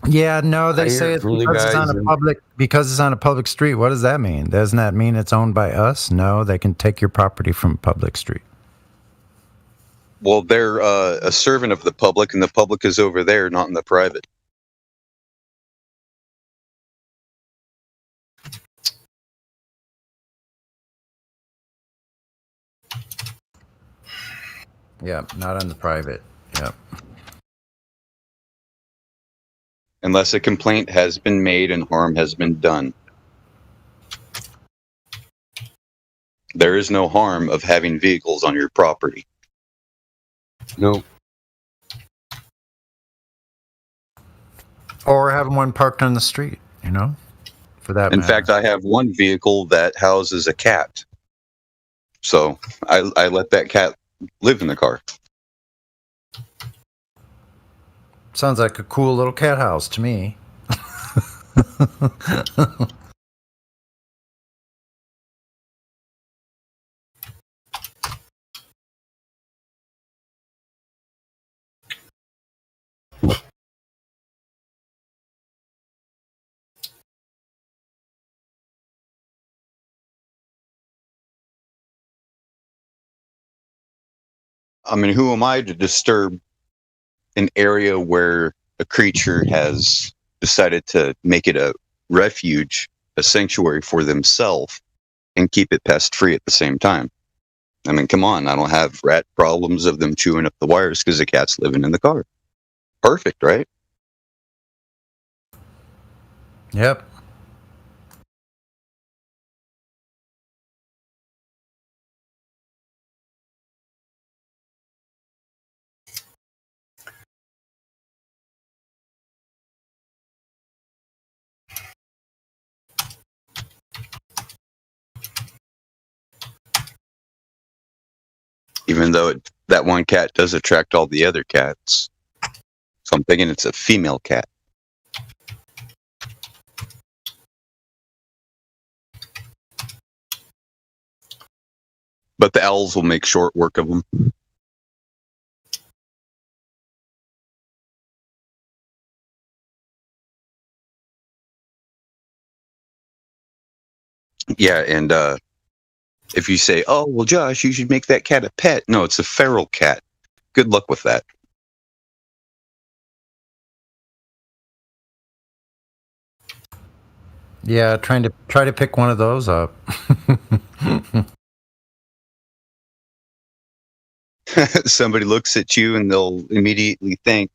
Yeah, no, they say it's because it's on a public street. What does that mean? Doesn't that mean it's owned by us? No, they can take your property from a public street. Well, they're a servant of the public, and the public is over there, not in the private. Yeah, not on the private. Yep. Unless a complaint has been made and harm has been done. There is no harm of having vehicles on your property. No. Or having one parked on the street, for that In matter. fact, I have one vehicle that houses a cat. So I let that cat live in the car. Sounds like a cool little cat house to me. I mean, who am I to disturb an area where a creature has decided to make it a refuge, a sanctuary for themselves, and keep it pest free at the same time? I mean, come on, I don't have rat problems of them chewing up the wires because the cat's living in the car. Perfect, right? Yep. Even though that one cat does attract all the other cats. So I'm thinking it's a female cat. But the owls will make short work of them. Yeah, and if you say, oh, well, Josh, you should make that cat a pet. No, it's a feral cat. Good luck with that. Yeah, try to pick one of those up. Somebody looks at you and they'll immediately think,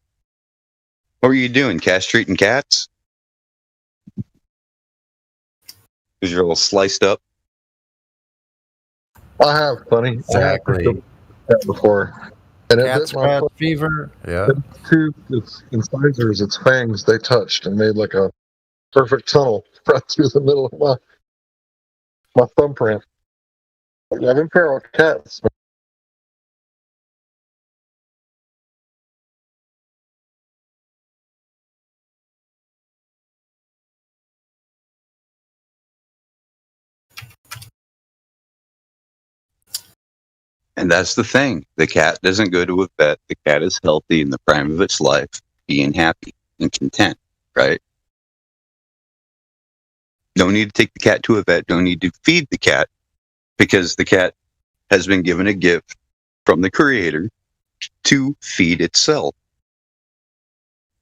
what are you doing, castrating cats? Because you're all sliced up. I have, funny. Exactly. Before. And Cat's rat fever. Yeah. Its incisors, its fangs, they touched and made like a perfect tunnel right through the middle of my thumbprint. Like, I've been feral cats. And that's the thing. The cat doesn't go to a vet. The cat is healthy in the prime of its life, being happy and content, right? Don't need to take the cat to a vet. Don't need to feed the cat because the cat has been given a gift from the Creator to feed itself.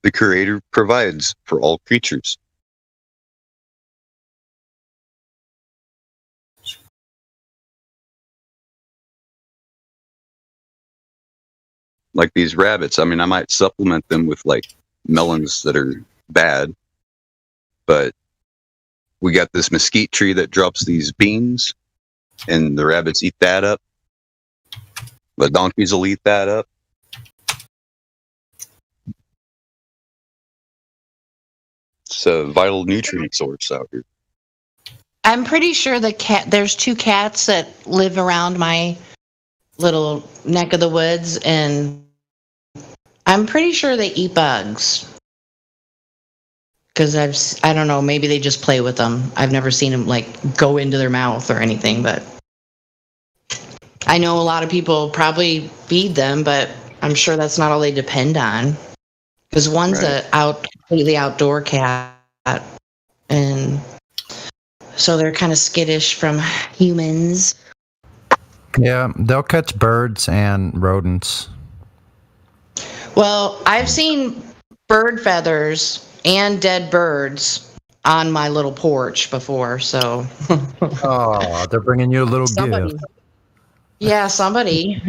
The Creator provides for all creatures. Like these rabbits, I mean, I might supplement them with like melons that are bad, but we got this mesquite tree that drops these beans, and the rabbits eat that up. The donkeys will eat that up. It's a vital nutrient source out here. I'm pretty sure there's 2 cats that live around my little neck of the woods, and I'm pretty sure they eat bugs. Because I don't know, maybe they just play with them. I've never seen them like go into their mouth or anything, but I know a lot of people probably feed them, but I'm sure that's not all they depend on. Because one's completely outdoor cat, and so they're kind of skittish from humans. Yeah, they'll catch birds and rodents. Well, I've seen bird feathers and dead birds on my little porch before, so. Oh, they're bringing you a little gift. Yeah, somebody.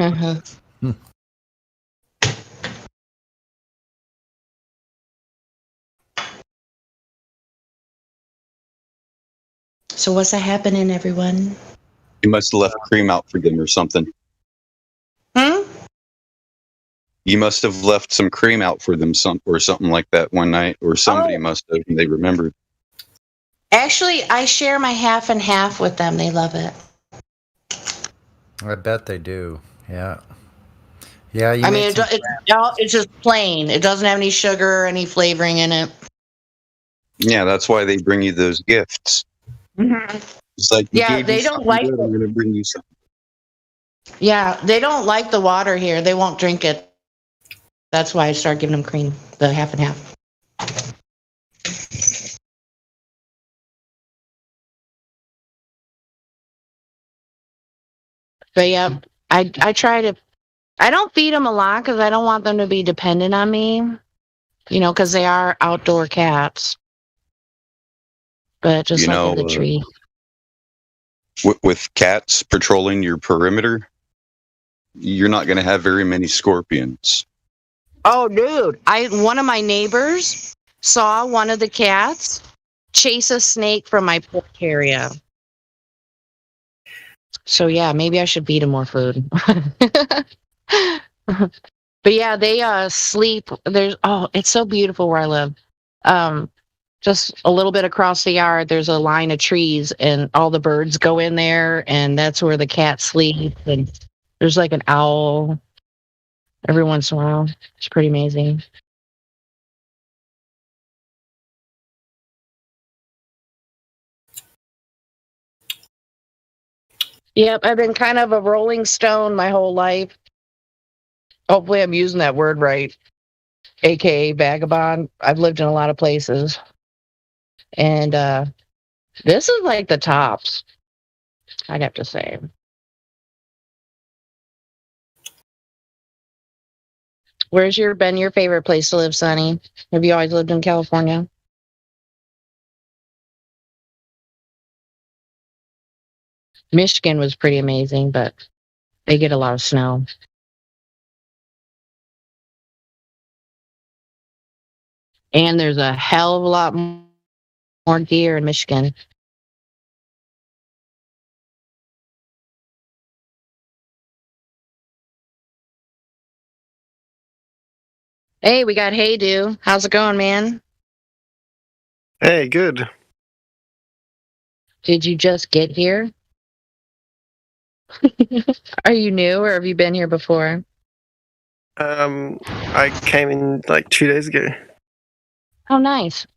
So what's happening, everyone? You must have left cream out for them or something. You must have left some cream out for them or something like that one night, or somebody must have, and they remembered. Actually, I share my half and half with them. They love it. I bet they do. Yeah. Yeah, you I made mean, some it's just plain. It doesn't have any sugar or any flavoring in it. Yeah, that's why they bring you those gifts. Mm-hmm. It's like, you Yeah, gave they me don't something like good, it. I'm going to bring you something. Yeah, they don't like the water here. They won't drink it. That's why I started giving them cream, the half and half. But yeah, I try to. I don't feed them a lot because I don't want them to be dependent on me. You know, because they are outdoor cats. But just You like know, in the tree. with cats patrolling your perimeter, you're not going to have very many scorpions. Oh, dude! One of my neighbors saw one of the cats chase a snake from my porch area. So yeah, maybe I should feed him more food. But yeah, they sleep. It's so beautiful where I live. Just a little bit across the yard, there's a line of trees, and all the birds go in there, and that's where the cats sleep. And there's like an owl every once in a while. It's pretty amazing. Yep, I've been kind of a rolling stone my whole life. Hopefully, I'm using that word right. AKA vagabond. I've lived in a lot of places. And this is like the tops, I'd have to say. Where's been your favorite place to live, Sonny? Have you always lived in California? Michigan was pretty amazing, but they get a lot of snow. And there's a hell of a lot more deer in Michigan. Hey, we got Hey Do. How's it going, man? Hey, good. Did you just get here? Are you new or have you been here before? I came in like 2 days ago. Oh, nice.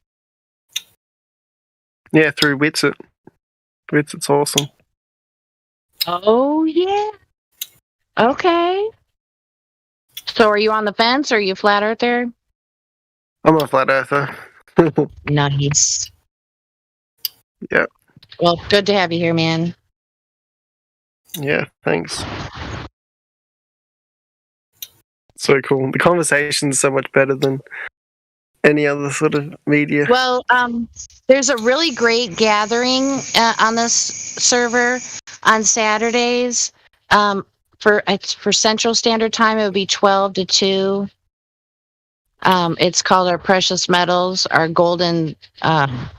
Yeah, through Witsit. Witsit's awesome. Oh, yeah. Okay. So are you on the fence or are you flat earther? I'm a flat earther. Nice. Yeah. Well, good to have you here, man. Yeah, thanks. So cool. The conversation's so much better than any other sort of media. Well, there's a really great gathering on this server on Saturdays. For Central Standard Time, it would be 12 to 2. It's called our Precious Metals, our gold and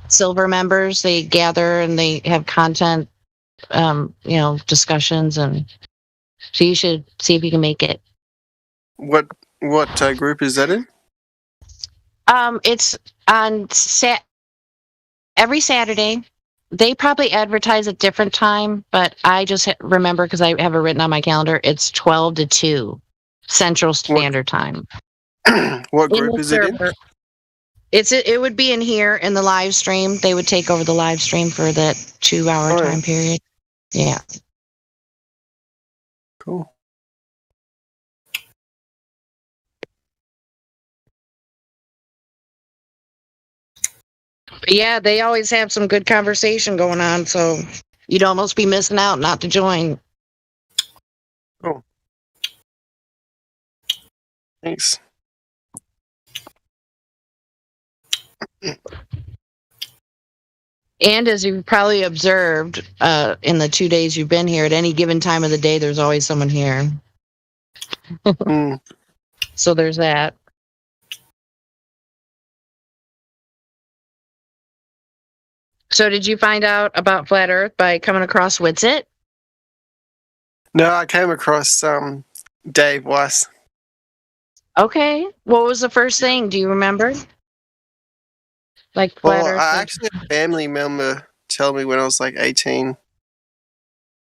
silver members. They gather and they have content, discussions, and so you should see if you can make it. What group is that in? It's on every Saturday. They probably advertise at different time, but I just remember because I have it written on my calendar. It's 12 to 2 Central Standard Time. What group is it in? It would be in here in the live stream. They would take over the live stream for that 2-hour time period. Yeah. Cool. But yeah, they always have some good conversation going on, so you'd almost be missing out not to join. Oh. Thanks. And as you've probably observed in the 2 days you've been here, at any given time of the day, there's always someone here. So there's that. So did you find out about Flat Earth by coming across Witsit? No, I came across Dave Weiss. Okay. What was the first thing? Do you remember? like Well, flat Earth? I actually had a family member tell me when I was like 18,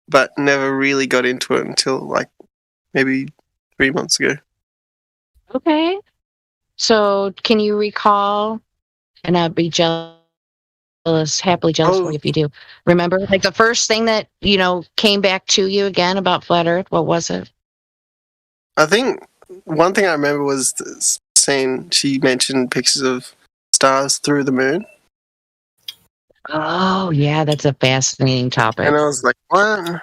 but never really got into it until like maybe 3 months ago. Okay. So, can you recall? And I'd be happily jealous for you if you do. Remember, like the first thing that came back to you again about flat Earth. What was it? I think one thing I remember was saying she mentioned pictures of stars through the moon. Oh, yeah, that's a fascinating topic. And I was like, what?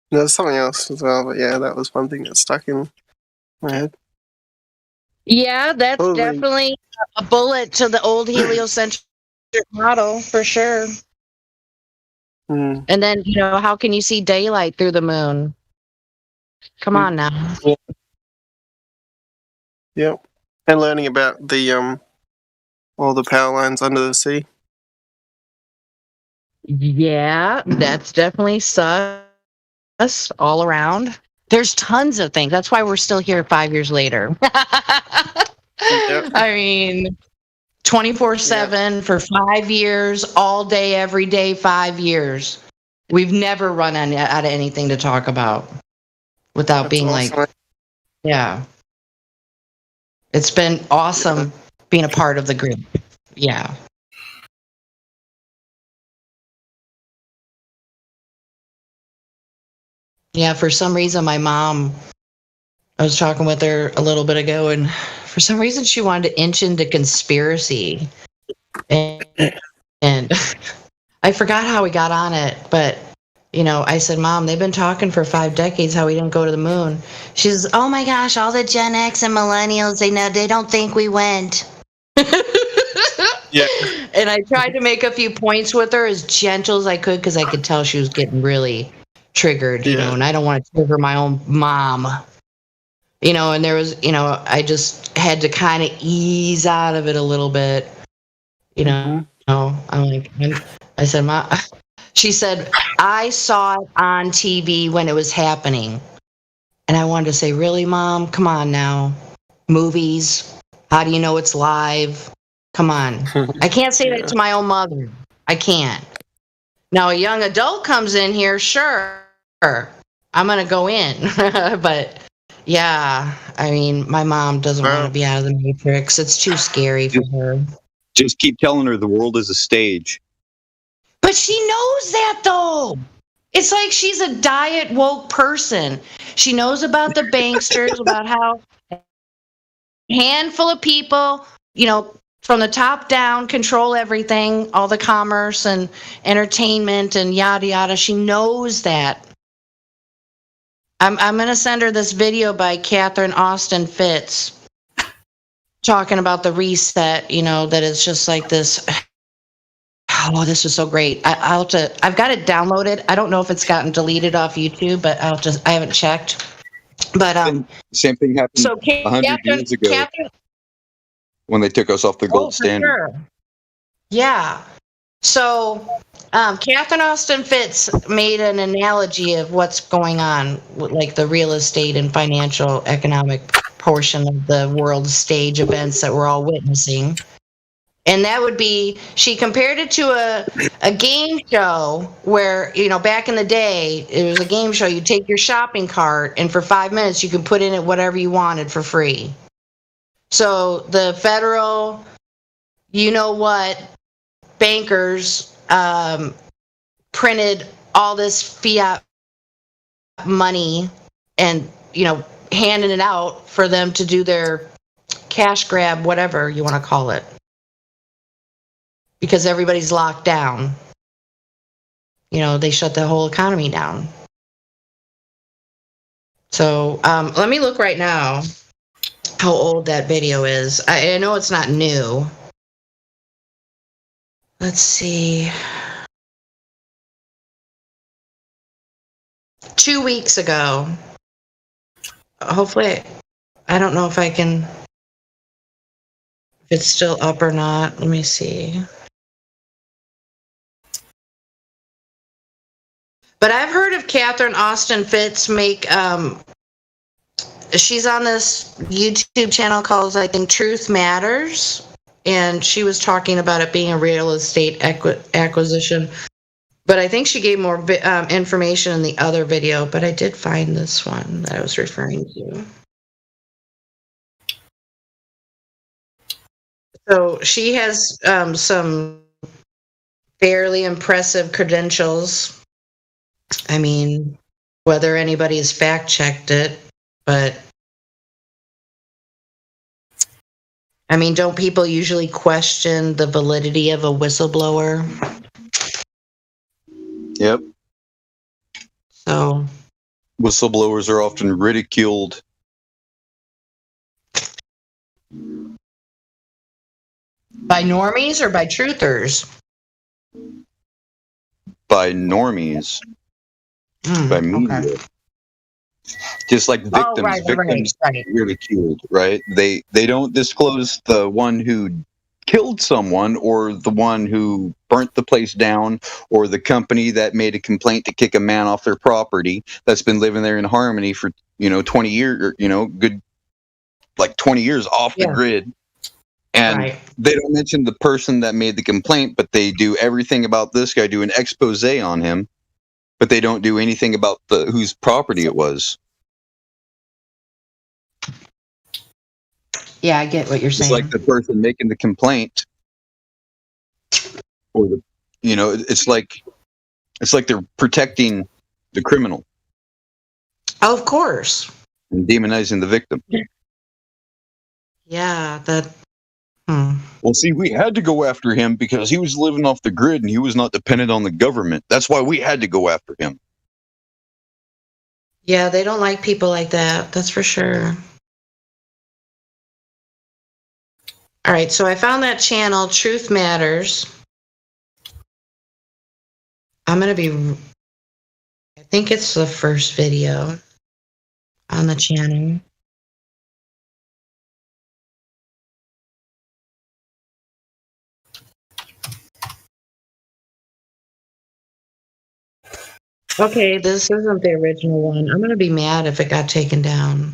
There's something else as well, but yeah, that was one thing that stuck in my head. Yeah, that's definitely a bullet to the old heliocentric model for sure. And then, how can you see daylight through the moon? Come on now. Yep. And learning about the all the power lines under the sea. Yeah, that's definitely sus all around. There's tons of things. That's why we're still here 5 years later. I mean, 24/7 for 5 years, all day, every day, 5 years. We've never run out of anything to talk about without being awesome. Like, yeah. It's been awesome being a part of the group. Yeah. Yeah, for some reason, my mom, I was talking with her a little bit ago, and for some reason she wanted to inch into conspiracy. And I forgot how we got on it, but, I said, Mom, they've been talking for 5 decades how we didn't go to the moon. She says, oh my gosh, all the Gen X and millennials, they don't think we went. Yeah. And I tried to make a few points with her as gentle as I could because I could tell she was getting really triggered, and I don't want to trigger my own mom, and there was, I just had to kind of ease out of it a little bit, I'm like, I said, Ma, she said, I saw it on TV when it was happening. And I wanted to say, really, Mom? Come on now. Movies. How do you know it's live? Come on. I can't say that to my own mother. I can't. Now, a young adult comes in here, sure. I'm going to go in. But, yeah, I mean, my mom doesn't want to be out of the Matrix. It's too scary for her. Just keep telling her the world is a stage. But she knows that, though. It's like she's a diet woke person. She knows about the banksters, about how a handful of people, from the top down, control everything, all the commerce and entertainment and yada yada. She knows that. I'm going to send her this video by Catherine Austin Fitts talking about the reset, that it's just like this. Oh, this is so great. I've got it downloaded. I don't know if it's gotten deleted off YouTube, but I haven't checked. But same thing happened 100 years ago when they took us off the gold standard. Sure. Yeah. So Catherine Austin Fitts made an analogy of what's going on with, like, the real estate and financial economic portion of the world stage events that we're all witnessing. And that would be, she compared it to a game show where, back in the day, it was a game show. You take your shopping cart, and for 5 minutes, you can put in it whatever you wanted for free. So the federal, bankers printed all this fiat money and, handing it out for them to do their cash grab, whatever you want to call it. Because everybody's locked down. They shut the whole economy down. So let me look right now how old that video is. I know it's not new. Let's see. 2 weeks ago. Hopefully, I don't know if I can, if it's still up or not. Let me see. But I've heard of Catherine Austin Fitts make, she's on this YouTube channel called, I think, Truth Matters. and she was talking about it being a real estate acquisition. But I think she gave more information in the other video, but I did find this one that I was referring to. So she has some fairly impressive credentials. I mean, whether anybody has fact-checked it, but I mean, don't people usually question the validity of a whistleblower? Yep. So whistleblowers are often ridiculed. By normies or by truthers? By normies. By media. Okay. Just like victims, victims ridiculed, right? They don't disclose the one who killed someone or the one who burnt the place down or the company that made a complaint to kick a man off their property that's been living there in harmony for 20 years, or good like 20 years off the grid. And they don't mention the person that made the complaint, but they do everything about this guy, do an expose on him, but they don't do anything about whose property it was. Yeah, I get what you're saying. It's like the person making the complaint, or it's like they're protecting the criminal. Of course. And demonizing the victim. Yeah, that. Well, see, we had to go after him because he was living off the grid and he was not dependent on the government. That's why we had to go after him. Yeah, they don't like people like that. That's for sure. All right, so I found that channel, Truth Matters. I'm going to be, I think it's the first video on the channel. Okay, this isn't the original one. I'm going to be mad if it got taken down.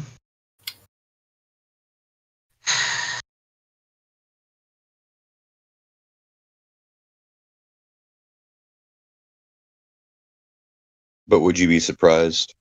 But would you be surprised?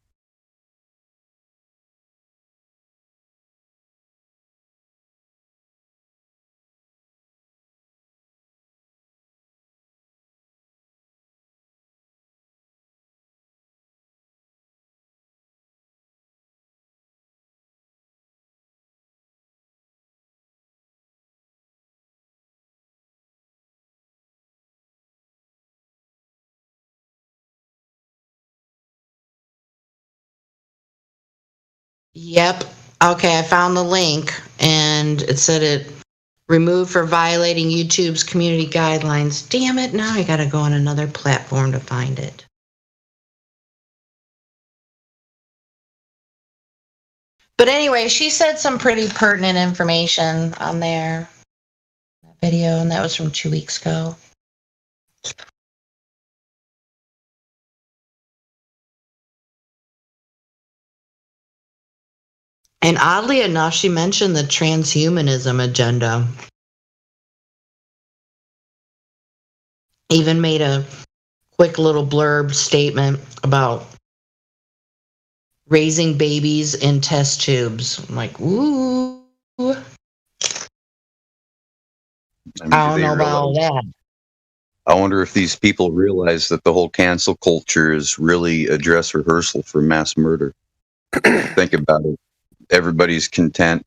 Yep. Okay, I found the link, and it said it removed for violating YouTube's community guidelines. Damn it, now I gotta go on another platform to find it. But anyway, she said some pretty pertinent information on there, that video, and that was from 2 weeks ago. And oddly enough, she mentioned the transhumanism agenda. Even made a quick little blurb statement about raising babies in test tubes. I'm like, ooh. I don't know about all that. I wonder if these people realize that the whole cancel culture is really a dress rehearsal for mass murder. Think about it. Everybody's content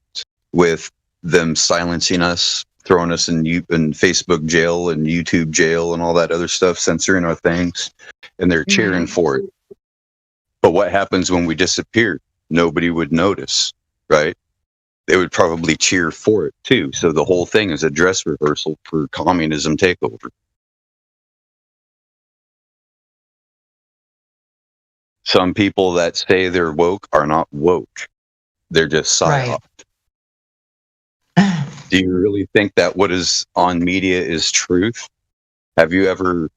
with them silencing us, throwing us in Facebook jail and YouTube jail and all that other stuff, censoring our things, and they're cheering for it. But what happens when we disappear? Nobody would notice, right? They would probably cheer for it too. So the whole thing is a dress rehearsal for communism takeover. Some people that say they're woke are not woke. They're just psyoped. Right. Do you really think that what is on media is truth? Have you ever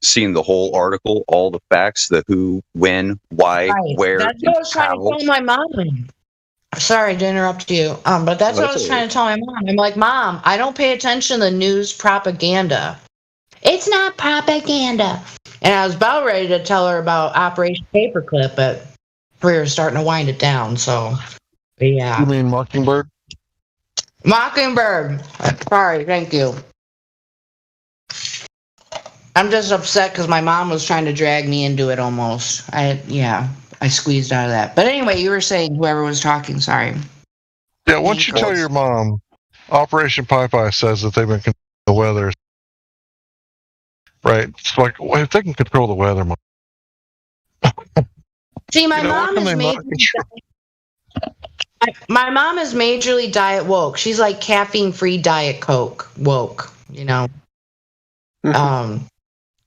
seen the whole article, all the facts, the who, when, why, where, That's what I was trying to tell my mom. Sorry to interrupt you. But that's what I was trying to tell my mom. I'm like, Mom, I don't pay attention to the news propaganda. It's not propaganda. And I was about ready to tell her about Operation Paperclip, but we were starting to wind it down. So, but yeah. You mean Mockingbird? Mockingbird. Sorry, thank you. I'm just upset because my mom was trying to drag me into it almost. I squeezed out of that. But anyway, you were saying whoever was talking, sorry. Yeah, once you tell your mom, Operation Popeye says that they've been controlling the weather. Right? It's like, well, if they can control the weather, Mom. See, my mom is my mom is majorly diet woke. She's like caffeine-free Diet Coke woke, you know.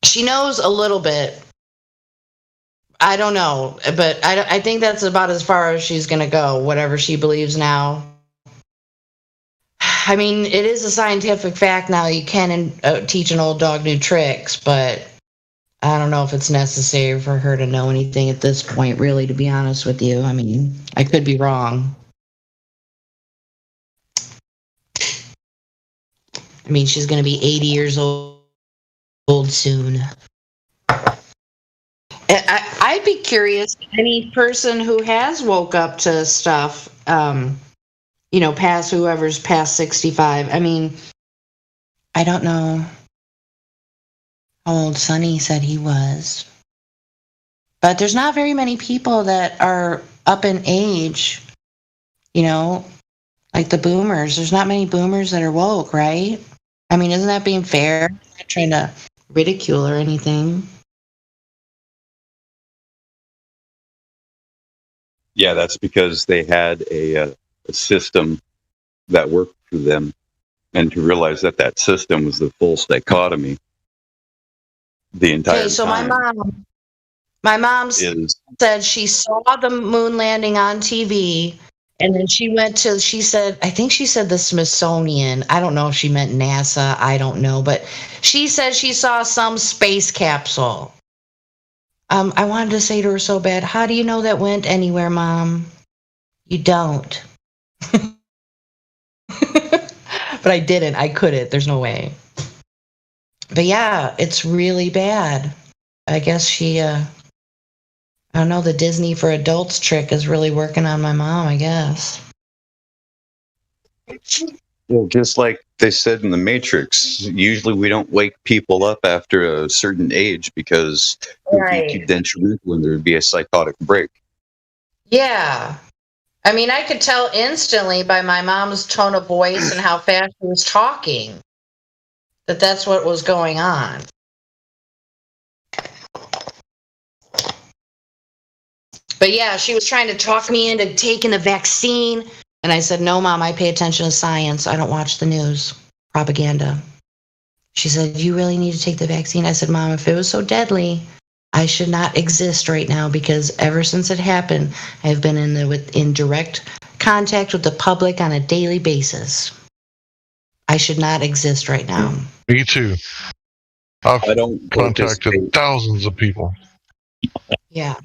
She knows a little bit. I don't know, but I think that's about as far as she's going to go, whatever she believes now. I mean, it is a scientific fact now. You can teach an old dog new tricks, but I don't know if it's necessary for her to know anything at this point, really, to be honest with you. I mean, I could be wrong. I mean, she's going to be 80 years old soon. I'd be curious, any person who has woke up to stuff, you know, past whoever's past 65. I mean, I don't know how old Sonny said he was. But there's not very many people that are up in age, you know, like the boomers. There's not many boomers that are woke, right? I mean, isn't that being fair? I'm not trying to ridicule or anything. Yeah, that's because they had a system that worked for them, and to realize that that system was the full dichotomy the entire Okay, so time. my mom said she saw the moon landing on TV, and then she went to, I think she said the Smithsonian. I don't know if she meant NASA. I don't know, but she said she saw some space capsule. I wanted to say to her so bad, how do you know that went anywhere, Mom? You don't. But I didn't. I couldn't. There's no way. But yeah, it's really bad. I guess she, I don't know, the Disney for Adults trick is really working on my mom, I guess. Well, just like they said in The Matrix, usually we don't wake people up after a certain age because it would be too detrimental and there would be a psychotic break. Yeah. I mean, I could tell instantly by my mom's tone of voice and how fast she was talking that that's what was going on. But yeah, she was trying to talk me into taking the vaccine. And I said, no, Mom, I pay attention to science. I don't watch the news. Propaganda. She said, you really need to take the vaccine? I said, Mom, if it was so deadly, I should not exist right now, because ever since it happened, I've been in direct contact with the public on a daily basis. I should not exist right now. Me too. I don't contacted thousands of people. Yeah.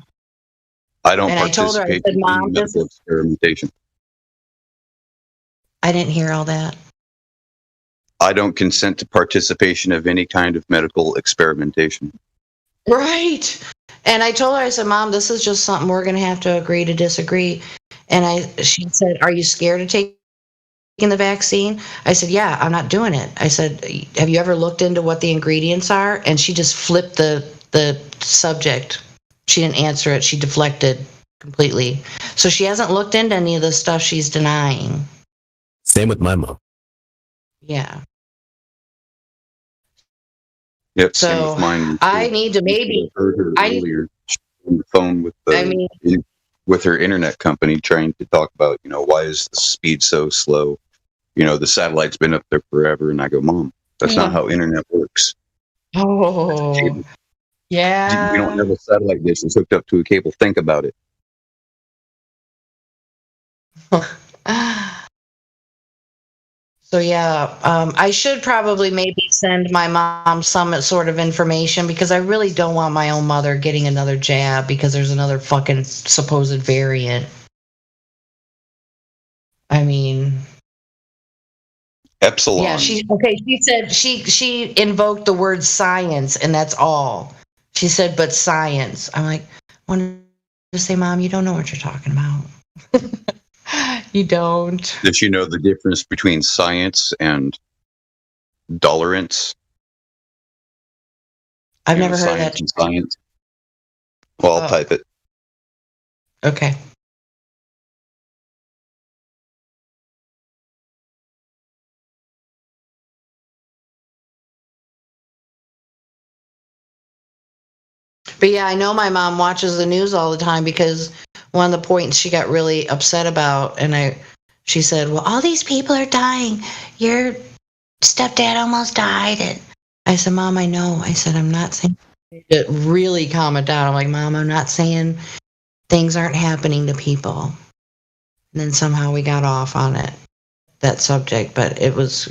I don't And I told her, I participate said, in Mom, this medical is... experimentation. I didn't hear all that. I don't consent to participation of any kind of medical experimentation. Right. And I told her, I said, Mom, this is just something we're going to have to agree to disagree. And she said, are you scared of taking the vaccine? I said, yeah, I'm not doing it. I said, have you ever looked into what the ingredients are? And she just flipped the subject. She didn't answer it. She deflected completely. So she hasn't looked into any of the stuff she's denying. Same with my mom. Yeah. Yep, So same with mine. I need to maybe... I heard her earlier on the phone with with her internet company trying to talk about, you know, why is the speed so slow? You know, the satellite's been up there forever. And I go, Mom, that's not how internet works. Oh, yeah. We don't have a satellite dish that's hooked up to a cable. Think about it. So yeah, I should probably maybe send my mom some sort of information, because I really don't want my own mother getting another jab because there's another fucking supposed variant. I mean, Epsilon. yeah, she said she invoked the word science, and that's all. She said, but science. I'm like, I wanted to say, Mom, you don't know what you're talking about. You don't. Did you know the difference between science and tolerance? I've never heard that. Science. Well, I'll type it. Okay. But yeah, I know my mom watches the news all the time because one of the points she got really upset about, and she said, well, all these people are dying. Your stepdad almost died. And I said, Mom, I know. I said, I'm not saying it. Really calm it down. I'm like, Mom, I'm not saying things aren't happening to people. And then somehow we got off on that subject, but it was,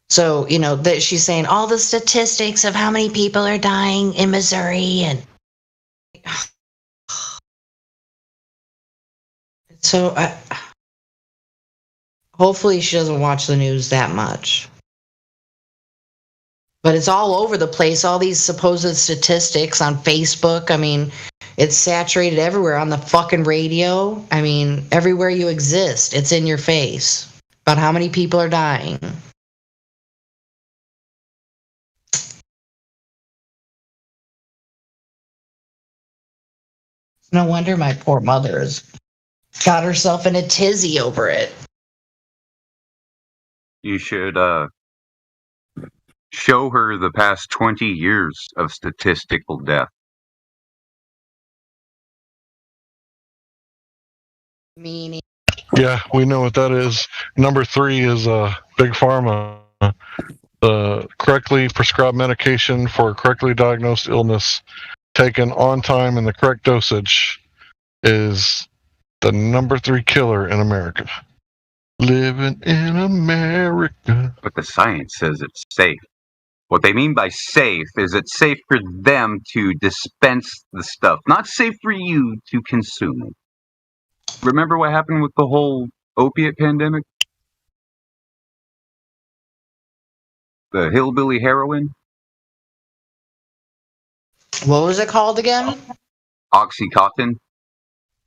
so, that she's saying all the statistics of how many people are dying in Missouri. And so hopefully she doesn't watch the news that much. But it's all over the place, all these supposed statistics on Facebook. I mean, it's saturated everywhere on the fucking radio. I mean, everywhere you exist, it's in your face about how many people are dying. No wonder my poor mother has got herself in a tizzy over it. You should show her the past 20 years of statistical death. Meaning? Yeah, we know what that is. Number 3 is Big Pharma. The correctly prescribed medication for a correctly diagnosed illness taken on time in the correct dosage is the number 3 killer in America. Living in America. But the science says it's safe. What they mean by safe is it's safe for them to dispense the stuff, not safe for you to consume it. Remember what happened with the whole opiate pandemic? The hillbilly heroin? What was it called again? Oxycontin.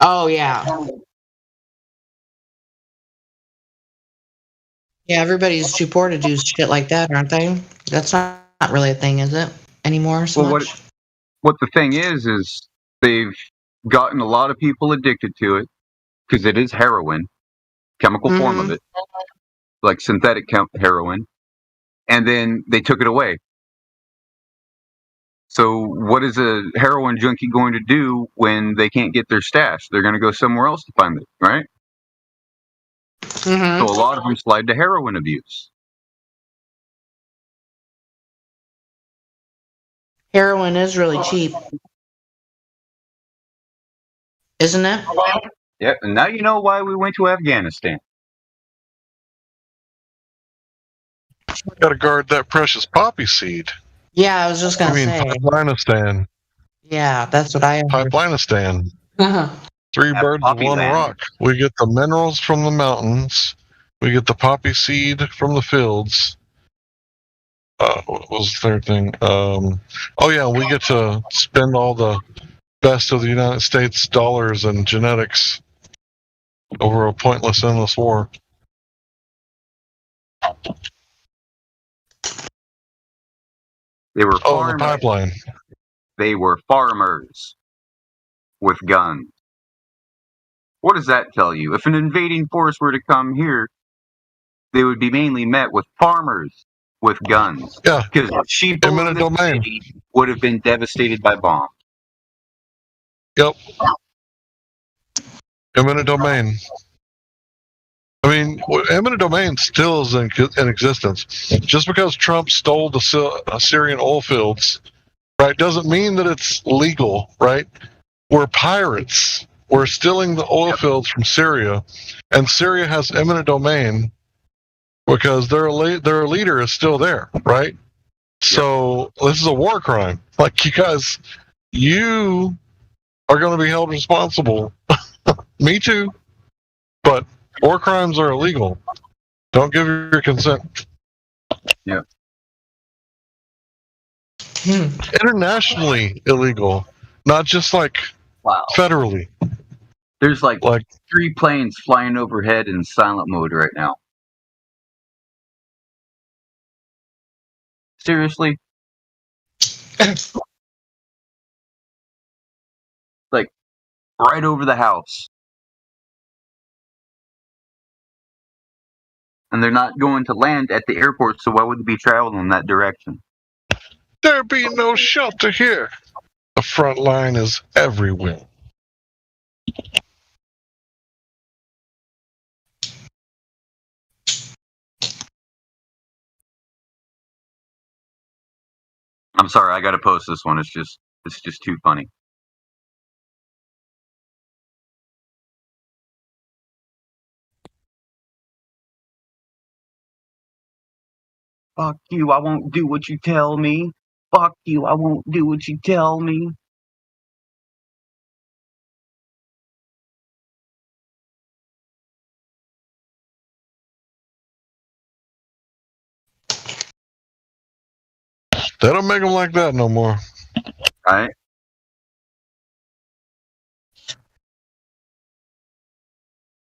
Oh, yeah. Yeah, everybody's too poor to do shit like that, aren't they? That's not really a thing, is it? Anymore so much? What the thing is they've gotten a lot of people addicted to it because it is heroin, chemical form of it, like synthetic heroin, and then they took it away. So what is a heroin junkie going to do when they can't get their stash? They're going to go somewhere else to find it, right? So a lot of them slide to heroin abuse. Heroin is really cheap. Isn't it? Yep, and now you know why we went to Afghanistan. Got to guard that precious poppy seed. Yeah, I was just going to say. Pipelinistan. Yeah, that's what I heard. Pipelinistan. 3 That birds with poppy 1 land. rock. We get the minerals from the mountains. We get the poppy seed from the fields. What was the third thing? We get to spend all the best of the United States dollars and genetics over a pointless, endless war. They were the pipeline. They were farmers with guns. What does that tell you? If an invading force were to come here, they would be mainly met with farmers with guns. Yeah. Because sheep in the city would have been devastated by bombs. Yep. Eminent domain. I mean, eminent domain still is in existence. Just because Trump stole the Syrian oil fields, right, doesn't mean that it's legal, right? We're pirates. We're stealing the oil fields from Syria, and Syria has eminent domain because their leader is still there, right? So this is a war crime. Like, you guys, you are going to be held responsible. Me too. But War crimes are illegal. Don't give your consent. Yeah. Internationally illegal, not just like federally. There's like 3 planes flying overhead in silent mode right now. Seriously? Like right over the house. And they're not going to land at the airport, so why would they be traveling in that direction? There be no shelter here. The front line is everywhere. I'm sorry, I gotta post this one. It's just too funny. Fuck you, I won't do what you tell me. Fuck you, I won't do what you tell me. They don't make them like that no more. Right?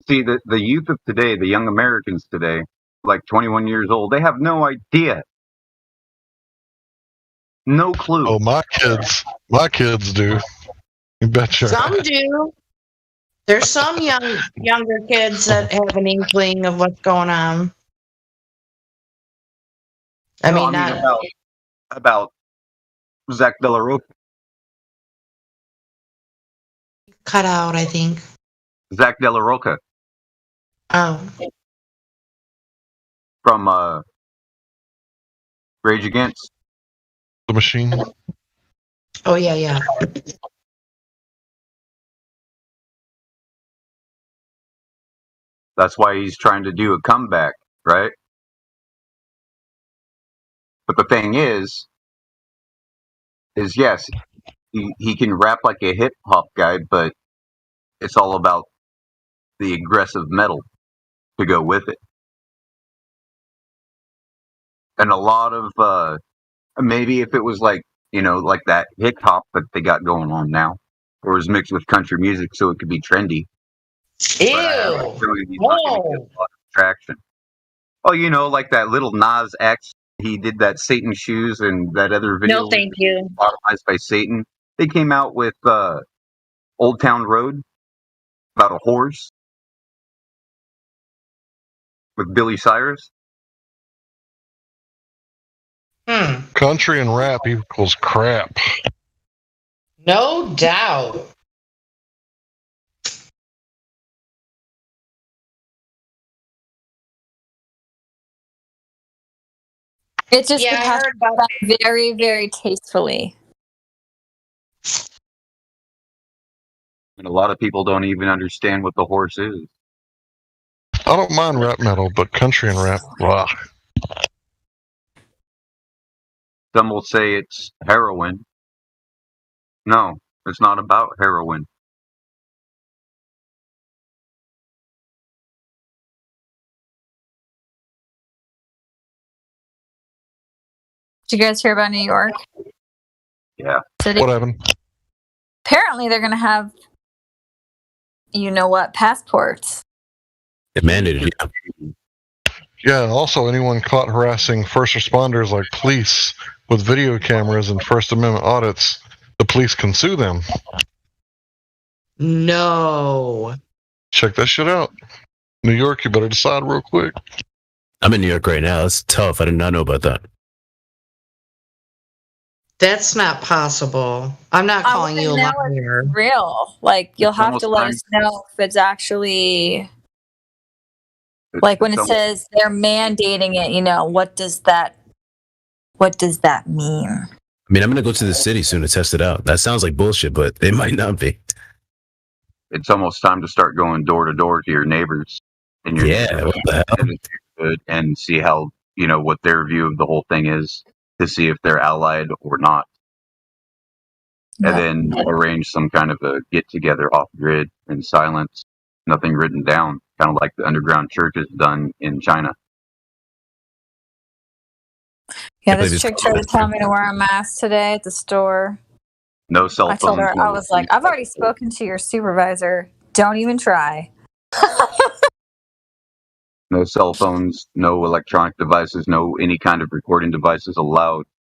See, the youth of today, the young Americans today, like 21 years old, they have no idea. No clue. Oh, my kids do. You betcha. Some do. There's some younger kids that have an inkling of what's going on. I mean, not about Zach De La Roca. cut out, I think. Zach De La Roca. Oh. From Rage Against the Machine. Oh yeah. That's why he's trying to do a comeback, right? But the thing is yes, he can rap like a hip hop guy, but it's all about the aggressive metal to go with it. And a lot of maybe if it was like, like that hip hop that they got going on now, or was mixed with country music so it could be trendy. Ew. But I have a feeling he's not gonna get a lot of traction. Oh, like that little Nas X, he did that Satan Shoes and that other video. No, thank you. Bottomized by Satan. They came out with Old Town Road about a horse with Billy Cyrus. Country and rap equals crap. No doubt. It's just passed very, very tastefully. And a lot of people don't even understand what the horse is. I don't mind rap metal, but country and rap, blah. Some will say it's heroin. No, it's not about heroin. Did you guys hear about New York? Yeah. City? What happened? Apparently they're going to have, passports. It mandated, yeah. Yeah, also anyone caught harassing first responders like police with video cameras and First Amendment audits, the police can sue them. No. Check that shit out. New York, you better decide real quick. I'm in New York right now. That's tough. I did not know about that. That's not possible. I'm not calling you a liar. Real. You'll have to let us know if it's actually... when it says they're mandating it, what does that mean? I mean, I'm going to go to the city soon to test it out. That sounds like bullshit, but it might not be. It's almost time to start going door to door to your neighbors and your what the hell? And see how, what their view of the whole thing is, to see if they're allied or not. And then arrange some kind of a get together off grid in silence Nothing written down, kind of like the underground church is done in China. Yeah, this chick tried to tell me to wear a mask today at the store. No cell I phones. told her, I was like, I've already spoken to your supervisor. Don't even try. No cell phones, no electronic devices, no any kind of recording devices allowed